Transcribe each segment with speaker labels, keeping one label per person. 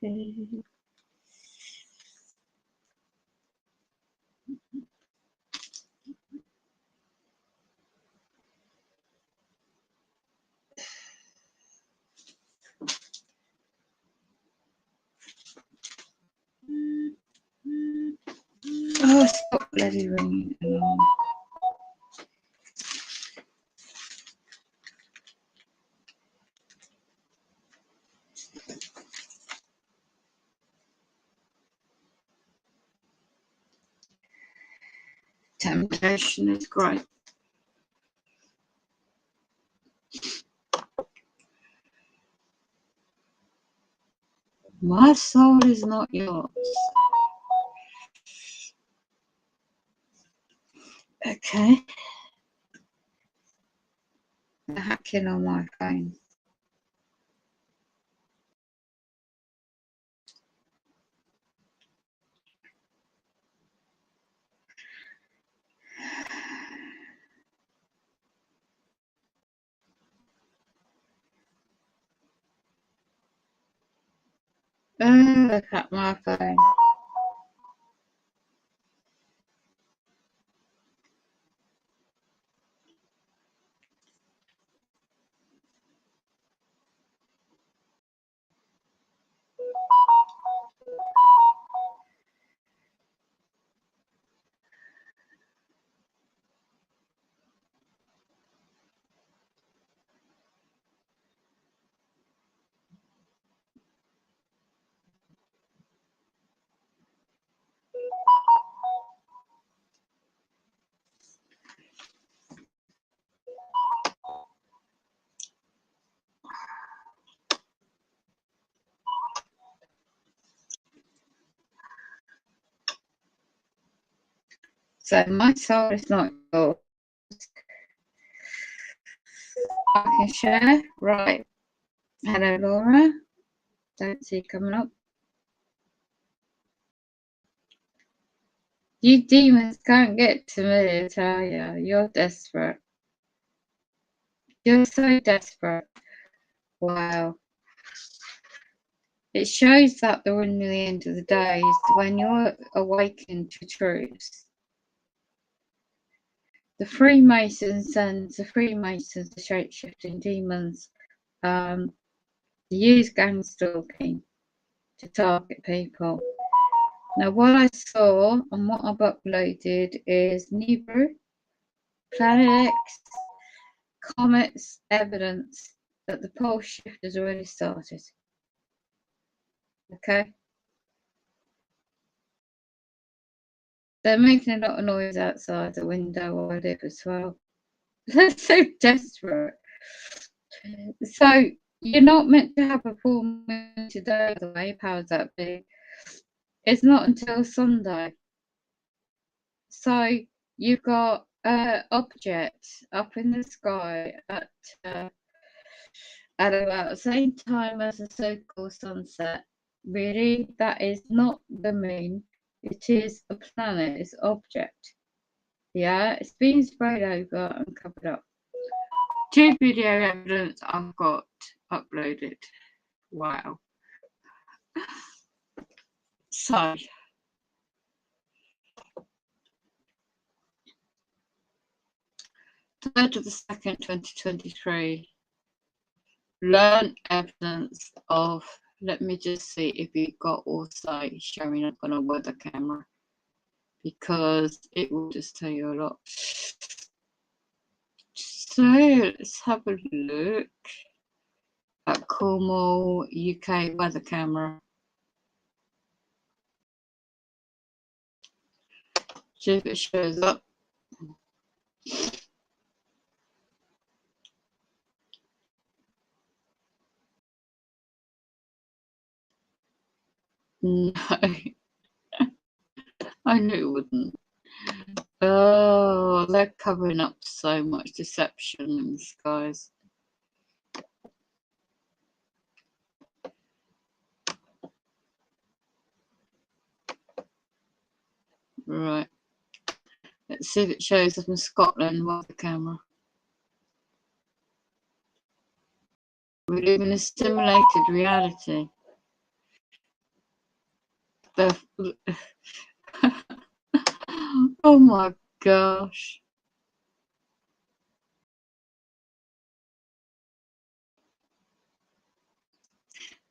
Speaker 1: Oh, stop bloody ringing alarm. Temptation is great. My soul is not yours. Okay. They're hacking on my phone. Look at my phone. So my soul is not yours. I can share. Right. Hello, Laura. Don't see you coming up. You demons can't get to me, I tell you. You're desperate. You're so desperate. Wow. It shows that the one near the end of the day is when you're awakened to truth. The Freemasons and the Freemasons, the shape-shifting demons, use gangstalking to target people. Now, what I saw and what I've uploaded is Nibiru, Planet X, comets, evidence that the pole shift has already started. Okay? They're making a lot of noise outside the window where I live as well. They're so desperate. So, you're not meant to have a full moon today, by the way. Powers that be. It's not until Sunday. So, you've got objects up in the sky at about the same time as the so-called sunset. Really, that is not the moon. It is a planet. It's an object. Yeah, it's been sprayed over and covered up. 2 video evidence I've got uploaded. Wow. So, 3rd of the 2nd, 2023. Learn evidence of, let me just see if it got also showing up on a weather camera, because it will just tell you a lot. So let's have a look at Cornwall, UK weather camera. See if it shows up. No, I knew it wouldn't. Oh, they're covering up so much deception in the skies. Right. Let's see if it shows up in Scotland with the camera. We live in a simulated reality. The oh my gosh.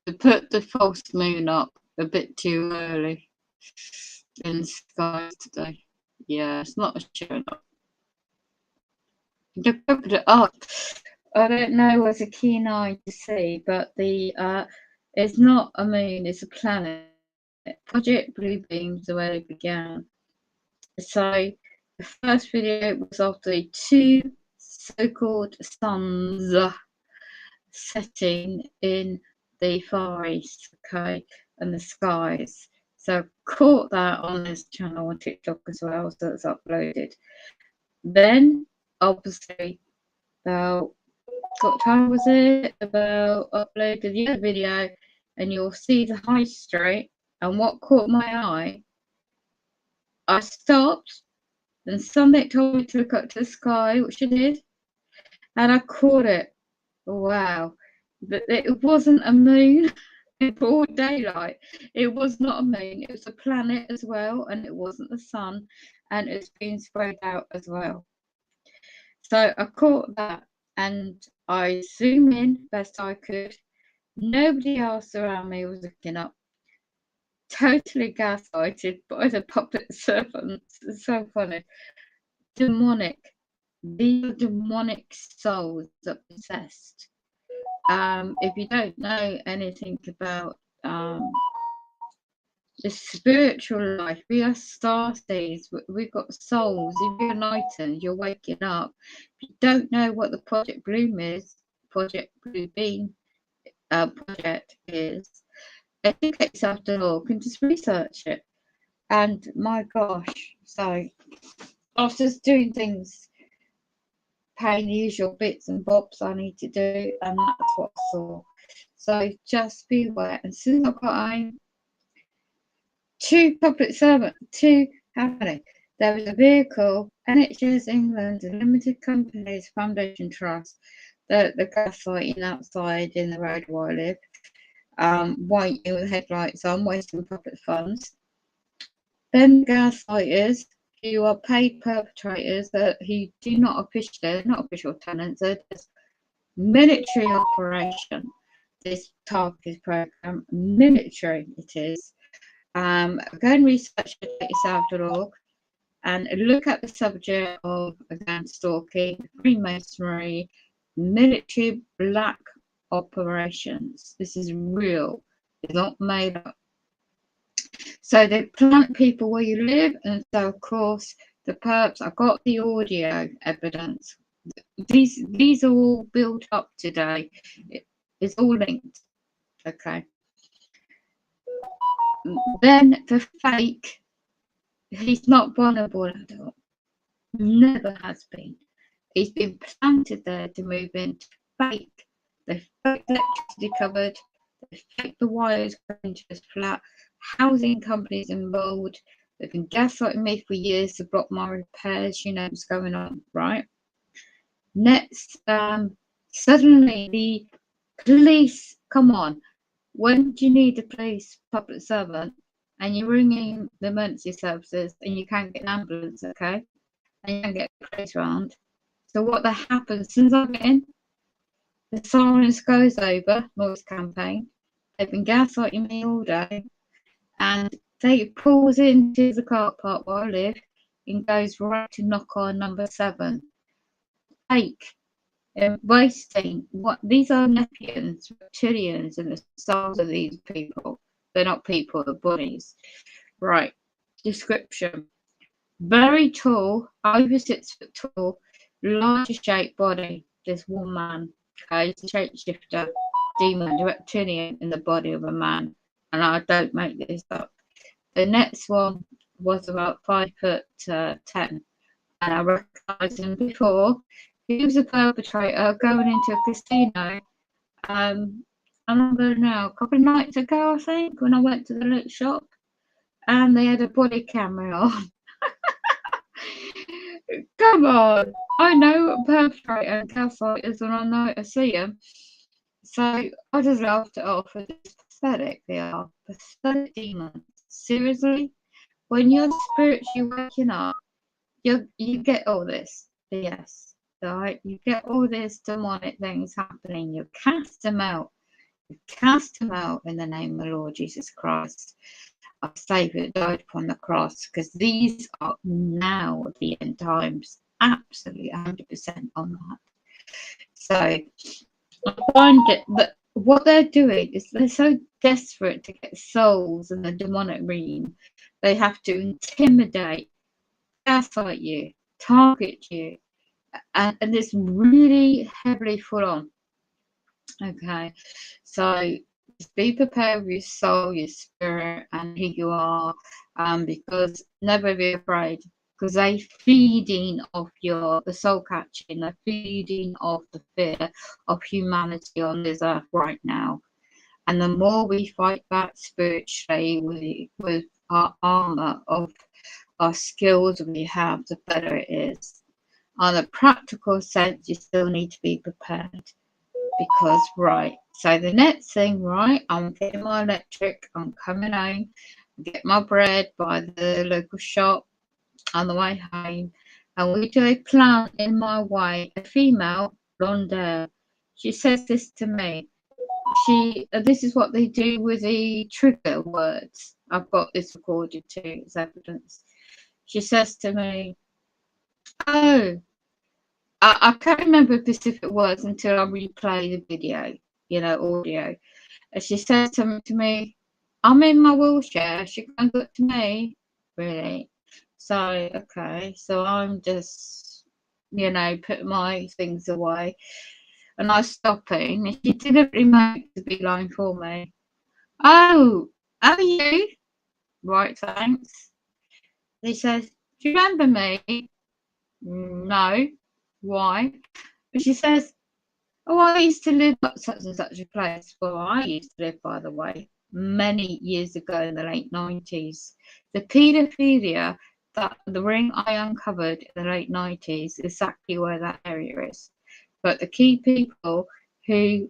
Speaker 1: They put the false moon up a bit too early in the skies today. Yeah, it's not showing up. They covered it up. I don't know what's a keen eye to see, but it's not a moon, it's a planet. Project Bluebeam's the way it began. So the first video was of the two so-called suns setting in the Far East, okay, and the skies. So I caught that on this channel on TikTok as well, so it's uploaded. Then, obviously, about what time was it? About uploaded the other video, and you'll see the high street. And what caught my eye, I stopped, and something told me to look up to the sky, which I did, and I caught it. Wow. But it wasn't a moon in broad daylight. It was not a moon. It was a planet as well, and it wasn't the sun, and it's been spread out as well. So I caught that, and I zoomed in best I could. Nobody else around me was looking up. Totally gaslighted by the puppet servants. It's so funny. Demonic. These are demonic souls that possessed. If you don't know anything about the spiritual life, we are starseeds. We've got souls. If you're enlightened, you're waking up. If you don't know what the Project Bloom is, Project Bluebeam project is, educate yourself to look and just research it. And my gosh, so after doing things, paying the usual bits and bobs I need to do, and that's what I saw. So just be aware. And since I got home, two public servants, two happening. There was a vehicle, NHS England, a limited companies foundation trust, the gaslighting outside in the road where I live, white with headlights on, wasting public funds. Then the gaslighters, who are paid perpetrators who do not officially, not official tenants, they're just military operation. This target program, military it is. Go and research it yourself.org and look at the subject of, again, stalking, Freemasonry, military black operations. This is real. It's not made up. So they plant people where you live, and so of course the perps. I got the audio evidence. These are all built up today. It's all linked. Okay. Then the fake. He's not vulnerable at all. Never has been. He's been planted there to move into fake. They fake electricity covered. They fake the wires going to his flat. Housing companies involved. They've been gaslighting me for years to block my repairs. You know what's going on, right? Next, suddenly the police. Come on, when do you need a police public servant? And you're ringing the emergency services, and you can't get an ambulance, okay? And you can't get a police round. So what that happens, as soon as I get in, the sirens goes over, noise campaign. They've been gaslighting me all day, and they pulls into the car park where I live and goes right to knock on number 7. Fake, wasting. What these are Nepians, reptilians, and the souls of these people. They're not people, they're bodies. Right. Description. Very tall, over 6 foot tall, larger shaped body. This one man. Okay, it's a shapeshifter, demon, reptilian in the body of a man. And I don't make this up. The next one was about 5 foot 10. And I recognised him before. He was a perpetrator going into a casino. I'm going now, a couple of nights ago, I think, when I went to the loot shop. And they had a body camera on. Come on. I know a perpetrator and gaslighters when I know I see them. So I just laughed it off. It's pathetic, they are. Pathetic demons. Seriously, when you're spiritually waking up, you get all this BS, right? You get all this demonic things happening. You cast them out. You cast them out in the name of the Lord Jesus Christ, our Saviour, died upon the cross, because these are now the end times. Absolutely 100% on that. So I find it that what they're doing is they're so desperate to get souls in the demonic realm, they have to intimidate, gaslight you, target you, and it's really heavily full on. Okay, so just be prepared with your soul, your spirit, and who you are, because never be afraid, because they feeding off the soul catching, they're feeding off the fear of humanity on this earth right now. And the more we fight back spiritually with our armor of our skills we have, the better it is. On a practical sense, you still need to be prepared. Because, right, so the next thing, right, I'm getting my electric, I'm coming home, get my bread by the local shop on the way home, and we do a plant in my way, a female blonde hair. She says this to me. This is what they do with the trigger words. I've got this recorded too as evidence. She says to me, oh, I can't remember specific words until I replay the video, audio. And she says to me, I'm in my wheelchair. She can't get to me, really. So, okay. So I'm just, putting my things away. And I was stopping. And she deliberately made the big line for me. Oh, are you? Right, thanks. He says, do you remember me? No. Why? But she says, oh, I used to live at such and such a place. Well, I used to live, by the way, many years ago in the late 90s. The paedophilia, the ring I uncovered in the late 90s, exactly where that area is. But the key people who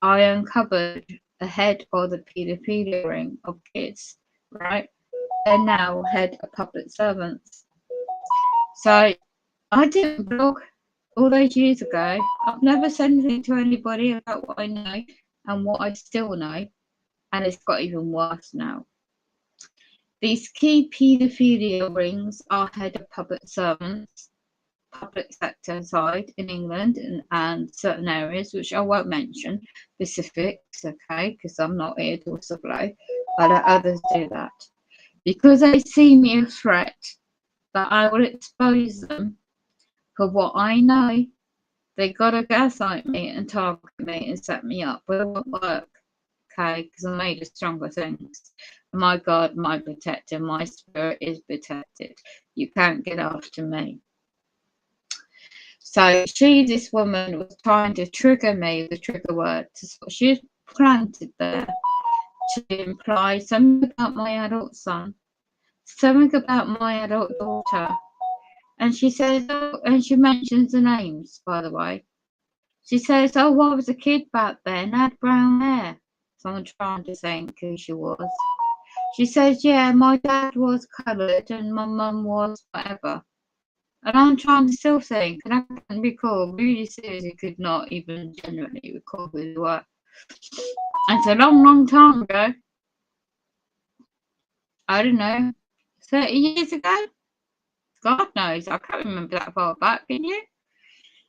Speaker 1: I uncovered ahead of the paedophilia ring of kids, right, they're now head of public servants. So I didn't blog all those years ago. I've never said anything to anybody about what I know and what I still know, and it's got even worse now. These key paedophilia rings are head of public servants, public sector side in England and certain areas, which I won't mention specifics, okay, because I'm not here to supply, but others do that. Because they see me a threat that I will expose them for what I know. They gotta gaslight me and target me and set me up, but it won't work, okay? Because I'm made of stronger things. My God, my protector, my spirit is protected. You can't get after me. So this woman, was trying to trigger me with trigger words. She's planted there to imply something about my adult son, something about my adult daughter. And she says, oh, and she mentions the names, by the way. She says, oh, I was a kid back then, had brown hair. So I'm trying to think who she was. She says, yeah, my dad was coloured and my mum was whatever. And I'm trying to still think, and I can't recall, really seriously could not even genuinely recall who they were. It's a long, long time ago. I don't know, 30 years ago? God knows, I can't remember that far back, can you?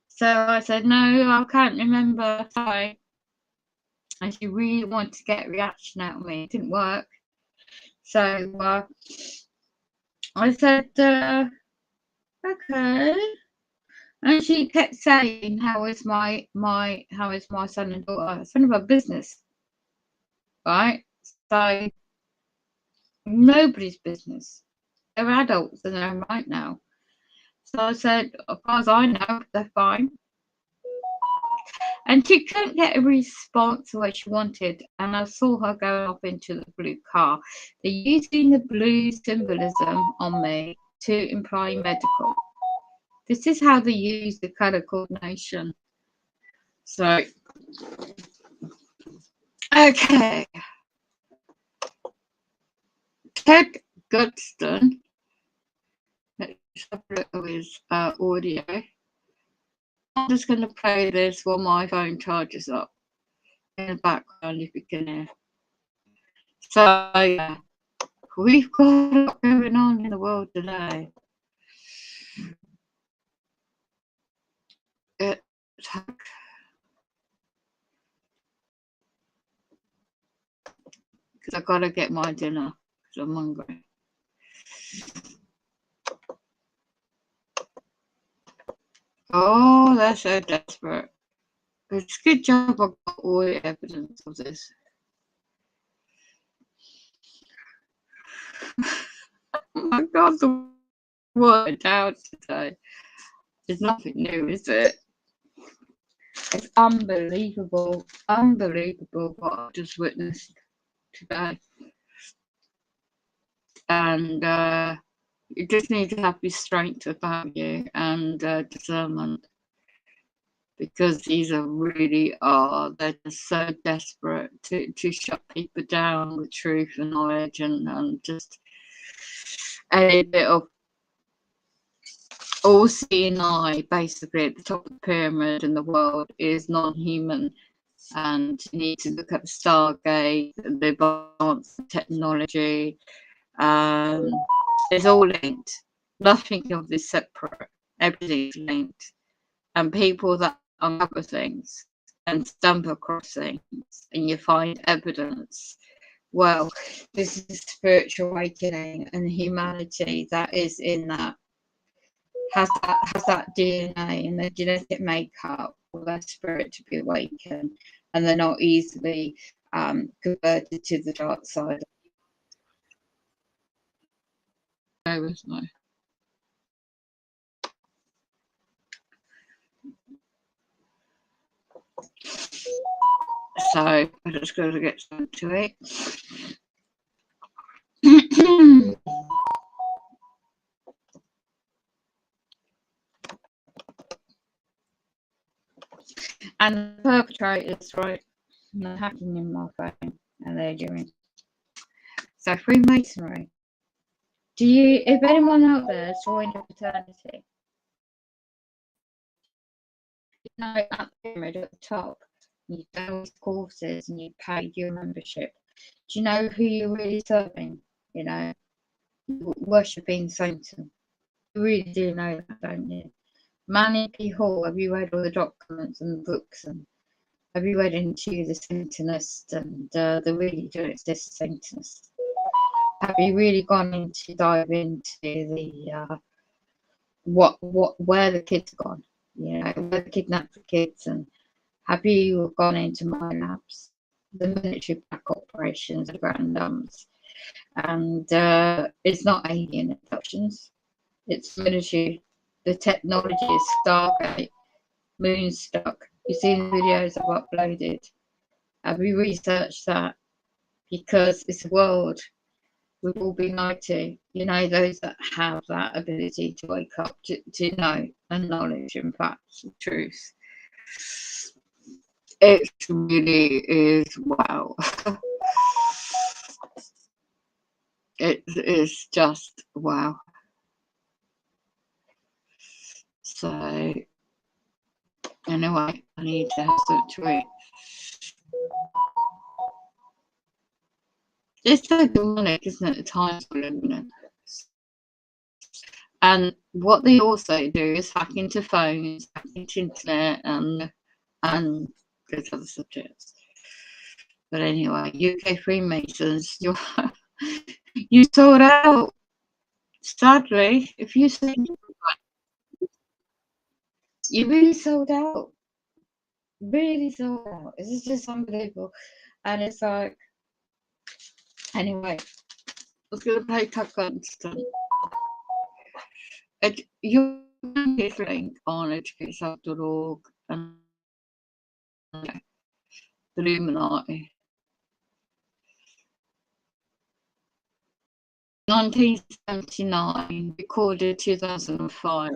Speaker 1: So I said, no, I can't remember, sorry. And she really wanted to get a reaction out of me. It didn't work. So I said, okay. And she kept saying, how is my son and daughter? It's none of her business. Right? So nobody's business. They're adults and they're right now. So I said, as far as I know, they're fine. And she couldn't get a response the way she wanted. And I saw her going off into the blue car. They're using the blue symbolism on me to imply medical. This is how they use the colour coordination. So, okay. Ted Goodston. Let's have a look at his audio. I'm just going to play this while my phone charges up in the background, if you can hear. So, yeah, we've got a lot going on in the world today. Because I've got to get my dinner because I'm hungry. Oh, they're so desperate. It's a good job I've got all the evidence of this. Oh my God, the word out today. There's nothing new, is it? It's unbelievable, unbelievable what I've just witnessed today. And you just need to have your strength about you and discernment, because these are really they're just so desperate to shut people down with truth and knowledge, and just a bit of all seeing eye basically at the top of the pyramid in the world is non-human. And you need to look at the Stargate, the advanced technology. It's all linked. Nothing of this separate. Everything's linked. And people that uncover things and stumble across things and you find evidence, well, this is spiritual awakening, and humanity that is in that has that DNA and the genetic makeup for their spirit to be awakened, and they're not easily converted to the dark side. There was no. So I just got to get some to it. And the perpetrators, right, they're hacking in my phone, and they're doing. So Freemasonry. If anyone out there has joined a fraternity, you know, at the pyramid at the top, you've done all these courses and you paid your membership. Do you know who you're really serving? You know, you're worshipping Satan. You really do know that, don't you? Manny P. Hall, have you read all the documents and the books, and have you read into the Satanist and the really do exist Satanists? Have you really gone into dive into the where the kids are gone? You know, where they kidnapped the kids, and have you gone into my labs, the military back operations, the ground dumps? And it's not alien abductions, it's military. The technology is Stargate, Moonstruck. You've seen the videos I've uploaded. Have you researched that? Because it's a world we've all been lied to. You know, those that have that ability to wake up to know and knowledge and facts and truth. It really is wow. It is just wow. So anyway, I need to have some to eat. It's so demonic, isn't it? The times we're living in. And what they also do is hack into phones, hack into internet, and those other subjects. But anyway, UK Freemasons, you sold out. Sadly, if you say you really sold out, really sold out. It's just unbelievable, and it's like, anyway, I was going to play Tuck Gunston. You can get a link on educateself.org and the Illuminati. 1979, recorded 2005.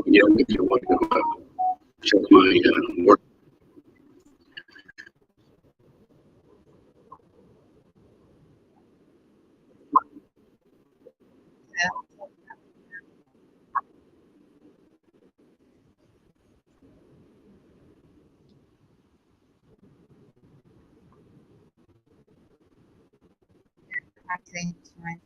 Speaker 2: Yeah, if you want to check my work.
Speaker 1: Okay, fine.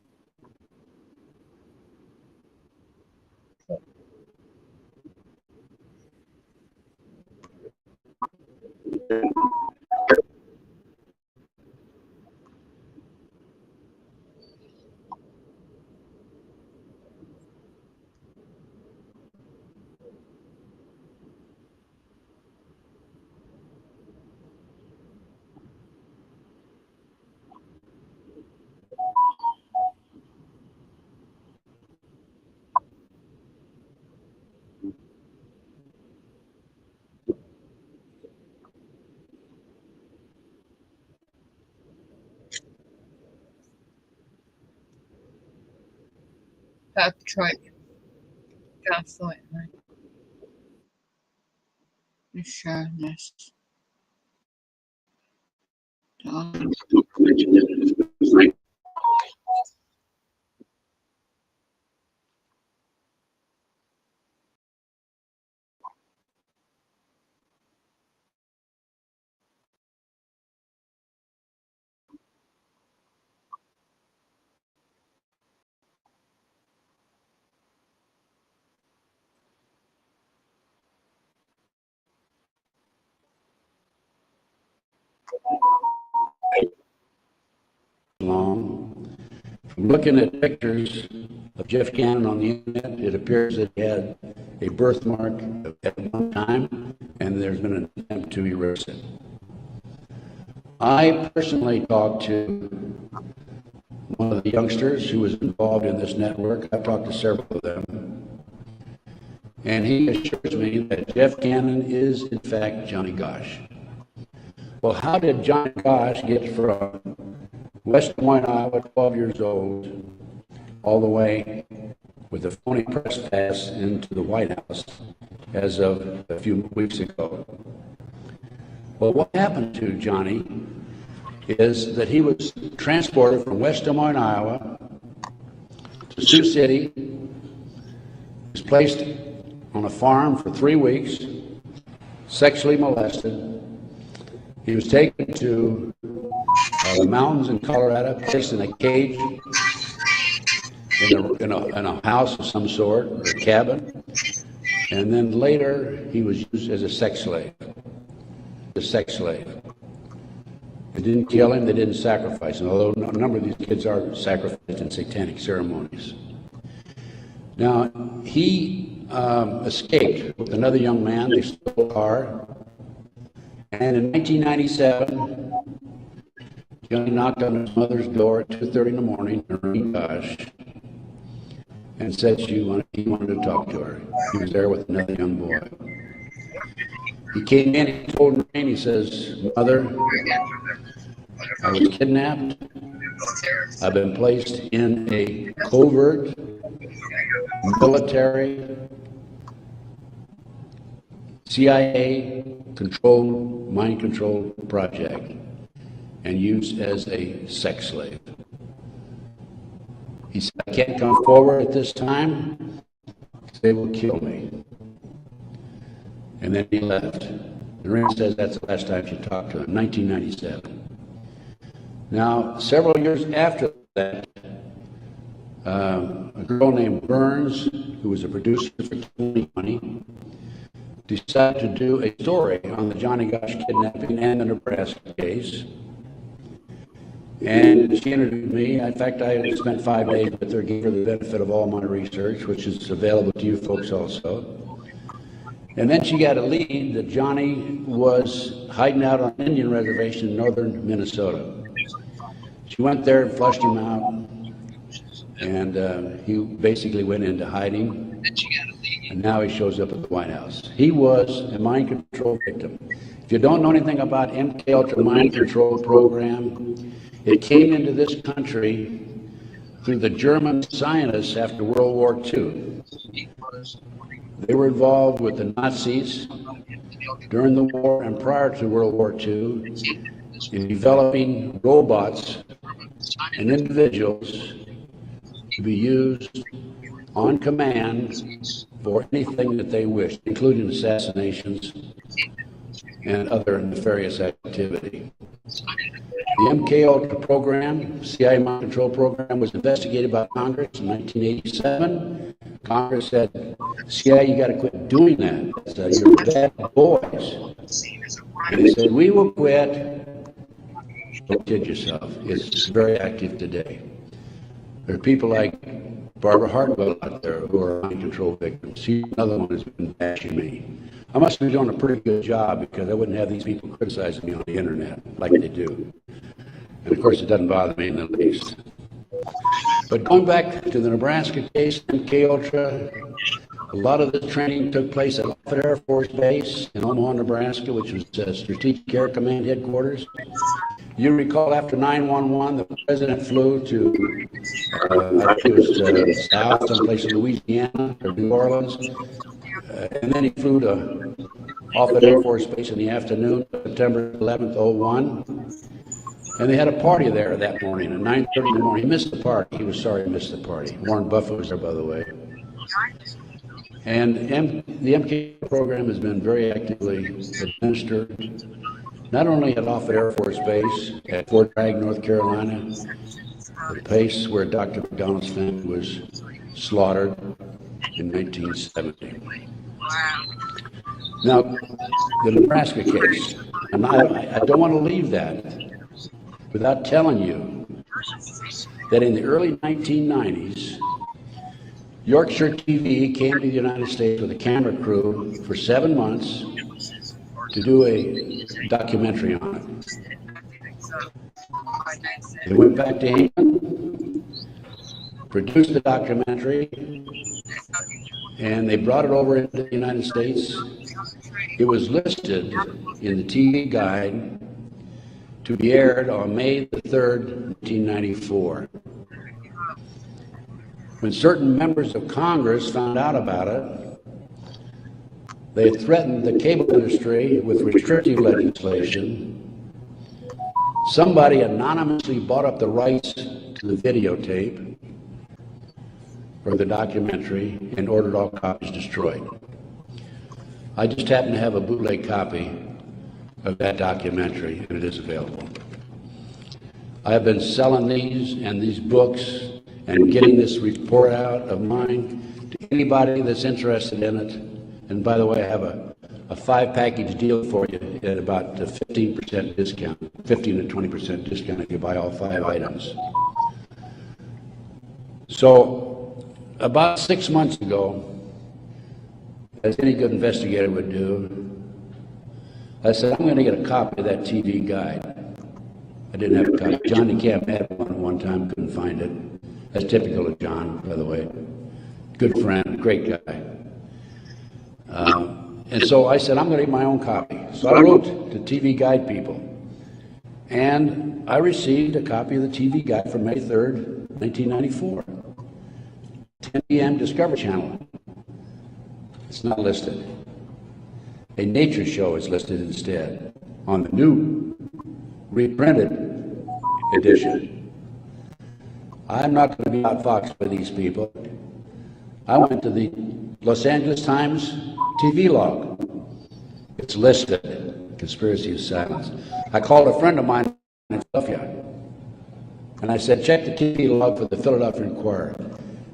Speaker 1: That's right. Absolutely. Sure. Yes.
Speaker 2: Long. From looking at pictures of Jeff Cannon on the internet, it appears that he had a birthmark at one time, and there's been an attempt to erase it. I personally talked to one of the youngsters who was involved in this network. I've talked to several of them, and he assures me that Jeff Cannon is, in fact, Johnny Gosch. Well, how did Johnny Gosch get from West Des Moines, Iowa, 12 years old, all the way with a phony press pass into the White House as of a few weeks ago? Well, what happened to Johnny is that he was transported from West Des Moines, Iowa to Sioux City. He was placed on a farm for 3 weeks, sexually molested. He was taken to the mountains in Colorado, placed in a cage in a house of some sort, or a cabin, and then later he was used as a sex slave. A sex slave. They didn't kill him, they didn't sacrifice him, although a number of these kids are sacrificed in satanic ceremonies. Now, he escaped with another young man. They stole a car, and in 1997, Johnny knocked on his mother's door at 2:30 in the morning, Noreen Gosch, and said he wanted to talk to her. He was there with another young boy. He came in, he told Noreen, he says, "Mother, I was kidnapped. I've been placed in a covert military CIA controlled, mind controlled project and used as a sex slave." He said, "I can't come forward at this time because they will kill me." And then he left. Lorraine says that's the last time she talked to him, 1997. Now, several years after that, a girl named Burns, who was a producer for 2020, decided to do a story on the Johnny Gosch kidnapping and the Nebraska case. And she interviewed me. In fact, I spent 5 days with her, gave her the benefit of all my research, which is available to you folks also. And then she got a lead that Johnny was hiding out on an Indian reservation in northern Minnesota. She went there and flushed him out, and he basically went into hiding, and now he shows up at the White House. He was a mind control victim. If you don't know anything about MK mind control program, it came into this country through the German scientists after World War II. They were involved with the Nazis during the war and prior to World War II in developing robots and individuals to be used on command for anything that they wished, including assassinations and other nefarious activity. The MK program, CIA mind control program, was investigated by Congress in 1987. Congress said, CIA, you got to quit doing that. You're bad boys. And they said, we will quit. Don't kid yourself. It's very active today. There are people like Barbara Hartwell out there who are mind control victims. She's another one who's been bashing me. I must be doing a pretty good job because I wouldn't have these people criticizing me on the internet like they do. And of course, it doesn't bother me in the least. But going back to the Nebraska case, MK Ultra, a lot of this training took place at Offutt Air Force Base in Omaha, Nebraska, which was Strategic Air Command headquarters. You recall after 9/11, the president flew to, I think it was south, someplace in Louisiana or New Orleans, and then he flew to Offutt Air Force Base in the afternoon, September 11th, 01. And they had a party there that morning at 9:30 in the morning. He missed the party. He was sorry he missed the party. Warren Buffett was there, by the way. And the MK program has been very actively administered, not only at Offutt Air Force Base, at Fort Bragg, North Carolina, the place where Dr. McDonald's family was slaughtered in 1970. Now, the Nebraska case, and I don't want to leave that without telling you that in the early 1990s, Yorkshire TV came to the United States with a camera crew for 7 months to do a documentary on it. They went back to England, produced the documentary, and they brought it over into the United States. It was listed in the TV guide to be aired on May the 3rd, 1994. When certain members of Congress found out about it, they threatened the cable industry with restrictive legislation. Somebody anonymously bought up the rights to the videotape or the documentary and ordered all copies destroyed. I just happen to have a bootleg copy of that documentary, and it is available. I have been selling these books and getting this report out of mine to anybody that's interested in it. And by the way, I have a 5-package deal for you at about a 15% discount, 15 to 20% discount if you buy all 5 items. So about 6 months ago, as any good investigator would do, I said, I'm going to get a copy of that TV guide. I didn't have a copy. John DeCamp had one time, couldn't find it. That's typical of John, by the way. Good friend, great guy. And so I said, I'm going to get my own copy. So I wrote to TV Guide people. And I received a copy of the TV Guide for May 3rd, 1994. 10 p.m. Discovery Channel. It's not listed. A nature show is listed instead on the new reprinted edition. I'm not going to be outfoxed by these people. I went to the Los Angeles Times TV log. It's listed. conspiracy of silence. I called a friend of mine in Philadelphia, and I said, check the TV log for the Philadelphia Inquirer.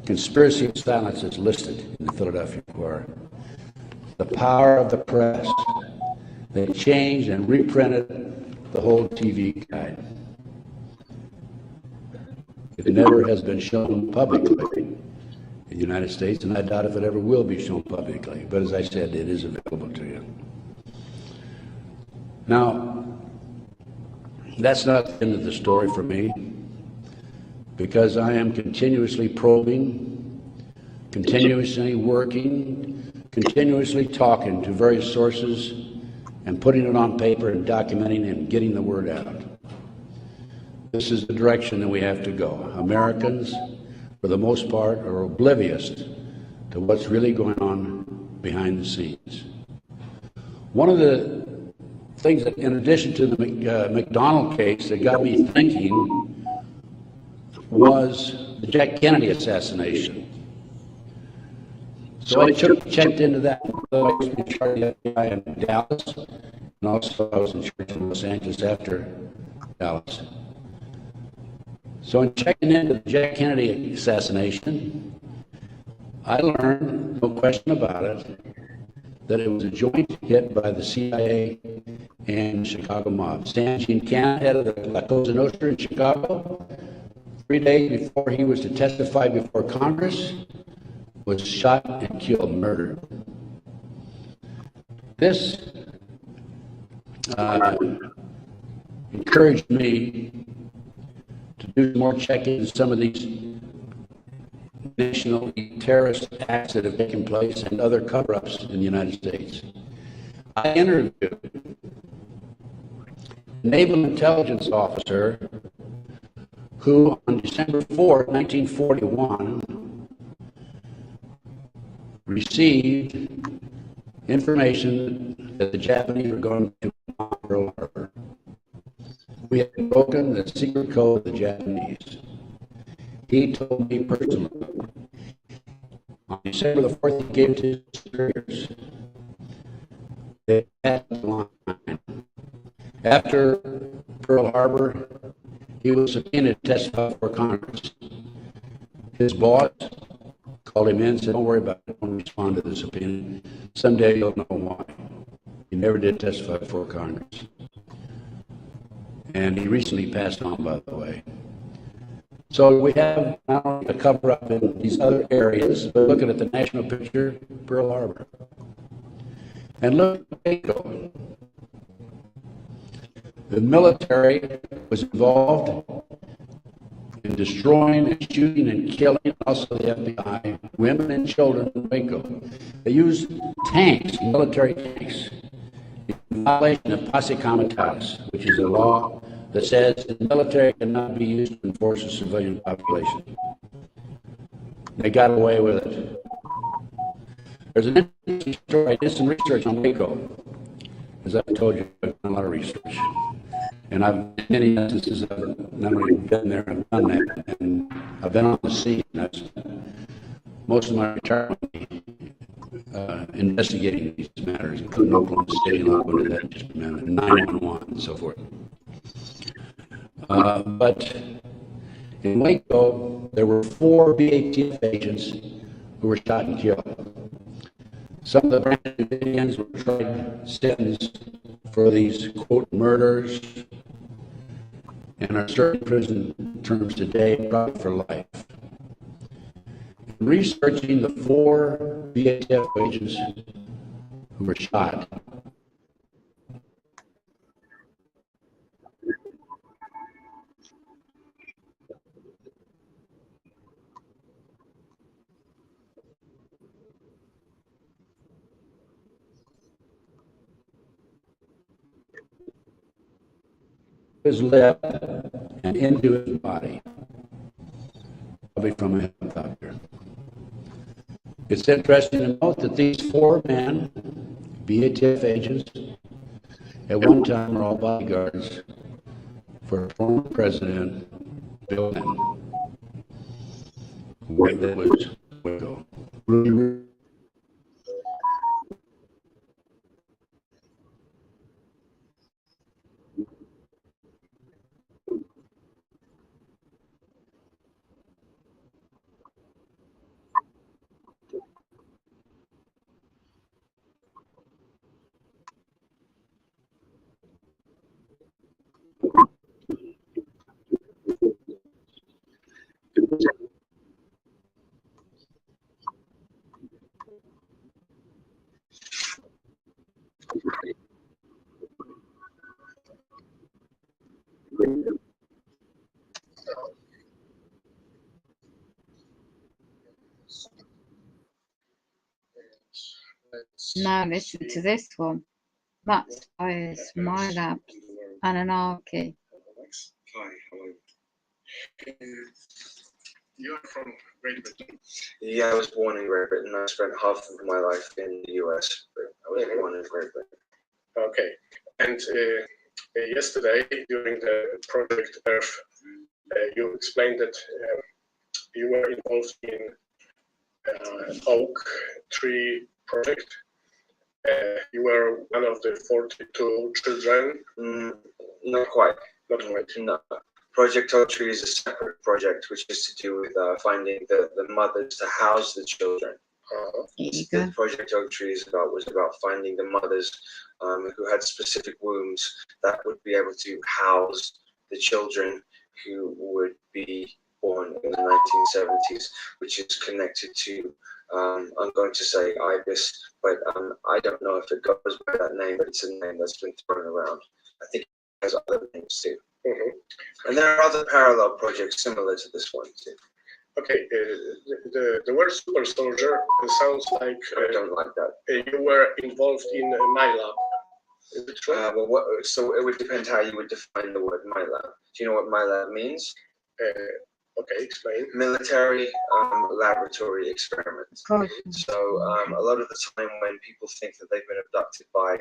Speaker 2: Conspiracy of silence is listed in the Philadelphia Inquirer. The power of the press. They changed and reprinted the whole TV guide. It never has been shown publicly in the United States, and I doubt if it ever will be shown publicly. But as I said, it is available to you. Now, that's not the end of the story for me, because I am continuously probing, continuously working, continuously talking to various sources and putting it on paper and documenting and getting the word out. This is the direction that we have to go. Americans, for the most part, are oblivious to what's really going on behind the scenes. One of the things that, in addition to the McDonald case, that got me thinking was the Jack Kennedy assassination. So I checked into that. I was in charge of the FBI in Dallas, and also I was in charge in Los Angeles after Dallas. So in checking into the Jack Kennedy assassination, I learned, no question about it, that it was a joint hit by the CIA and the Chicago mob. Stan Giancana, head of the La Cosa Nostra in Chicago, 3 days before he was to testify before Congress, was shot and killed, murdered. This encouraged me to do more checking in some of these national terrorist acts that have taken place and other cover-ups in the United States. I interviewed a naval intelligence officer who, on December 4, 1941, received information that the Japanese were going to bomb Pearl Harbor. We had broken the secret code of the Japanese. He told me personally. On December the 4th, he gave it to his superiors. They passed the line. After Pearl Harbor, he was subpoenaed to testify before Congress. His boss called him in and said, don't worry about it, don't respond to the subpoena. Someday you'll know why. He never did testify before Congress. And he recently passed on, by the way. So we have not only a cover-up in these other areas, but looking at the national picture, Pearl Harbor. And look at Waco. The military was involved in destroying and shooting and killing, also the FBI, women and children in Waco. They used tanks, military tanks, in violation of posse comitatus, which is a law that says the military cannot be used to enforce a civilian population. They got away with it. There's an interesting story. I did some research on Waco. As I told you, I've done a lot of research. And I've, in many instances, I've not only been there, I've done that. And I've been on the scene. That's most of my retirement investigating these matters, including Oklahoma City, and I'll go into that in just a minute, 911 and so forth. But in Waco, there were 4 BATF agents who were shot and killed. Some of the Brandon Davidians were tried, sentenced for these, quote, murders, and are serving prison terms today, probably for life. In researching the 4 BATF agents who were shot, his lip and into his body, probably from a helicopter. It's interesting to note that these 4 men, BATF agents, at one time were all bodyguards for former President Bill Clinton. That was Waco.
Speaker 1: Now listen to this one. That's Fires, My Labs, and Anarchy.
Speaker 3: Hi, hello. You're from Great Britain. Yeah, I was born in Great Britain. I spent half of my life in the US, but I was born in Great Britain. Okay. And yesterday, during the Project Earth, you explained that you were involved in oak tree project. You were one of the 42 children. Not quite. Not quite. No. Project Oak Tree is a separate project, which is to do with finding the mothers to house the children. The Project Oak Tree was about finding the mothers who had specific wombs that would be able to house the children who would be born in the 1970s, which is connected to, I'm going to say IBIS, but I don't know if it goes by that name, but it's a name that's been thrown around. I think it has other names too. And there are other parallel projects similar to this one too. Okay, the word super soldier sounds like... I don't like that. You were involved in my lab. Is it true? Well, so it would depend how you would define the word my lab. Do you know what my lab means? Okay, explain. Military laboratory experiments. So a lot of the time when people think that they've been abducted by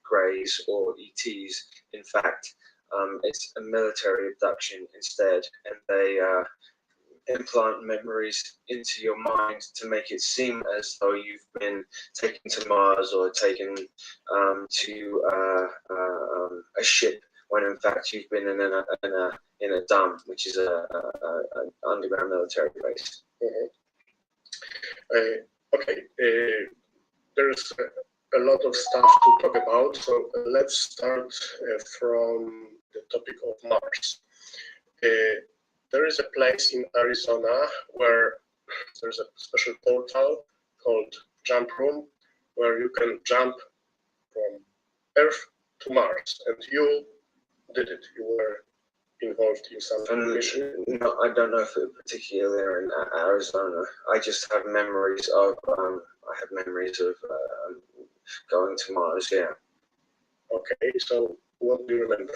Speaker 3: Greys or ETs, in fact, it's a military abduction instead, and they implant memories into your mind to make it seem as though you've been taken to Mars or taken to a ship, when in fact you've been in a dam, which is an underground military base. Okay, there's a lot of stuff to talk about, so let's start from the topic of Mars. There is a place in Arizona where there's a special portal called Jump Room, where you can jump from Earth to Mars, and you did it. You were involved in some mission. No, I don't know if it particularly in Arizona. I just have memories of going to Mars. Yeah. Okay, so what do you remember?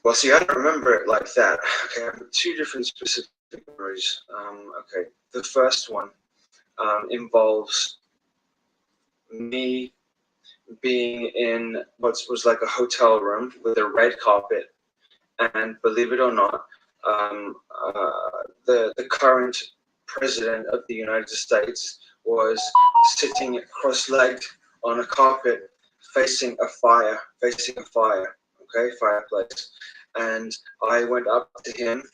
Speaker 3: Well, see, I don't remember it like that. Okay, I have two different specific memories. Okay, the first one involves me being in what was like a hotel room with a red carpet, and believe it or not, the current president of the United States was sitting cross-legged on a carpet facing a fire, okay, fireplace. And I went up to him,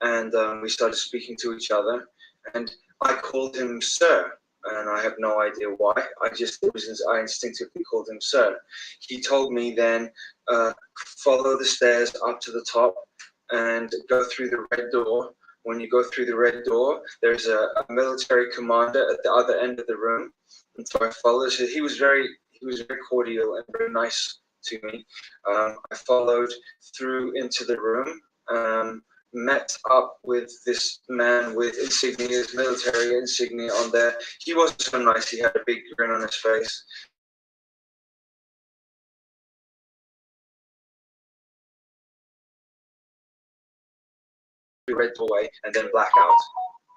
Speaker 3: and we started speaking to each other, and I called him sir, and I have no idea why. I instinctively called him sir. He told me then, follow the stairs up to the top and go through the red door. When you go through the red door, there's a military commander at the other end of the room. And so I followed. So he was very cordial and very nice to me. I followed through into the room, met up with this man with insignias, military insignia on there. He wasn't so nice. He had a big grin on his face. Red doorway and then blackout.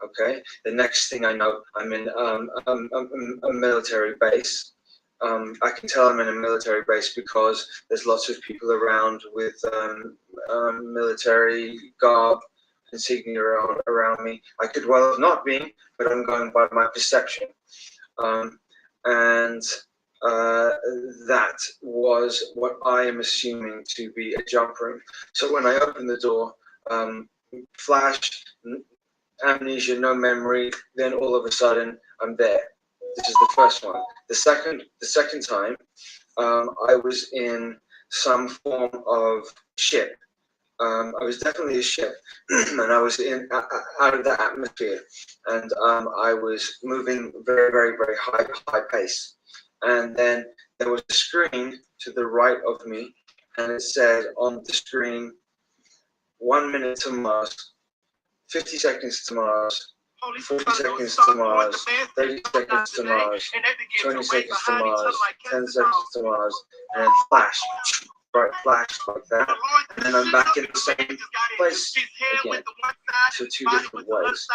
Speaker 3: Okay. The next thing I know, I'm in a military base. I can tell I'm in a military base because there's lots of people around with military garb, insignia around me. I could well have not been, but I'm going by my perception. And that was what I am assuming to be a jump room. So when I opened the door, flash, amnesia, no memory, then all of a sudden I'm there. This is the first one. The second time, I was in some form of ship. I was definitely a ship, and I was out of the atmosphere, and I was moving very, very, very high pace. And then there was a screen to the right of me, and it said on the screen, 1 minute to Mars, 50 seconds to Mars, 40 seconds to Mars, 30 seconds to Mars, 20 seconds to Mars, 10 seconds to Mars, and then flash, bright flash like that, and then I'm back in the same place again. So 2 different ways.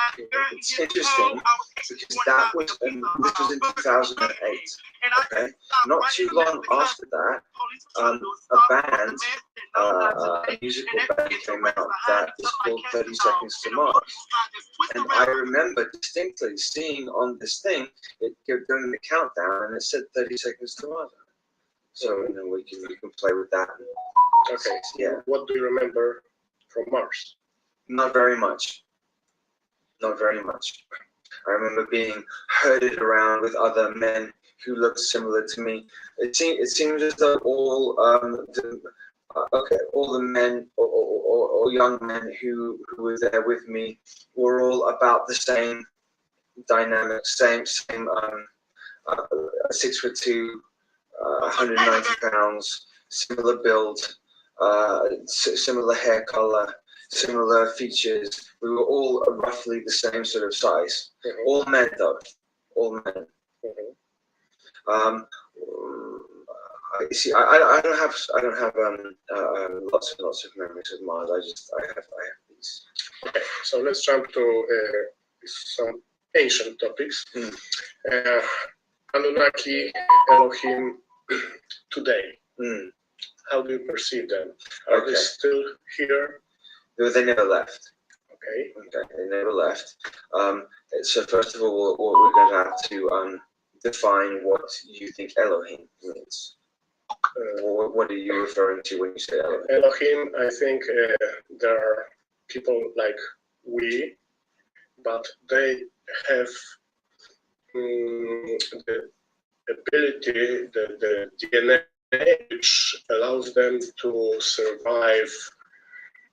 Speaker 3: It's interesting because that was this was in 2008. Okay, not too long after that, a band, a musical band came out that is called 30 Seconds to Mars, and I remember distinctly seeing on this thing it doing the countdown, and it said 30 Seconds to Mars. So we can play with that.
Speaker 4: Okay.
Speaker 3: Yeah.
Speaker 4: What do you remember from Mars?
Speaker 3: Not very much. Not very much. I remember being herded around with other men who looked similar to me. It seems as though all all the men or young men who were there with me were all about the same dynamic, same 6'2", 190 pounds, similar build, similar hair color, similar features. We were all roughly the same sort of size.
Speaker 4: Mm-hmm.
Speaker 3: All men, though. All men.
Speaker 4: Mm-hmm.
Speaker 3: See, I don't have lots of memories of Mars. I have these.
Speaker 4: Okay, so let's jump to some ancient topics. Anunnaki, Elohim, today. How do you perceive them? Are they still here?
Speaker 3: They never left.
Speaker 4: Okay.
Speaker 3: They never left. So first of all, we're going to have to define what you think Elohim means. What are you referring to when you say Elohim?
Speaker 4: Elohim, I think there are people like we, but they have the ability, the DNA, which allows them to survive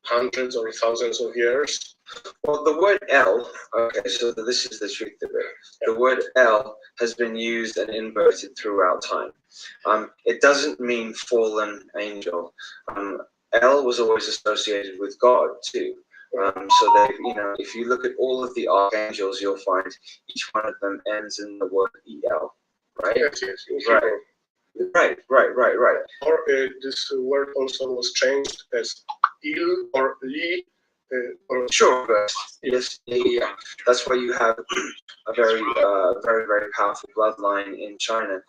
Speaker 4: hundreds or thousands of years.
Speaker 3: Well, the word El, okay, so this is the truth of it. The word El has been used and inverted throughout time. It doesn't mean fallen angel. El was always associated with God too. So they, if you look at all of the archangels, you'll find each one of them ends in the word El, right?
Speaker 4: Yes.
Speaker 3: Right.
Speaker 4: Or this word also was changed as Il or Li.
Speaker 3: Sure, yes, yeah. That's why you have a very powerful bloodline in China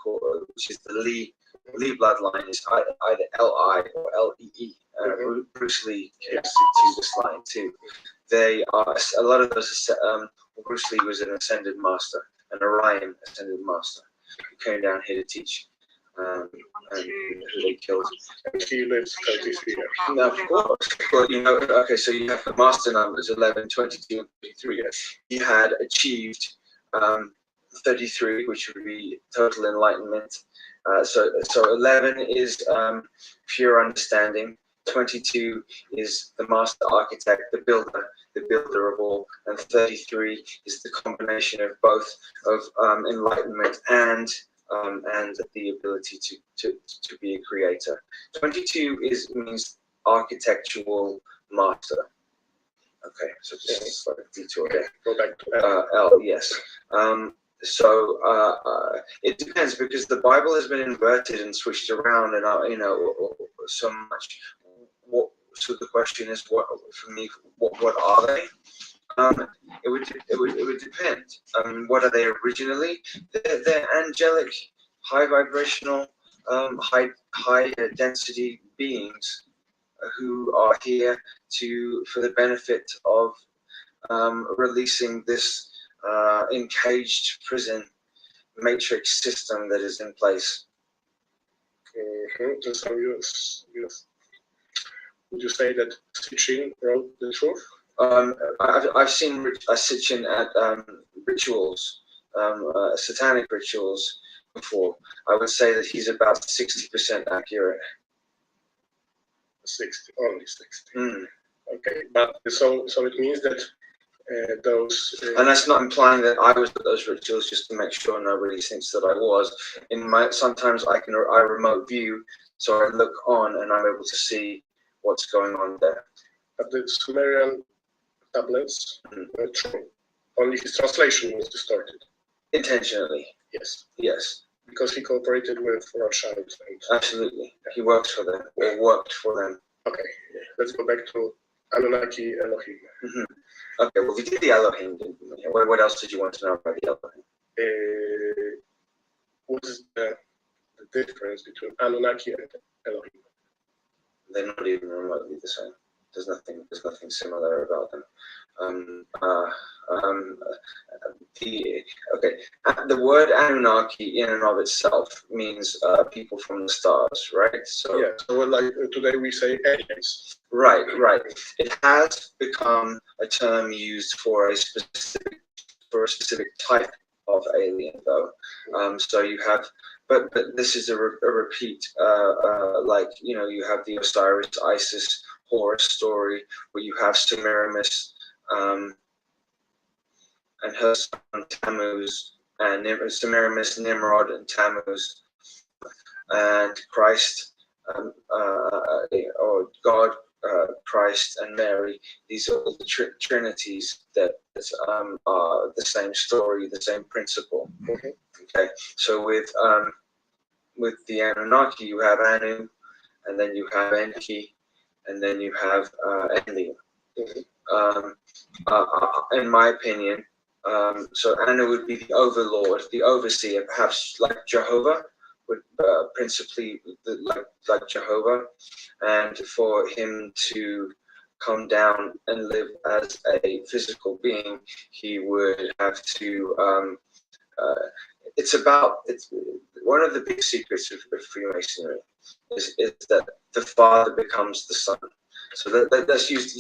Speaker 3: which is the Li bloodline. Is either Li or Lee. Bruce Lee connected to this line too. They are a lot of those. Bruce Lee was an ascended master, an Orion ascended master, who came down here to teach. And who they killed.
Speaker 4: And he lived 33 years.
Speaker 3: Now, of course. Well, okay, so you have the master numbers 11, 22, and 33. He had achieved 33, which would be total enlightenment. So 11 is pure understanding. 22 is the master architect, the builder of all, and 33 is the combination of both of enlightenment and the ability to be a creator. 22 means architectural master. Okay, so just like a detour there.
Speaker 4: Go back to
Speaker 3: L, yes. So it depends, because the Bible has been inverted and switched around, and so much. So the question is, what are they? It would depend. What are they originally? They're angelic, high vibrational, high density beings who are here for the benefit of releasing this encaged prison matrix system that is in place.
Speaker 4: So would you say that Sitchin wrote the truth?
Speaker 3: I've seen Sitchin at rituals, satanic rituals before. I would say that he's about 60% accurate.
Speaker 4: 60, only 60. Okay, but so it means that those.
Speaker 3: And that's not implying that I was at those rituals, just to make sure nobody thinks that I was. Sometimes I remote view, so I look on and I'm able to see what's going on there.
Speaker 4: But the Sumerian tablets were true. Only his translation was distorted.
Speaker 3: Intentionally.
Speaker 4: Yes.
Speaker 3: Yes.
Speaker 4: Because he cooperated with Rothschild.
Speaker 3: Absolutely. He works for them, or worked for them.
Speaker 4: Okay, let's go back to Anunnaki Elohim.
Speaker 3: Okay, well, we did the Elohim, didn't we? What else did you want to know about the Elohim?
Speaker 4: What is the difference between Anunnaki and Elohim?
Speaker 3: They're not even remotely the same. There's nothing similar about them. The word Anunnaki in and of itself means people from the stars, right? So
Speaker 4: yeah. So like today we say aliens.
Speaker 3: Right. It has become a term used for a specific type of alien, though. So you have, but this is a repeat. Like you have the Osiris, Isis, Horus story, where you have Semiramis and her son Tammuz, and Semiramis, Nimrod, and Tammuz, and Christ, or God, Christ, and Mary. These are all the trinities that are the same story, the same principle. Okay, so with the Anunnaki, you have Anu, and then you have Enki, and then you have Enlil. In my opinion, so Anu would be the overlord, the overseer, perhaps like Jehovah, would principally like Jehovah, and for him to come down and live as a physical being, he would have to. It's one of the big secrets of Freemasonry is that the father becomes the son. So let's use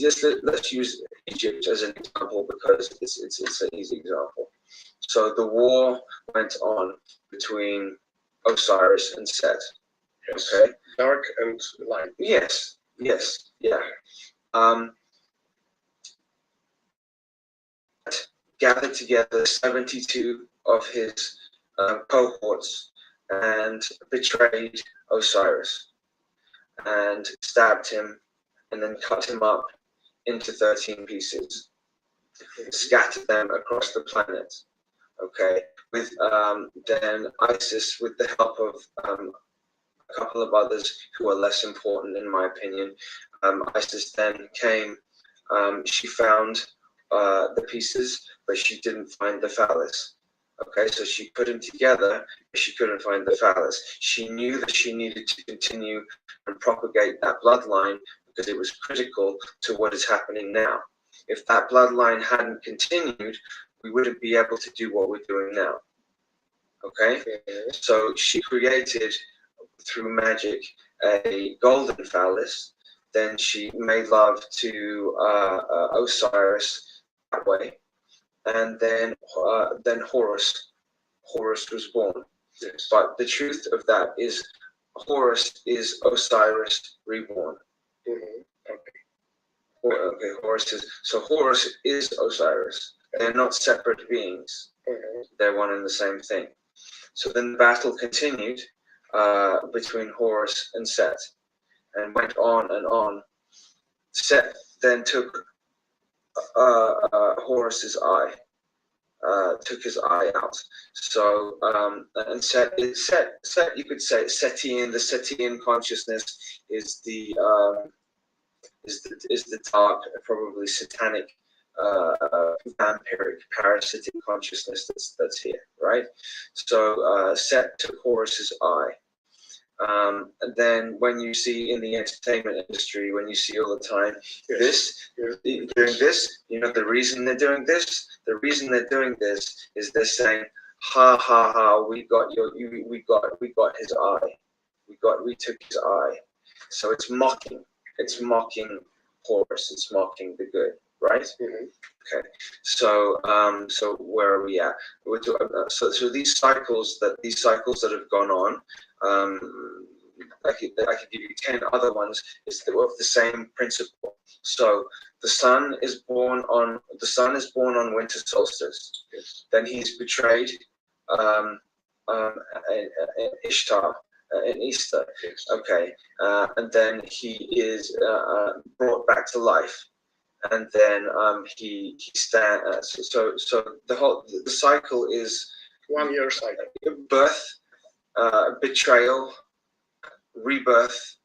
Speaker 3: Egypt as an example because it's an easy example. So the war went on between Osiris and Set.
Speaker 4: Yes.
Speaker 3: Okay.
Speaker 4: Dark and light.
Speaker 3: Yes. Yeah. Gathered together 72 of his cohorts and betrayed Osiris and stabbed him and then cut him up into 13 pieces, scattered them across the planet. Okay, with then Isis, with the help of a couple of others who are less important in my opinion, Isis then came. She found the pieces, but she didn't find the phallus. Okay, so she put them together, but she couldn't find the phallus. She knew that she needed to continue and propagate that bloodline because it was critical to what is happening now. If that bloodline hadn't continued, we wouldn't be able to do what we're doing now. Okay, so she created through magic a golden phallus. Then she made love to Osiris that way, and then Horus was born. Yes. But the truth of that is Horus is Osiris reborn. Okay, Horus is Osiris. They're not separate beings. They're one and the same thing. So then the battle continued between Horus and Set, and went on and on. Set then took Horus's eye, took his eye out. So and Set, you could say Setian. The Setian consciousness is the dark, probably satanic, vampiric, parasitic consciousness that's here, right? So Set took Horus's eye. And then when you see in the entertainment industry, when you see all the time doing this, the reason they're doing this, is they're saying, ha ha ha, we got his eye, we took his eye. So it's mocking Horus, it's mocking the good, right? Okay, so where are we at? So these cycles that have gone on, I could give you 10 other ones. It's of the same principle. So the sun is born on winter solstice. Yes. Then he's betrayed Ishtar in Easter. Yes. Okay, and then he is brought back to life. and then he stands. So the cycle is
Speaker 4: 1 year cycle.
Speaker 3: birth, betrayal, rebirth,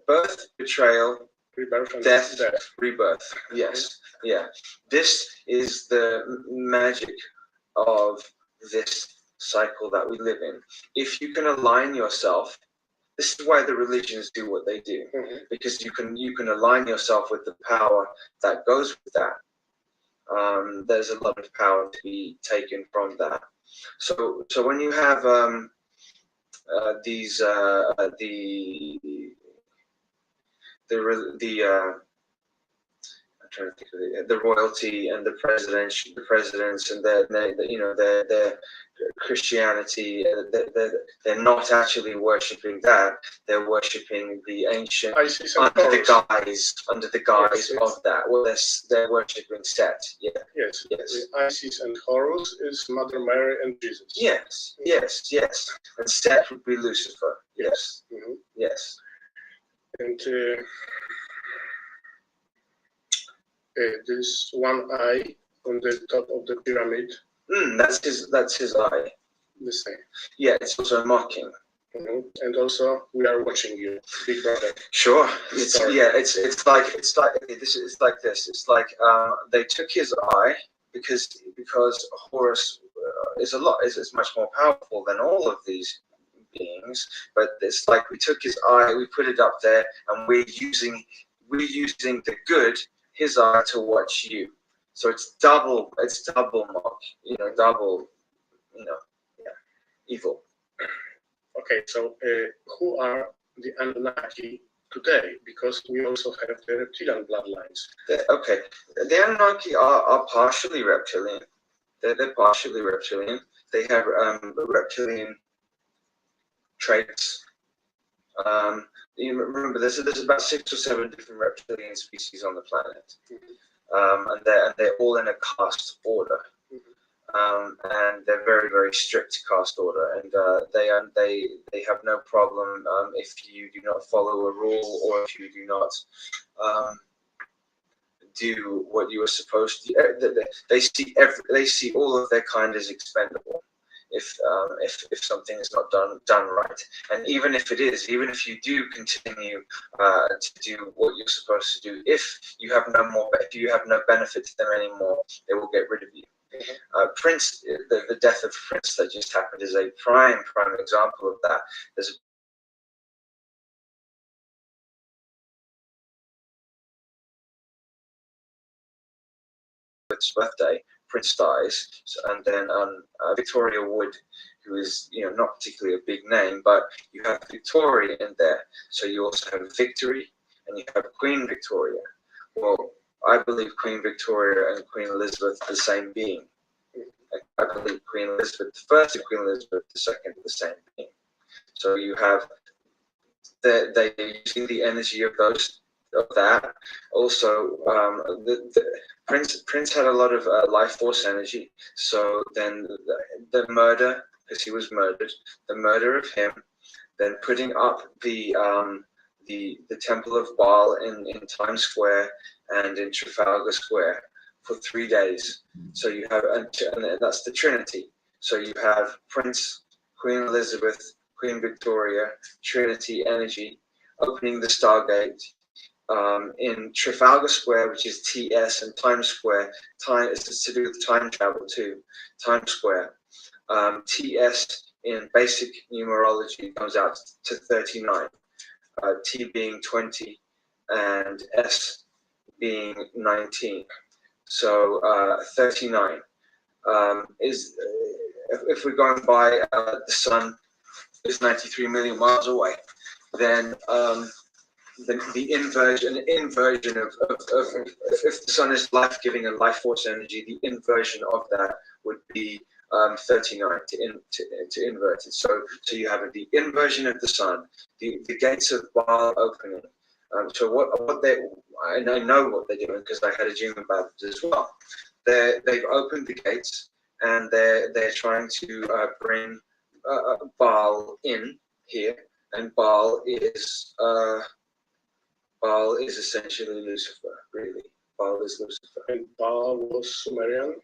Speaker 3: birth, betrayal,
Speaker 4: Rebirth and
Speaker 3: death, rebirth. Yes, yeah. This is the magic of this cycle that we live in. If you can align yourself, this is why the religions do what they do, because you can align yourself with the power that goes with that. There's a lot of power to be taken from that. So when you have these I'm trying to think of the royalty and the presidents and their Christianity. They're not actually worshiping that. They're worshiping the ancient under the guise of that. Well, they're worshiping Set. Yeah.
Speaker 4: Yes. Isis and Horus is Mother Mary and Jesus.
Speaker 3: Yes. And Set would be Lucifer. Yes. Yes.
Speaker 4: And this one eye on the top of the pyramid.
Speaker 3: That's his eye.
Speaker 4: The same.
Speaker 3: Yeah, it's also mocking.
Speaker 4: And also, we are watching you, Big Brother.
Speaker 3: Sure. It's like this. It's like they took his eye because Horus is much more powerful than all of these beings. But it's like we took his eye, we put it up there, and we're using the good, his eye, to watch you. So it's double mock, double, evil.
Speaker 4: Okay, so who are the Anunnaki today? Because we also have the reptilian bloodlines.
Speaker 3: The Anunnaki are partially reptilian. They're partially reptilian. They have reptilian traits. You remember, there's about 6 or 7 different reptilian species on the planet, and they're all in a caste order. And they're very, very strict caste order, and they have no problem if you do not follow a rule or if you do not do what you are supposed to. They see all of their kind as expendable if something is not done right. And even if if you do continue to do what you're supposed to do, if you have no benefit to them anymore, they will get rid of you. Prince, the death of Prince that just happened is a prime example of that. There's his birthday, Prince dies, and then Victoria Wood, who is not particularly a big name, but you have Victoria in there. So you also have Victory, and you have Queen Victoria. Well, I believe Queen Victoria and Queen Elizabeth are the same being. I believe Queen Elizabeth I and Queen Elizabeth II are the same being. So you have they're using the energy of that. Also, Prince had a lot of life force energy. So then the murder, because he was murdered, the murder of him, then putting up the Temple of Baal in Times Square and in Trafalgar Square for 3 days. So you have, and that's the Trinity. So you have Prince, Queen Elizabeth, Queen Victoria, Trinity energy, opening the Stargate in Trafalgar Square, which is TS, and Times Square. It's to do with time travel too. Times Square. TS in basic numerology comes out to 39. T being 20, and S being 19. So 39 is, if we're going by the sun is 93 million miles away, then the inversion of if the sun is life-giving and life force energy, the inversion of that would be 39 to invert it. So you have the inversion of the sun, the gates of Baal opening. So what they, and I know what they're doing because I had a dream about it as well. They've opened the gates, and they're trying to bring Baal in here, and Baal is Baal is essentially Lucifer, really. Baal is Lucifer.
Speaker 4: And Baal was Sumerian.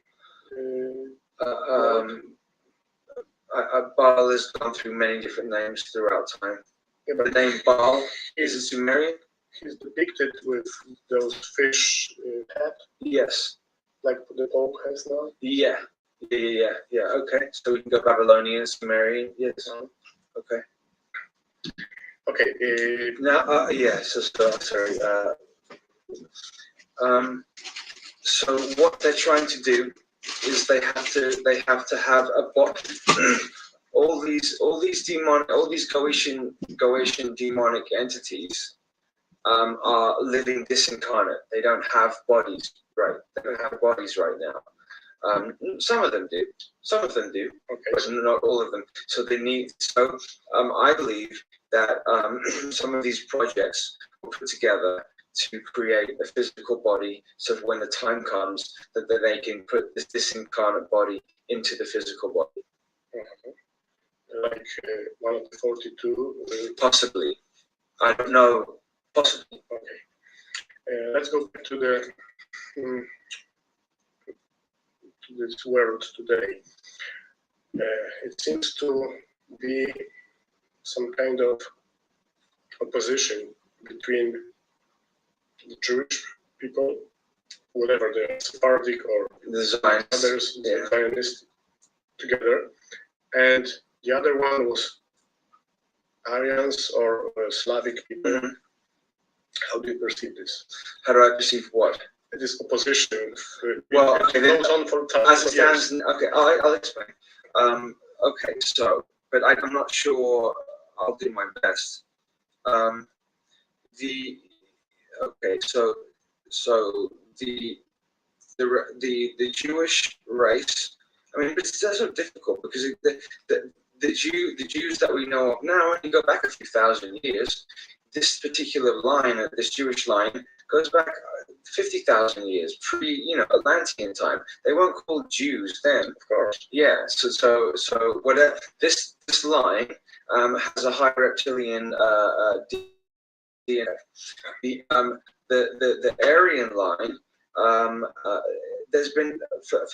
Speaker 3: Baal has gone through many different names throughout time.
Speaker 4: Yeah,
Speaker 3: The
Speaker 4: but
Speaker 3: name Baal is a Sumerian?
Speaker 4: he's depicted with those fish head,
Speaker 3: Yes.
Speaker 4: like the Pope has now.
Speaker 3: Yeah. Okay. So we can go Babylonian, Sumerian. Yes. Okay.
Speaker 4: Okay.
Speaker 3: Now, yeah. So sorry. So what they're trying to do is they have to have a bot. all these demonic, all these Goetian demonic entities are living disincarnate. They don't have bodies, right? They don't have bodies right now. Some of them do. Some of them do,
Speaker 4: Okay.
Speaker 3: but not all of them. So they need. So I believe that some of these projects were put together to create a physical body, so when the time comes that they can put this disincarnate body into the physical body.
Speaker 4: Like one of the 42.
Speaker 3: Possibly, I don't know. Possibly.
Speaker 4: Okay. Let's go back to the to this world today. It seems to be some kind of opposition between the Jewish people, whatever they are, Sephardic or
Speaker 3: The Zionists,
Speaker 4: others, Zionists together, and the other one was Aryans or Slavic people.
Speaker 3: Mm-hmm.
Speaker 4: How do you perceive this?
Speaker 3: How do I perceive what?
Speaker 4: This opposition.
Speaker 3: Well,
Speaker 4: it goes on for time.
Speaker 3: As it stands, okay, I'll explain. Okay, so, but I'm not sure. I'll do my best. Okay, so the Jewish race. I mean, it's so difficult because the Jews that we know of now only go back a few thousand years. This particular line, this Jewish line, goes back 50,000 years, Atlantean time. They weren't called Jews then, of course. Yeah. So whatever this line has a high reptilian DNA. The Aryan line, there's been for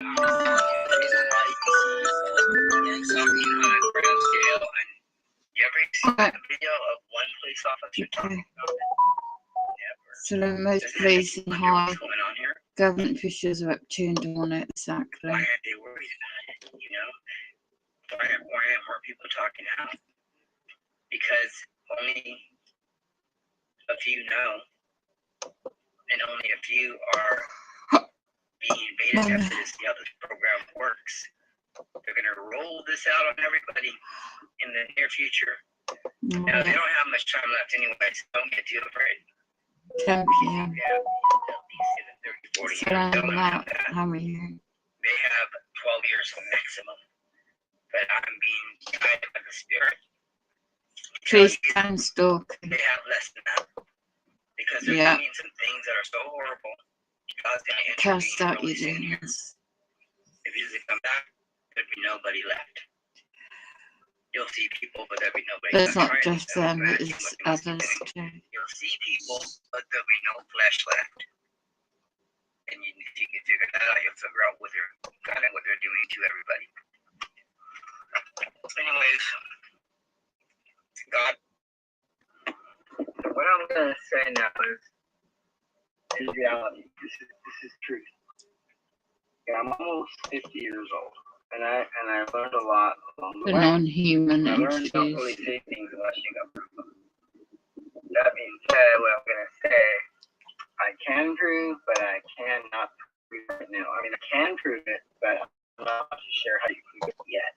Speaker 5: reason why you see something on a grand scale, and you ever seen a video of one police officer talking about it? Never.
Speaker 1: So the most
Speaker 5: Doesn't
Speaker 1: police
Speaker 5: make
Speaker 1: and
Speaker 5: you wonder
Speaker 1: high
Speaker 5: what's going on here.
Speaker 1: government officials are tuned on it, exactly.
Speaker 5: Why aren't they worried about it? You know, why aren't more people talking out? Because only a few know, and only a few are being beta tested to see how this program works. They're going to roll this out on everybody in the near future. Now, they don't have much time left anyway, so don't get too afraid.
Speaker 1: 10 p.m.
Speaker 5: Yeah, at least in the 30, 40
Speaker 1: So
Speaker 5: years. Don't have
Speaker 1: about
Speaker 5: that.
Speaker 1: how many?
Speaker 5: They have 12 years maximum. But I'm being guided by the Spirit.
Speaker 1: Police can stalk.
Speaker 5: They have less than that. Because they're doing some things that are so horrible. God's going to
Speaker 1: Cast
Speaker 5: intervene.
Speaker 1: out your
Speaker 5: Really soon here.
Speaker 1: demons.
Speaker 5: If he doesn't come back, there'd be nobody left. You'll see people, but there'll be nobody
Speaker 1: But it's
Speaker 5: left.
Speaker 1: not just them, it's others too.
Speaker 5: You'll see people, but there'll be no flesh left. And if you can figure that out, you'll figure out what they're doing to everybody. Anyways, God, what I'm gonna say now is reality. This is truth. Yeah, I'm almost 50 years old, and I learned a lot along the
Speaker 1: The
Speaker 5: way.
Speaker 1: non-human
Speaker 5: I learned don't
Speaker 1: entities.
Speaker 5: really say things unless you got proof of them. That being said, what I'm gonna say, I can prove, but I cannot prove it now. I mean, I can prove it, but I'm not to share how you prove it yet.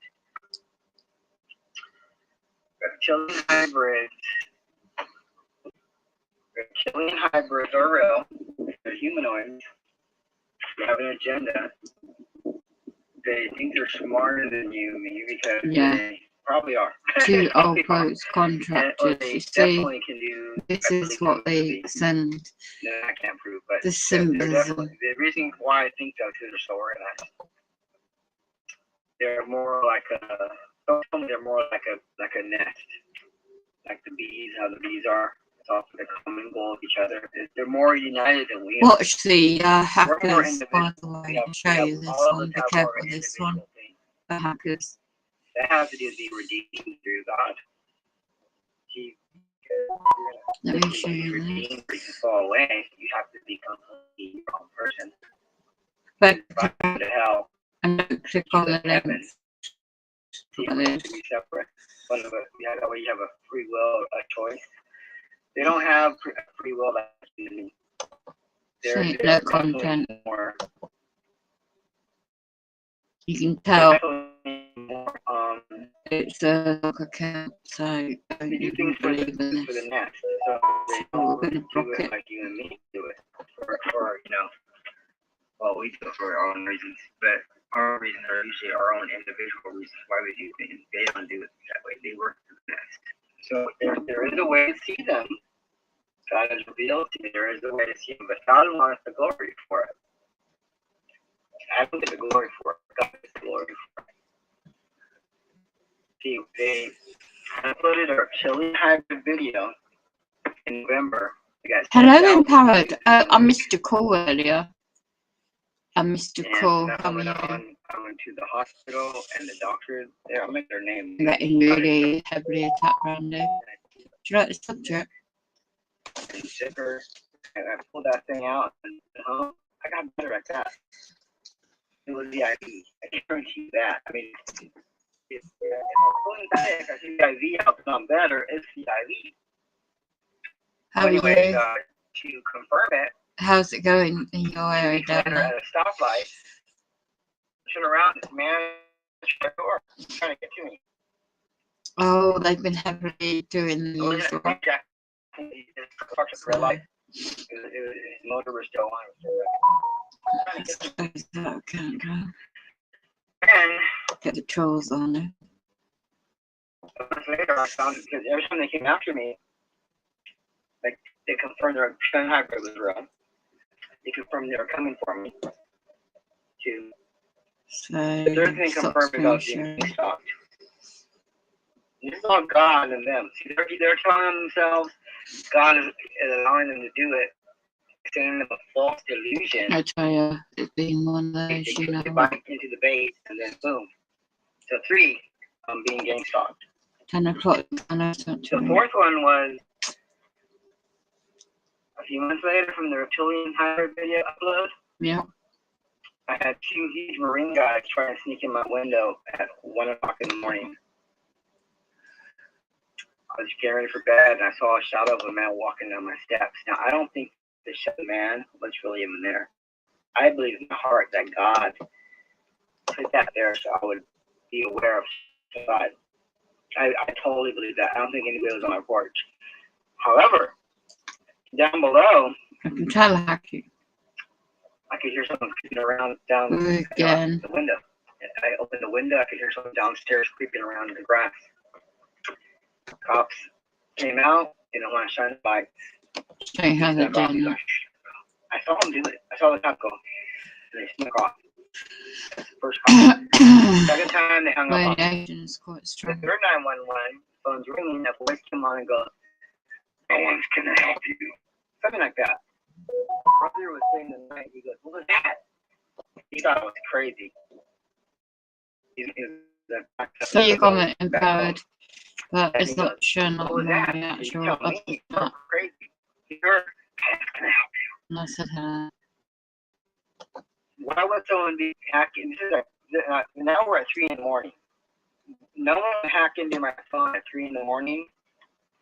Speaker 5: Reptilian hybrids are real. They're humanoids. They have an agenda. They think they're smarter than you, maybe because they probably are.
Speaker 1: Two old folks contractors,
Speaker 5: They
Speaker 1: you see,
Speaker 5: definitely can do.
Speaker 1: this is what they send.
Speaker 5: No, I can't prove, but
Speaker 1: The symbolism.
Speaker 5: the reason why I think so is they're so organized. They're more like they're more like a nest, like the bees. How the bees are. It's all for the common goal of each other. They're more united than we are.
Speaker 1: Watch the hackers, by the way. I'll show you this one. Be careful with this one. The hackers.
Speaker 5: That has to do with being redeemed through God.
Speaker 1: Let me show you
Speaker 5: redeemed, you can fall away. You have to become your own person.
Speaker 1: this.
Speaker 5: Back to hell.
Speaker 1: And don't click on the links.
Speaker 5: You have to be separate. That way you have a free will, a choice. They don't have free will like you. They're
Speaker 1: No content.
Speaker 5: More,
Speaker 1: you can tell
Speaker 5: more,
Speaker 1: it's a lock account, so don't
Speaker 5: they do
Speaker 1: even
Speaker 5: things for
Speaker 1: believe in
Speaker 5: the
Speaker 1: this.
Speaker 5: nest. So they
Speaker 1: So we're going to
Speaker 5: do
Speaker 1: block
Speaker 5: it
Speaker 1: it.
Speaker 5: like you and me do it. For well, we do it for our own reasons, but our reasons are usually our own individual reasons why we do things. They don't do it that way. They work for the nest. So there is a way to see them. God has revealed to me there is a way to see them, but God wants the glory for it. I don't get the glory for it. God gets the glory for it. See, they uploaded a chilling hybrid video in November.
Speaker 1: Hello, Empowered. I missed your call earlier. I missed your call. How are you?
Speaker 5: I went to the hospital and the doctor there. I'll make their name.
Speaker 1: Getting really heavily attacked around there. Do you like the subject?
Speaker 5: And sicker, and I pulled that thing out, and I got better at that. It was the IV. I guarantee you that. I mean, if I'm pulling back, I see the IV out, I'm better. It's the IV.
Speaker 1: How are you?
Speaker 5: To confirm it.
Speaker 1: How's it going in your area down
Speaker 5: At
Speaker 1: there?
Speaker 5: a stoplight, turn around, this man is at the door, trying to get to me.
Speaker 1: Oh, they've been heavily doing the usual.
Speaker 5: His red light. His motor was still on.
Speaker 1: Can't go.
Speaker 5: And
Speaker 1: Get the trolls on there.
Speaker 5: months later, I found because every time they came after me, like they confirmed their hybrid was real. They confirmed they were coming for me.
Speaker 1: So,
Speaker 5: The third thing confirmed is I was being stalked. It's all God and them. See, they're telling themselves God is allowing them to do it, sending them a false illusion.
Speaker 1: I tell you, it's been one of those,
Speaker 5: They
Speaker 1: you know.
Speaker 5: click back into the base, and then boom. So 3, I'm being gang stalked.
Speaker 1: 10 o'clock.
Speaker 5: The fourth one was a few months later from the reptilian hybrid video upload.
Speaker 1: Yeah.
Speaker 5: I had 2 huge Marine guys trying to sneak in my window at 1 o'clock in the morning. I was getting ready for bed, and I saw a shadow of a man walking down my steps. Now, I don't think the man was really even there. I believe in my heart that God put that there so I would be aware of God. I totally believe that. I don't think anybody was on my porch. However, down below,
Speaker 1: I can tell Hacky.
Speaker 5: I could hear someone creeping around down
Speaker 1: Again.
Speaker 5: the window. I opened the window, I could hear someone downstairs creeping around in the grass. Cops came out, they don't want to shine the lights.
Speaker 1: They haven't done that.
Speaker 5: I saw them do it. I saw the cop go, and they snuck off. First cop. Second time, they hung up.
Speaker 1: Radiation is quite
Speaker 5: The
Speaker 1: strong.
Speaker 5: third 911, phone's ringing, that voice came on and goes, "No one's gonna help you." Something like that. Brother was saying the night, he goes, "What was that?" He thought it was crazy.
Speaker 1: So you comment empowered, but
Speaker 5: And
Speaker 1: it's
Speaker 5: he
Speaker 1: not
Speaker 5: goes,
Speaker 1: sure not
Speaker 5: "What was
Speaker 1: my
Speaker 5: that?"
Speaker 1: actual
Speaker 5: You tell me,
Speaker 1: update
Speaker 5: you're
Speaker 1: that.
Speaker 5: crazy. You're gonna help you.
Speaker 1: And I said hello.
Speaker 5: Why would someone be hacking? Now we're at 3 in the morning. No one hacked into my phone at 3 in the morning.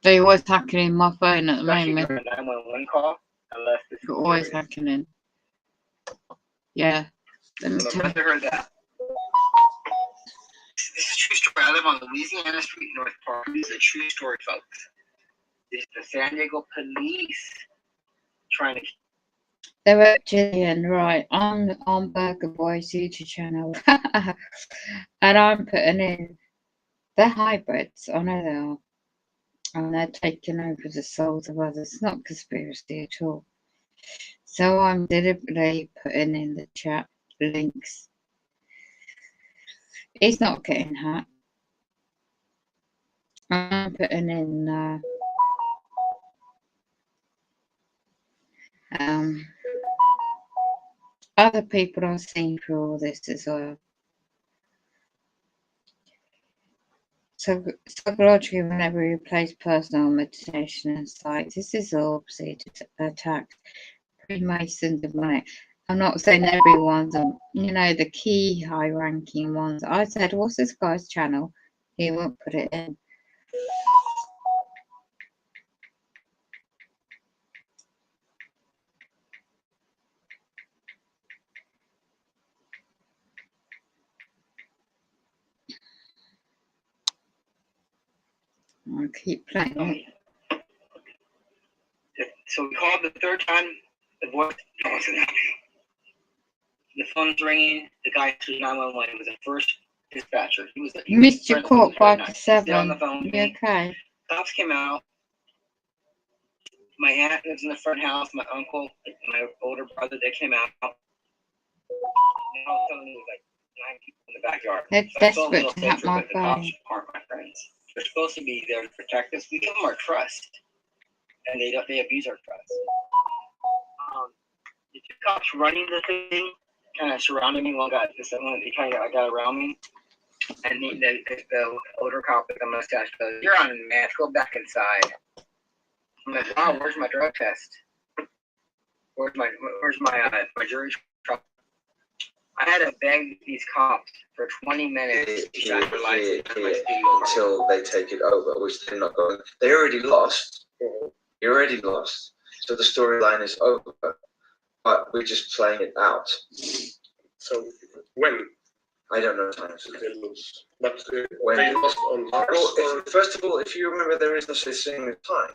Speaker 1: They always hacking in my phone at the
Speaker 5: Especially
Speaker 1: moment.
Speaker 5: during a 911 call, unless this is
Speaker 1: You're always
Speaker 5: serious.
Speaker 1: hacking in. Yeah. Let me
Speaker 5: My
Speaker 1: tell you.
Speaker 5: brother heard that. This is a true story. I live on Louisiana Street, North Park. This is a true story, folks. This is the San Diego police trying to.
Speaker 1: They're at Jillian, right, on Burger Boy's YouTube channel. And I'm putting in, they're hybrids, I know they are. And they're taking over the souls of others. It's not conspiracy at all. So I'm deliberately putting in the chat links. He's not getting hacked. I'm putting in other people I've seen through all this as well. So psychologically, whenever we replace personal meditation and sight, this is all obsessive attacks, Freemasons, demonic. I'm not saying everyone's, you know, the key high-ranking ones. I said, what's this guy's channel? He won't put it in. I'll keep playing it.
Speaker 5: So we called the third time. The voice wasn't happy. The phone's ringing. The guy who's 911 was the first dispatcher. He was the
Speaker 1: Missed your call
Speaker 5: on
Speaker 1: 5-7.
Speaker 5: the phone.
Speaker 1: You okay?
Speaker 5: Cops came out. My aunt lives in the front house. My uncle, my older brother, they came out. And all of a sudden, there was like 9 people in the backyard.
Speaker 1: They're
Speaker 5: So I felt a
Speaker 1: desperate
Speaker 5: little
Speaker 1: to have
Speaker 5: safer,
Speaker 1: my
Speaker 5: but the cops
Speaker 1: phone.
Speaker 5: aren't my friends. They're supposed to be there to protect us. We give them our trust, and they abuse our trust. The 2 cops running the thing kind of surrounded me. One got around me, and the older cop with the mustache goes, "You're on meth. Go back inside." I'm like, "Wow, where's my drug test? Where's my jury trial?" I had to beg these cops for 20 minutes to shine their lights
Speaker 3: until they take it over, which they're not going. They already lost. You already lost. So the storyline is over, but we're just playing it out.
Speaker 4: So when
Speaker 3: I don't know times.
Speaker 4: did they lose? But
Speaker 3: When
Speaker 4: they lost on Mars.
Speaker 3: Well, first of all, if you remember, there is no such thing as time.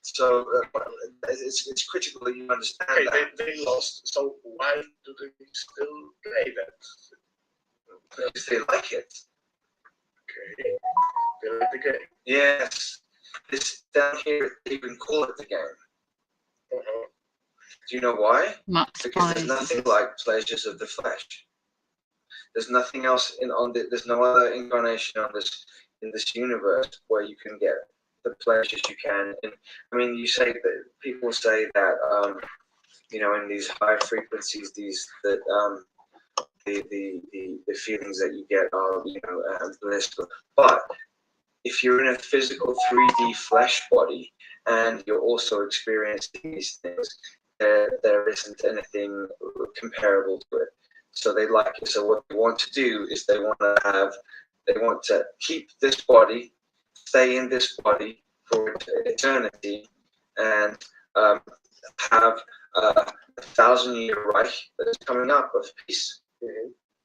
Speaker 3: So it's critical that you understand
Speaker 4: Okay,
Speaker 3: that.
Speaker 4: they lost. So why do they still play that?
Speaker 3: Because they like it.
Speaker 4: Okay, they like the game.
Speaker 3: Yes. This down here, they even call it the game. Do you know why?
Speaker 1: Max
Speaker 3: Because there's nothing like pleasures of the flesh. There's nothing else there's no other incarnation on this in this universe where you can get it. the pleasures you can. And I mean, you say that people say that you know, in these high frequencies, the feelings that you get are, you know, blissful. But if you're in a physical 3D flesh body and you're also experiencing these things, there isn't anything comparable to it. So so what they want to do is they want to keep this body, stay in this body for eternity, and have a 1,000-year Reich that is coming up of peace,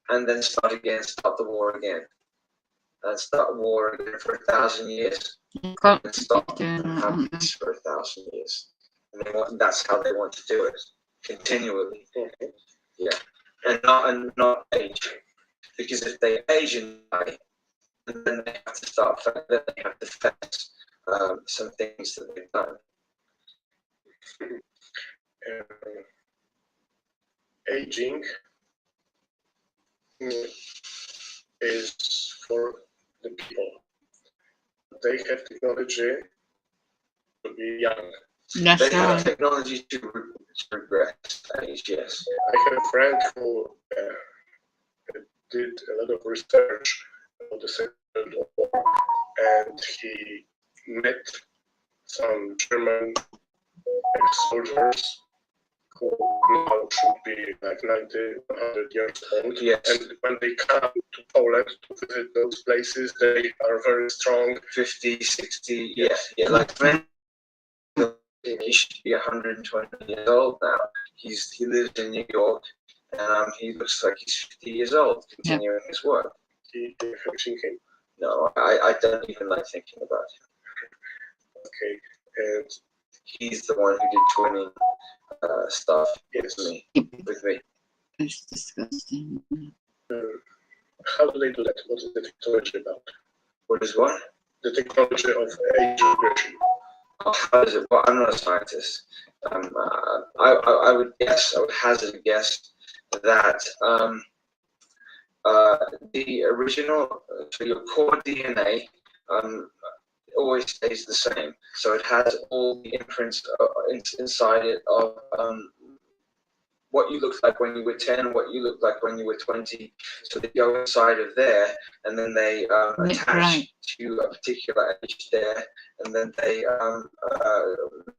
Speaker 3: and then start the war again, and start war again for 1,000 years, and stop and have peace for 1,000 years. And that's how they want to do it, continually. Yeah, and not age, because if they age and die, then they have to then they have to face some things that they've done.
Speaker 4: Aging is for the people. They have technology to be young.
Speaker 1: That's
Speaker 3: They have
Speaker 1: right.
Speaker 3: technology to regress age, yes.
Speaker 4: I have a friend who did a lot of research about the Second World War, and he met some German ex-soldiers who now should be like 90, 100 years old.
Speaker 3: Yes.
Speaker 4: And when they come to Poland to visit those places, they are very strong.
Speaker 3: 50, 60, yes. Yeah, like he should be 120 years old now. He lives in New York, and he looks like he's 50 years old, continuing his work.
Speaker 4: You have seen him?
Speaker 3: No, I don't even like thinking about him.
Speaker 4: Okay, and
Speaker 3: he's the one who did twinning stuff with me.
Speaker 1: It's disgusting.
Speaker 4: How do they do that? What is the technology about?
Speaker 3: What is what?
Speaker 4: The technology of age regression.
Speaker 3: How is it? Well, I'm not a scientist. I would hazard a guess that the original, so your core DNA always stays the same. So it has all the imprints inside it of what you looked like when you were 10, what you looked like when you were 20. So they go inside of there, and then they attach to a particular age there, and then they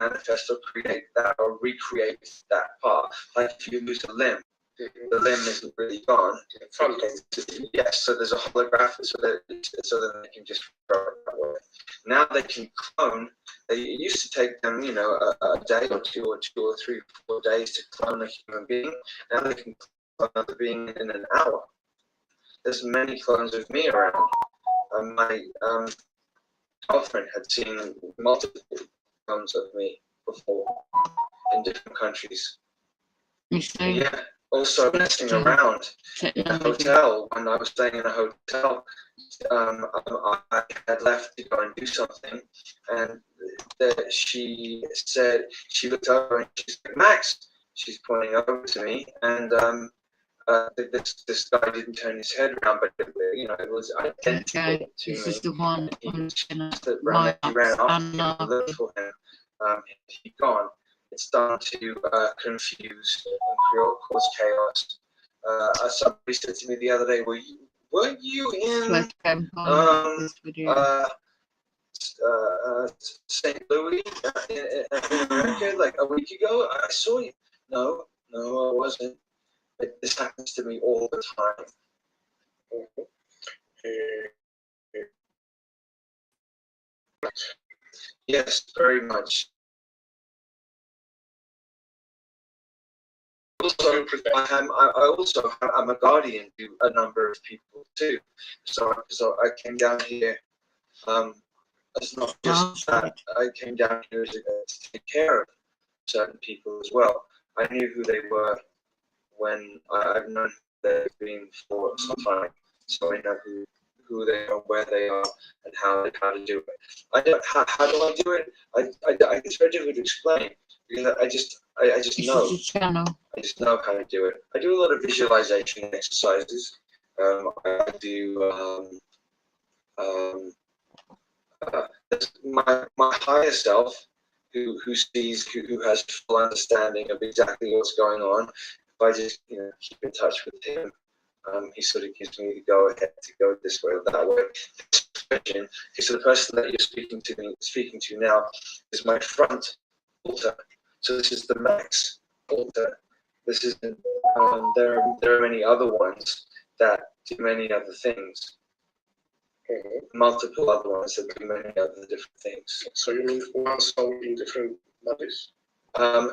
Speaker 3: manifest or create that or recreate that part. Like if you lose a limb, the limb isn't really gone. Yes, so there's a holographic, so then they can just throw it that way. Now they can clone. It used to take them, you know, a day or 2 or 3 or 4 days to clone a human being. Now they can clone another being in an hour. There's many clones of me around. My girlfriend had seen multiple clones of me before in different countries. Yeah. Also messing around in a hotel. When I was staying in a hotel, I had left to go and do something, and she said, she looked over and she's like, Max, she's pointing over to me, and this guy didn't turn his head around, but you know, it was identical to me.
Speaker 1: This is the one.
Speaker 3: He ran off to look for him. He'd gone. It's starting to confuse and cause chaos. Somebody said to me the other day, weren't you in St. Louis in America like a week ago? I saw you. No, I wasn't. This happens to me all the time. Yes, very much. I'm a guardian to a number of people too. So I came down here. It's not just that. I came down here to take care of certain people as well. I knew who they were when I've known they've been for some time. So I know who they are, where they are, and how to do it. How do I do it? It's very difficult to explain because I just know. I just know how to do it. I do a lot of visualization exercises. I do my higher self, who sees, who has full understanding of exactly what's going on. If I just keep in touch with him, he sort of gives me the go ahead to go this way or that way. Okay, so the person that you're speaking to now is my front altar. So this is the max altar. This isn't. There are many other ones that do many other things. Multiple other ones that do many other different things.
Speaker 4: So you mean one soul in different bodies?
Speaker 3: Now,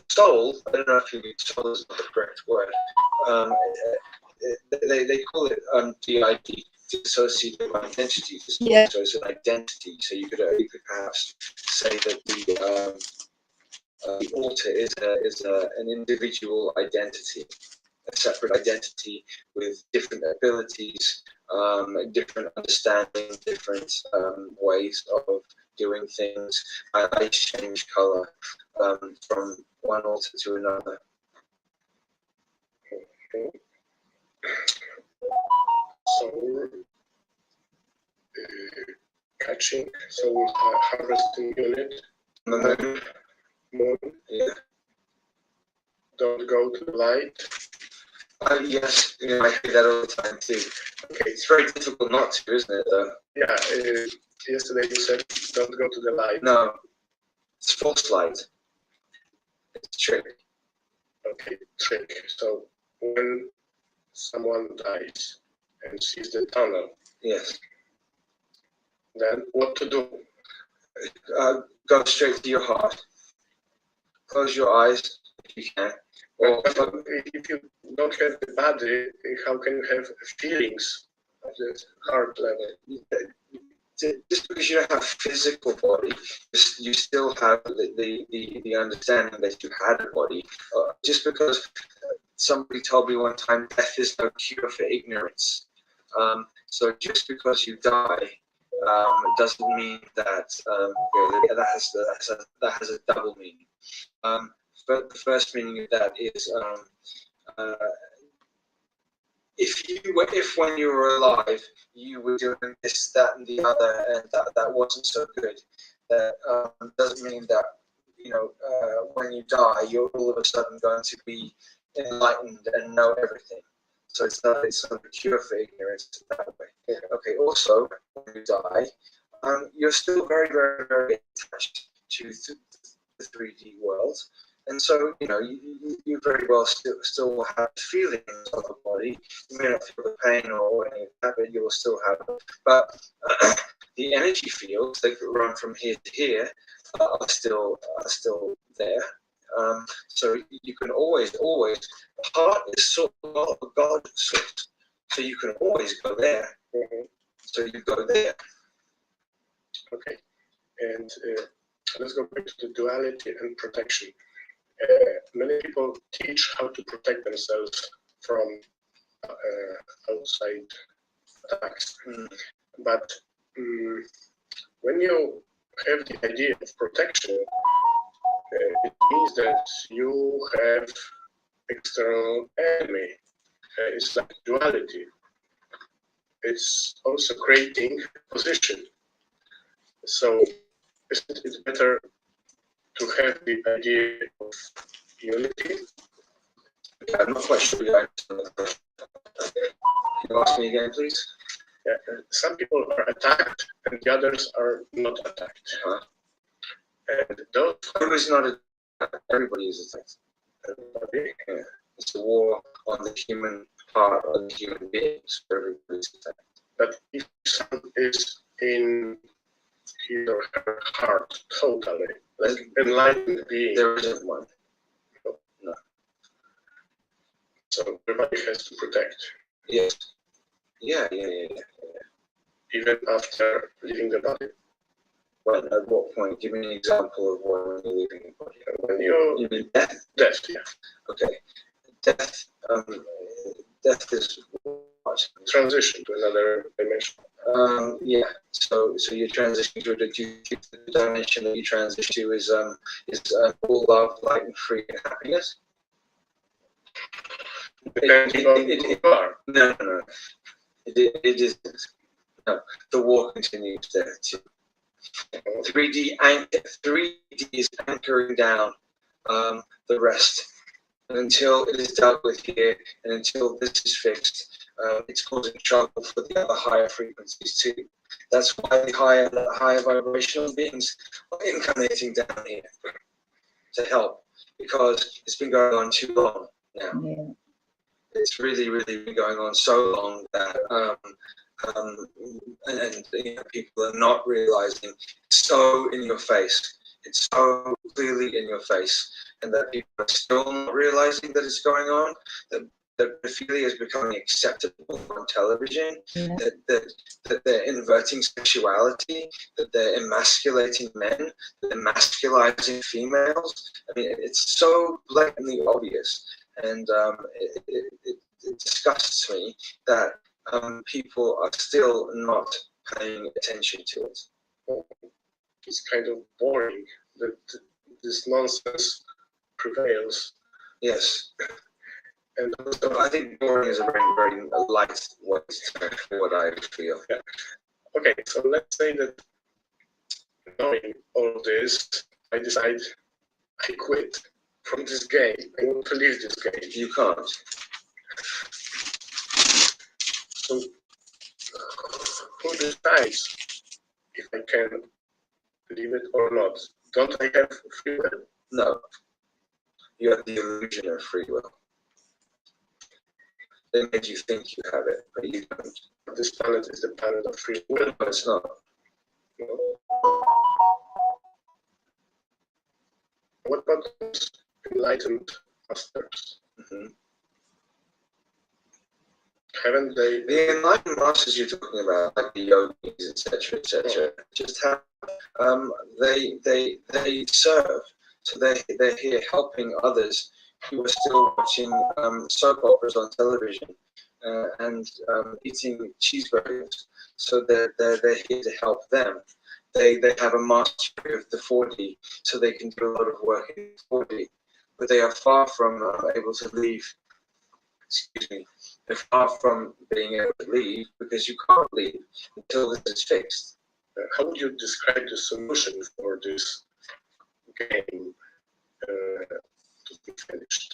Speaker 3: soul, I don't know if soul is not the correct word. They call it DID, dissociative identity disorder.
Speaker 1: Yeah.
Speaker 3: So it's an identity. So you could perhaps say that the altar is an individual identity, a separate identity with different abilities, different understanding, different ways of doing things. I change color from one altar to another.
Speaker 4: So catching, so with harvesting unit, moon,
Speaker 3: Yeah.
Speaker 4: don't go to the light.
Speaker 3: Yes, I hear that all the time too. Okay, it's very difficult not to, isn't it?
Speaker 4: Yeah, yesterday you said don't go to the light.
Speaker 3: No, it's false light. It's trick.
Speaker 4: Okay, trick. So when someone dies and sees the tunnel,
Speaker 3: Yes.
Speaker 4: then what to do?
Speaker 3: Go straight to your heart. Close your eyes if you can. Or
Speaker 4: If you don't have the body, how can you have feelings at the heart level?
Speaker 3: just because you don't have a physical body, you still have the understanding that you had a body. Just because somebody told me one time, death is no cure for ignorance. So just because you die, doesn't mean that that has a double meaning. But the first meaning of that is if when you were alive you were doing this, that, and the other, and that wasn't so good, that doesn't mean that when you die you're all of a sudden going to be enlightened and know everything. So it's not a cure for ignorance that way. Okay. Also, when you die, you're still very, very, very attached to the 3D world. And so, you very well still have feelings of the body. You may not feel the pain or any of that, but you will still have it. But the energy fields that run from here to here are still there. So you can always, heart is sort of a God source. So you can always go there. So you go there.
Speaker 4: Okay, and let's go back to the duality and protection. Many people teach how to protect themselves from outside attacks. But when you have the idea of protection, it means that you have external enemy. It's like duality. It's also creating position. So isn't it better to have the idea of unity?
Speaker 3: I'm not quite sure you understand the question. Can you ask me again, please?
Speaker 4: Yeah, some people are attacked and the others are not attacked. And those
Speaker 3: who is not attacked, everybody is attacked.
Speaker 4: everybody,
Speaker 3: Yeah. It's a war on the human heart, on the human beings. Everybody's attacked.
Speaker 4: but if someone is in his or her heart totally, like enlightened being,
Speaker 3: There isn't one. No.
Speaker 4: so everybody has to protect.
Speaker 3: Yes. Yeah.
Speaker 4: Even after leaving the body.
Speaker 3: When, at what point? Give me an example of when you're leaving the body.
Speaker 4: When you
Speaker 3: mean death?
Speaker 4: death, yeah.
Speaker 3: Okay. Death. Death is what?
Speaker 4: Transition to another dimension.
Speaker 3: Yeah. So you transition to the dimension that you transition to is all love, light, and free and happiness.
Speaker 4: Depending on who you are.
Speaker 3: No. It isn't. No. The war continues there too. 3D is anchoring down the rest. And until it is dealt with here, and until this is fixed, it's causing trouble for the other higher frequencies too. That's why the higher vibrational beings are incarnating down here to help, because it's been going on too long now.
Speaker 1: Yeah.
Speaker 3: It's really been going on so long that and you know, people are not realizing it's so in your face. It's so clearly in your face, and that people are still not realizing that it's going on. That pedophilia is becoming acceptable on television.
Speaker 1: Yeah.
Speaker 3: That they're inverting sexuality. That they're emasculating men. That they're masculizing females. I mean, it's so blatantly obvious, and it disgusts me that people are still not paying attention to it.
Speaker 4: It's kind of boring that this nonsense prevails.
Speaker 3: Yes.
Speaker 4: And
Speaker 3: So I think boring is a very light way to what I feel.
Speaker 4: yeah. Okay, so let's say that knowing all this, I decide I quit from this game. I want to leave this game.
Speaker 3: You can't.
Speaker 4: So who decides if I can leave it or not? Don't I have free will?
Speaker 3: No. You have the illusion of free will. They make you think you have it, but you don't.
Speaker 4: This planet is the planet of free will.
Speaker 3: No, it's not.
Speaker 4: No? What about those enlightened masters?
Speaker 3: Mm-hmm.
Speaker 4: Haven't they?
Speaker 3: The enlightened masters you're talking about, like the yogis, etc., just have they serve. So they're here helping others who are still watching soap operas on television and eating cheeseburgers. So they're here to help them. They have a mastery of the 4D, so they can do a lot of work in 4D. But they are far from able to leave. Excuse me. They're far from being able to leave, because you can't leave until this is fixed.
Speaker 4: How would you describe the solution for this game to be finished?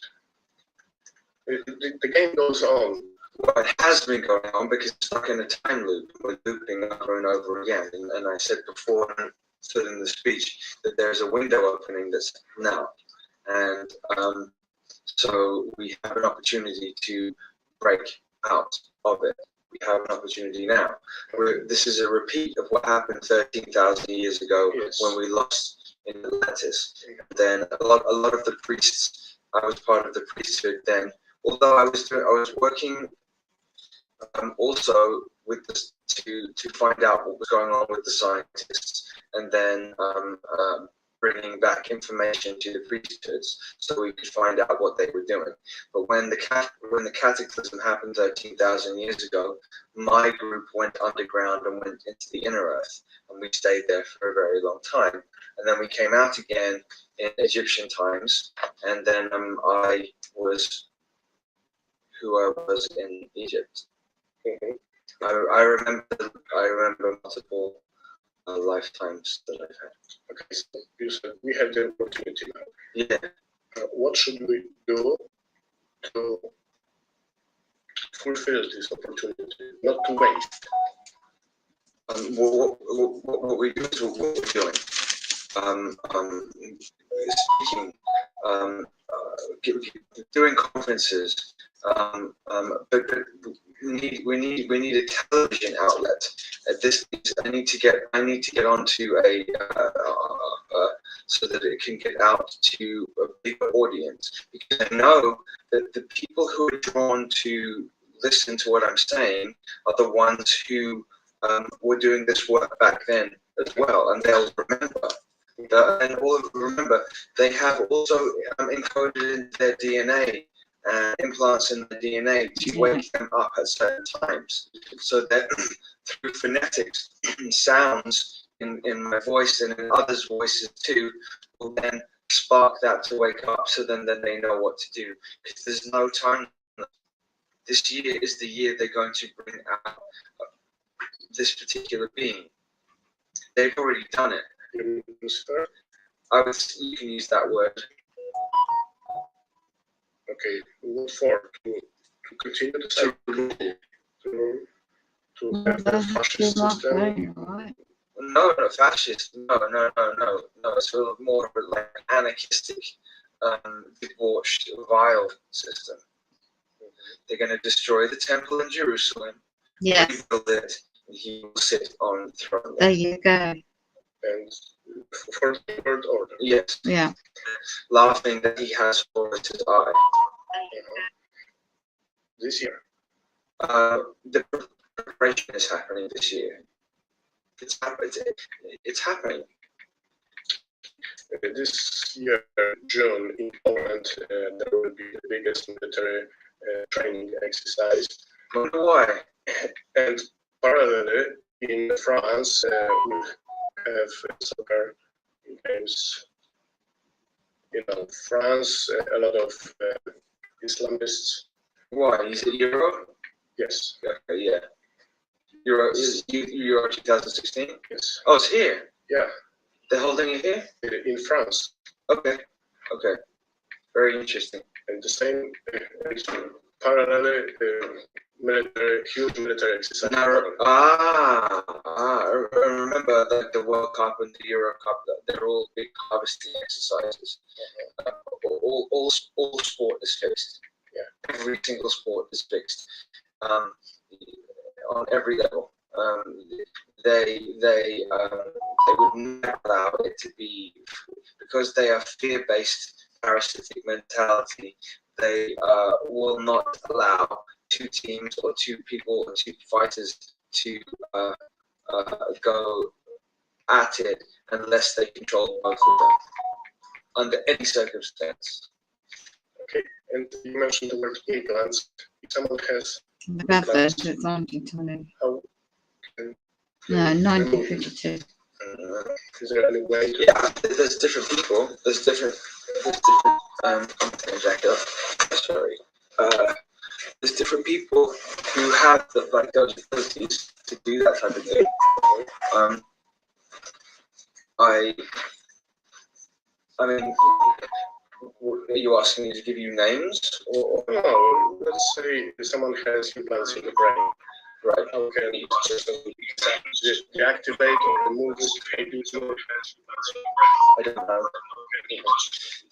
Speaker 4: The game goes on.
Speaker 3: Well, it has been going on because it's stuck in a time loop. We're looping over and over again. And I said before, and said in the speech, that there's a window opening that's now. And so we have an opportunity to break out of it. We have an opportunity now. This is a repeat of what happened 13,000 years ago.
Speaker 4: Yes.
Speaker 3: When we lost in Atlantis. Then a lot of the priests, I was part of the priesthood then. Although I was working also with this to find out what was going on with the scientists, and then bringing back information to the priesthoods so we could find out what they were doing. But when the cataclysm happened 13,000 years ago, my group went underground and went into the inner earth, and we stayed there for a very long time. And then we came out again in Egyptian times, and then I was who I was in Egypt.
Speaker 4: Mm-hmm.
Speaker 3: I remember multiple lifetimes that I've had.
Speaker 4: Okay, so you said we have the opportunity now.
Speaker 3: Yeah.
Speaker 4: What should we do to fulfill this opportunity, not to waste?
Speaker 3: What we do is what we're doing. Speaking, doing conferences, but we need a television outlet. I need to get onto a so that it can get out to a bigger audience, because I know that the people who are drawn to listen to what I'm saying are the ones who were doing this work back then as well, and they'll remember. And remember, they have also encoded in their DNA implants in the DNA to wake them up at certain times, so that through phonetics, sounds in my voice and in others' voices too will then spark that to wake up, so then they know what to do. Because there's no time. This year is the year they're going to bring out this particular being. They've already done it.
Speaker 4: You
Speaker 3: You can use that word.
Speaker 4: okay, what for? To continue the cycle, to have the fascist system.
Speaker 1: Right.
Speaker 3: No, not fascist. No. It's more of a, like, anarchistic, debauched, vile system. They're going to destroy the temple in Jerusalem,
Speaker 1: Yes,
Speaker 3: rebuild it, and he will sit on the throne.
Speaker 1: there you go.
Speaker 4: And for the third order.
Speaker 3: Yes,
Speaker 1: Yeah.
Speaker 3: laughing that he has for his eye.
Speaker 4: This year.
Speaker 3: The preparation is happening this year. It's happening.
Speaker 4: This year, June, in Poland, there will be the biggest military training exercise.
Speaker 3: Wonder why?
Speaker 4: And parallelly, in France, we have soccer games. You know, France, a lot of Islamists.
Speaker 3: Why? Is it Euro?
Speaker 4: Yes.
Speaker 3: Okay, yeah. Euro 2016?
Speaker 4: Yes.
Speaker 3: Oh, it's here.
Speaker 4: Yeah.
Speaker 3: They're holding it here?
Speaker 4: In France.
Speaker 3: Okay. Very interesting.
Speaker 4: And the same parallel huge military exercise.
Speaker 3: I remember like the World Cup and the Euro Cup. They're all big harvesting exercises. All sport is fixed. Yeah. Every single sport is fixed. On every level. They would never allow it to be, because they are fear-based, parasitic mentality. They will not allow two teams or two people or two fighters to go at it unless they control both of them under any circumstance.
Speaker 4: Okay, and you mentioned the word implants. If someone has
Speaker 1: The advert is 1920.
Speaker 4: how
Speaker 1: No, 1952.
Speaker 4: is there any way to
Speaker 3: Yeah, there's different people. There's different Jacob. Sorry. There's different people who have like those abilities to do that type of thing. I mean, are you asking me to give you names, or
Speaker 4: no, let's say someone has implants in the brain.
Speaker 3: right?
Speaker 4: How can each person deactivate or remove it?
Speaker 3: I don't know.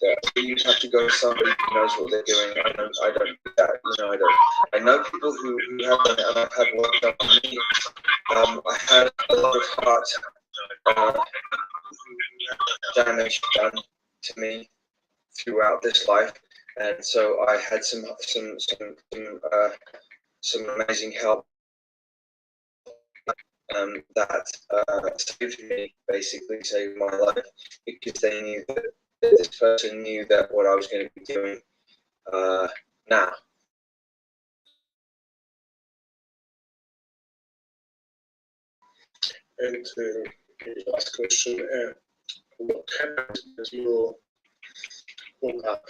Speaker 3: Yeah, you have to go to somebody who knows what they're doing. I don't do that. I don't. I know people who have done it, and I've had work done on me. I had a lot of heart damage done to me throughout this life, and so I had some amazing help that saved me, basically saved my life, because they knew that this person knew that what I was going to be doing now.
Speaker 4: And last question: what happened that you woke up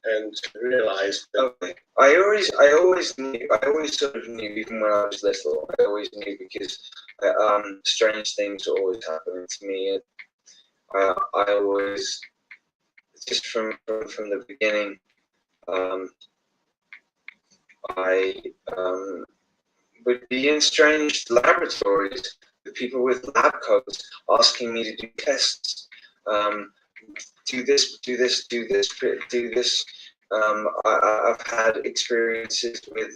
Speaker 4: and realized that?
Speaker 3: Okay. I always knew. I always sort of knew, even when I was little. I always knew, because strange things were always happening to me. I always, just from the beginning, I would be in strange laboratories with people with lab coats asking me to do tests. Do this. I've had experiences with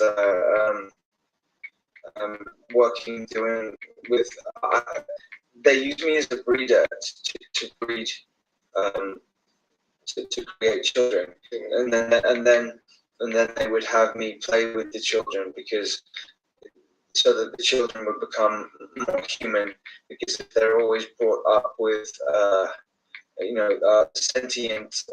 Speaker 3: doing with. They use me as a breeder to breed, to create children, and then they would have me play with the children, because so that the children would become more human, because if they're always brought up with sentient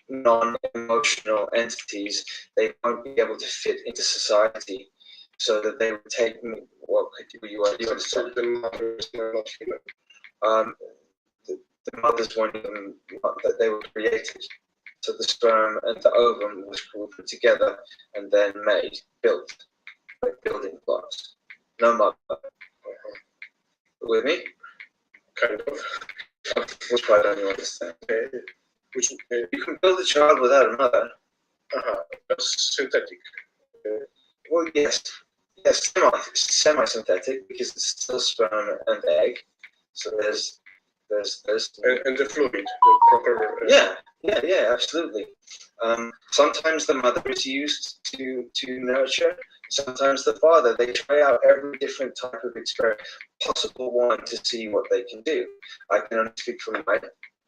Speaker 3: non-emotional entities, they won't be able to fit into society, so that they would take me. What do you understand?
Speaker 4: The mothers were not human.
Speaker 3: The mothers weren't even that they were created. So the sperm and the ovum was put together and then built, like building blocks. No mother. with me?
Speaker 4: Kind of.
Speaker 3: Which part don't you understand?
Speaker 4: Which
Speaker 3: You can build a child without a mother.
Speaker 4: that's synthetic.
Speaker 3: Well, yes, semi-synthetic because it's still sperm and egg. So there's
Speaker 4: And the fluid, the proper.
Speaker 3: yeah, absolutely. Sometimes the mother is used to nurture. Sometimes the father. They try out every different type of experiment, possible one, to see what they can do. I can only speak from my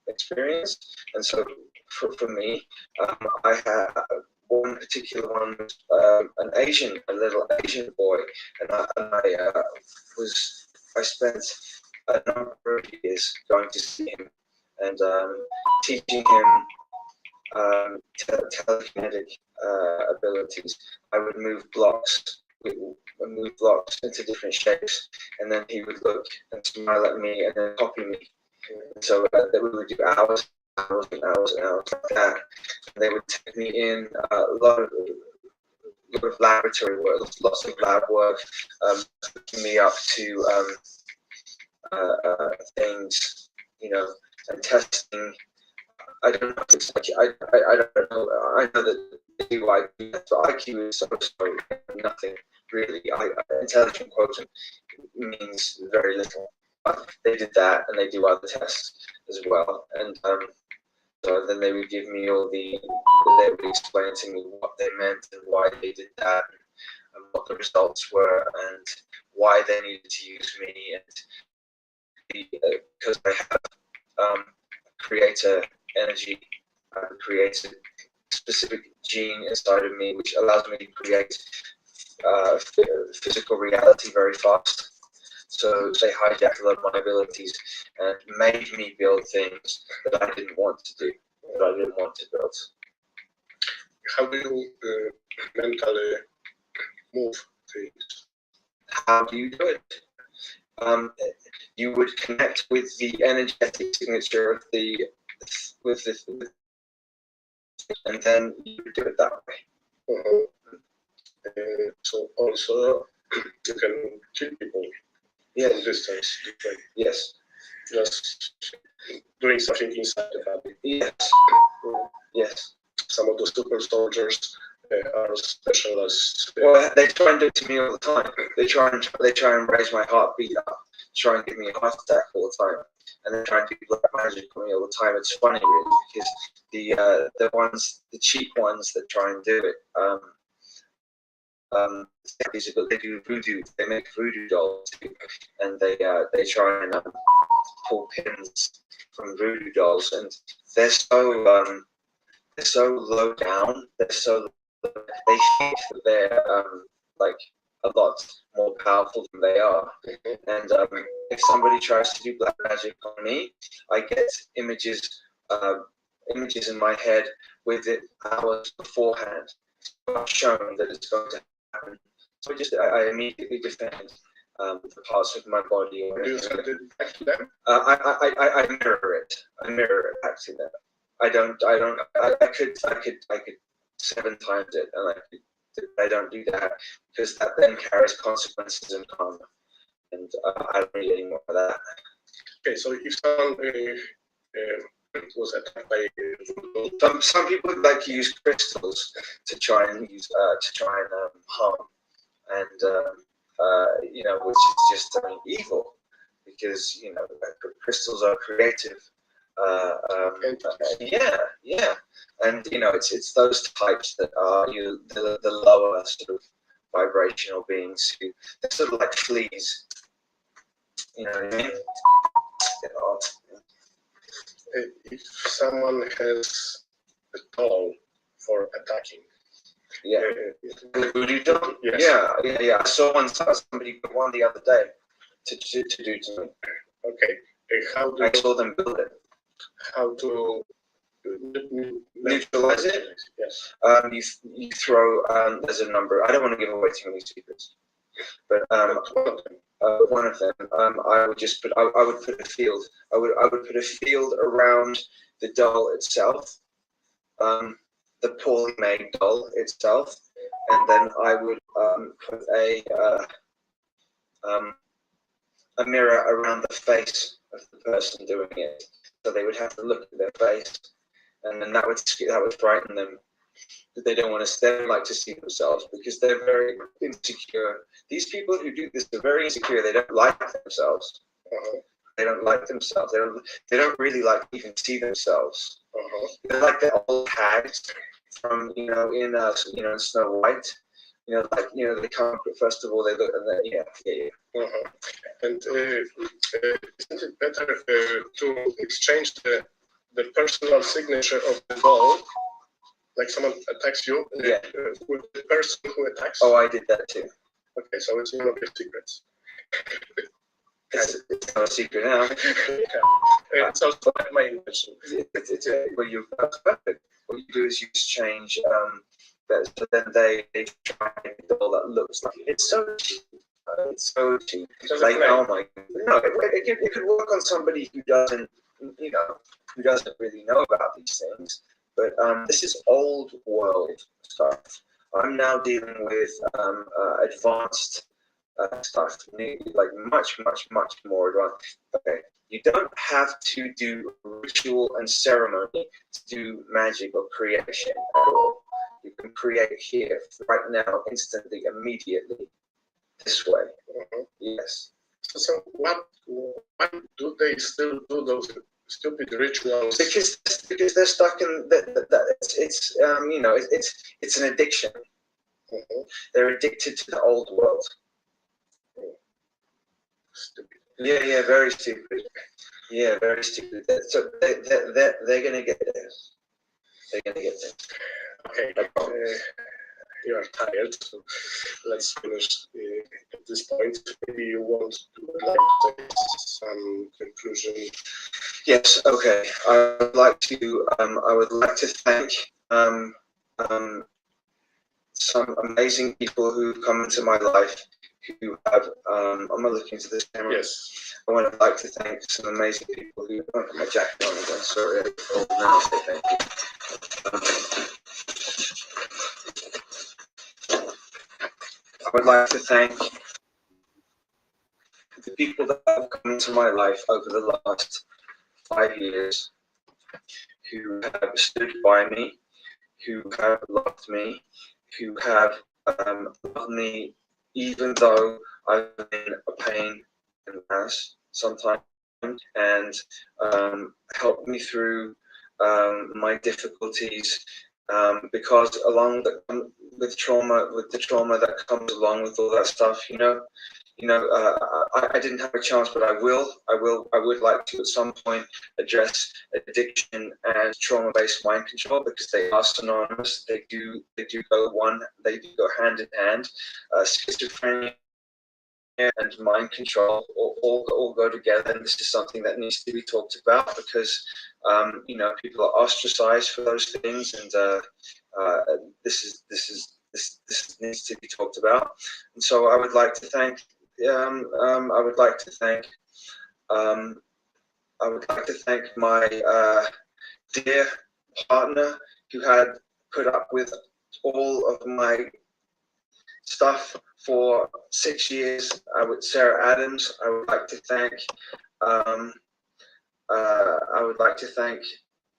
Speaker 3: experience, and so for me, I had one particular one was a little Asian boy, and I spent a number of years going to see him and teaching him telekinetic abilities. I would move blocks into different shapes, and then he would look and smile at me and then copy me. And so we would do hours and hours like that. And they would take me in a lot of laboratory work, lots of lab work, hooking me up to things, and testing. I don't know if it's like I don't know. I know that they do IQ, but IQ is so nothing really. Intelligent quotient means very little. They did that, and they do other tests as well. And so then they would give me they would explain to me what they meant and why they did that, and what the results were, and why they needed to use me, and because I have creator energy, create a specific gene inside of me which allows me to create physical reality very fast. So they hijacked a lot of my abilities and made me build things that I didn't want to do, that I didn't want to build.
Speaker 4: How do you mentally move things?
Speaker 3: How do you do it? You would connect with the energetic signature of and then you would do it that way.
Speaker 4: So also you can kill people.
Speaker 3: Yes.
Speaker 4: From distance. Like
Speaker 3: yes.
Speaker 4: Just doing something inside the body.
Speaker 3: Yes. Yes.
Speaker 4: Some of the super soldiers are specialists.
Speaker 3: Well, they try and do it to me all the time. They try and raise my heartbeat up, try and give me a heart attack all the time, and they try and do black magic on me all the time. It's funny, really, because the cheap ones that try and do it, they do voodoo. They make voodoo dolls too, and they try and pull pins from voodoo dolls, and they're so low down. They think that they're like a lot more powerful than they are. And if somebody tries to do black magic on me, I get images in my head with it hours beforehand. I've shown that it's going to happen. So I immediately defend the parts of my body.
Speaker 4: Do you send it back to them?
Speaker 3: I mirror it. I mirror it back to them. I could 7 times it, and I don't do that because that then carries consequences and karma, and I don't need any more of that.
Speaker 4: Okay, so if someone was attacked by
Speaker 3: some people would like to use crystals to try and harm, and which is just evil, because crystals are creative. Yeah, and it's those types that are the lower sort of vibrational beings who they're sort of like fleas. You know what I mean?
Speaker 4: If someone has a doll for attacking,
Speaker 3: the voodoo doll.
Speaker 4: Yes.
Speaker 3: Yeah. I saw somebody put one the other day to do to me.
Speaker 4: Okay,
Speaker 3: I saw them build it.
Speaker 4: How to
Speaker 3: neutralize it?
Speaker 4: Yes.
Speaker 3: You throw. There's a number. I don't want to give away too many secrets, but one of them. I would just put. I would put a field. I would put a field around the doll itself, the poorly made doll itself, and then I would put a mirror around the face of the person doing it, so they would have to look at their face, and then that would frighten them. They don't want to. They don't like to see themselves because they're very insecure. These people who do this are very insecure. They don't like themselves. They don't like themselves. They don't really like to even see themselves. They're like the old hags from in Snow White. They come first of all. They look and then
Speaker 4: And isn't it better to exchange the personal signature of the doll? Like someone attacks you with the person who attacks?
Speaker 3: Oh, I did that too.
Speaker 4: Okay, so it's one of your secrets.
Speaker 3: It's not a secret now.
Speaker 4: It's also like my invention.
Speaker 3: Well, that's perfect. What you do is you just change that, so then they try all that looks like it's so cheap. It's so cheap. Like, oh my, no, it could work on somebody who doesn't really know about these things. But this is old world stuff. I'm now dealing with advanced stuff, like much more advanced. Okay, you don't have to do ritual and ceremony to do magic or creation at all. You can create here, right now, instantly, immediately, this way. Yes.
Speaker 4: So why do they still do those stupid rituals?
Speaker 3: Because they're stuck in that. It's an addiction. They're addicted to the old world.
Speaker 4: Stupid.
Speaker 3: Yeah, very stupid. Yeah, very stupid. So they're gonna get this. They're gonna get this.
Speaker 4: Okay. You are tired, so let's finish at this point. Maybe you want to say some conclusion.
Speaker 3: Yes. Okay. I would like to thank some amazing people who've come into my life who have. I'm not looking into this camera.
Speaker 4: Yes.
Speaker 3: I would like to thank some amazing people who. Oh, my jacket on again. Sorry. I'll say thank you. I would like to thank the people that have come into my life over the last 5 years, who have stood by me, who have loved me, who have loved me even though I've been a pain in the ass sometimes, and helped me through my difficulties, because along with the trauma that comes along with all that stuff, I didn't have a chance, but I would like to at some point address addiction and trauma-based mind control, because they are synonymous. They do go hand in hand. Schizophrenia and mind control all go together, and this is something that needs to be talked about, because people are ostracized for those things, and this needs to be talked about. And so I would like to thank my dear partner who had put up with all of my stuff for 6 years. Sarah Adams. I would like to thank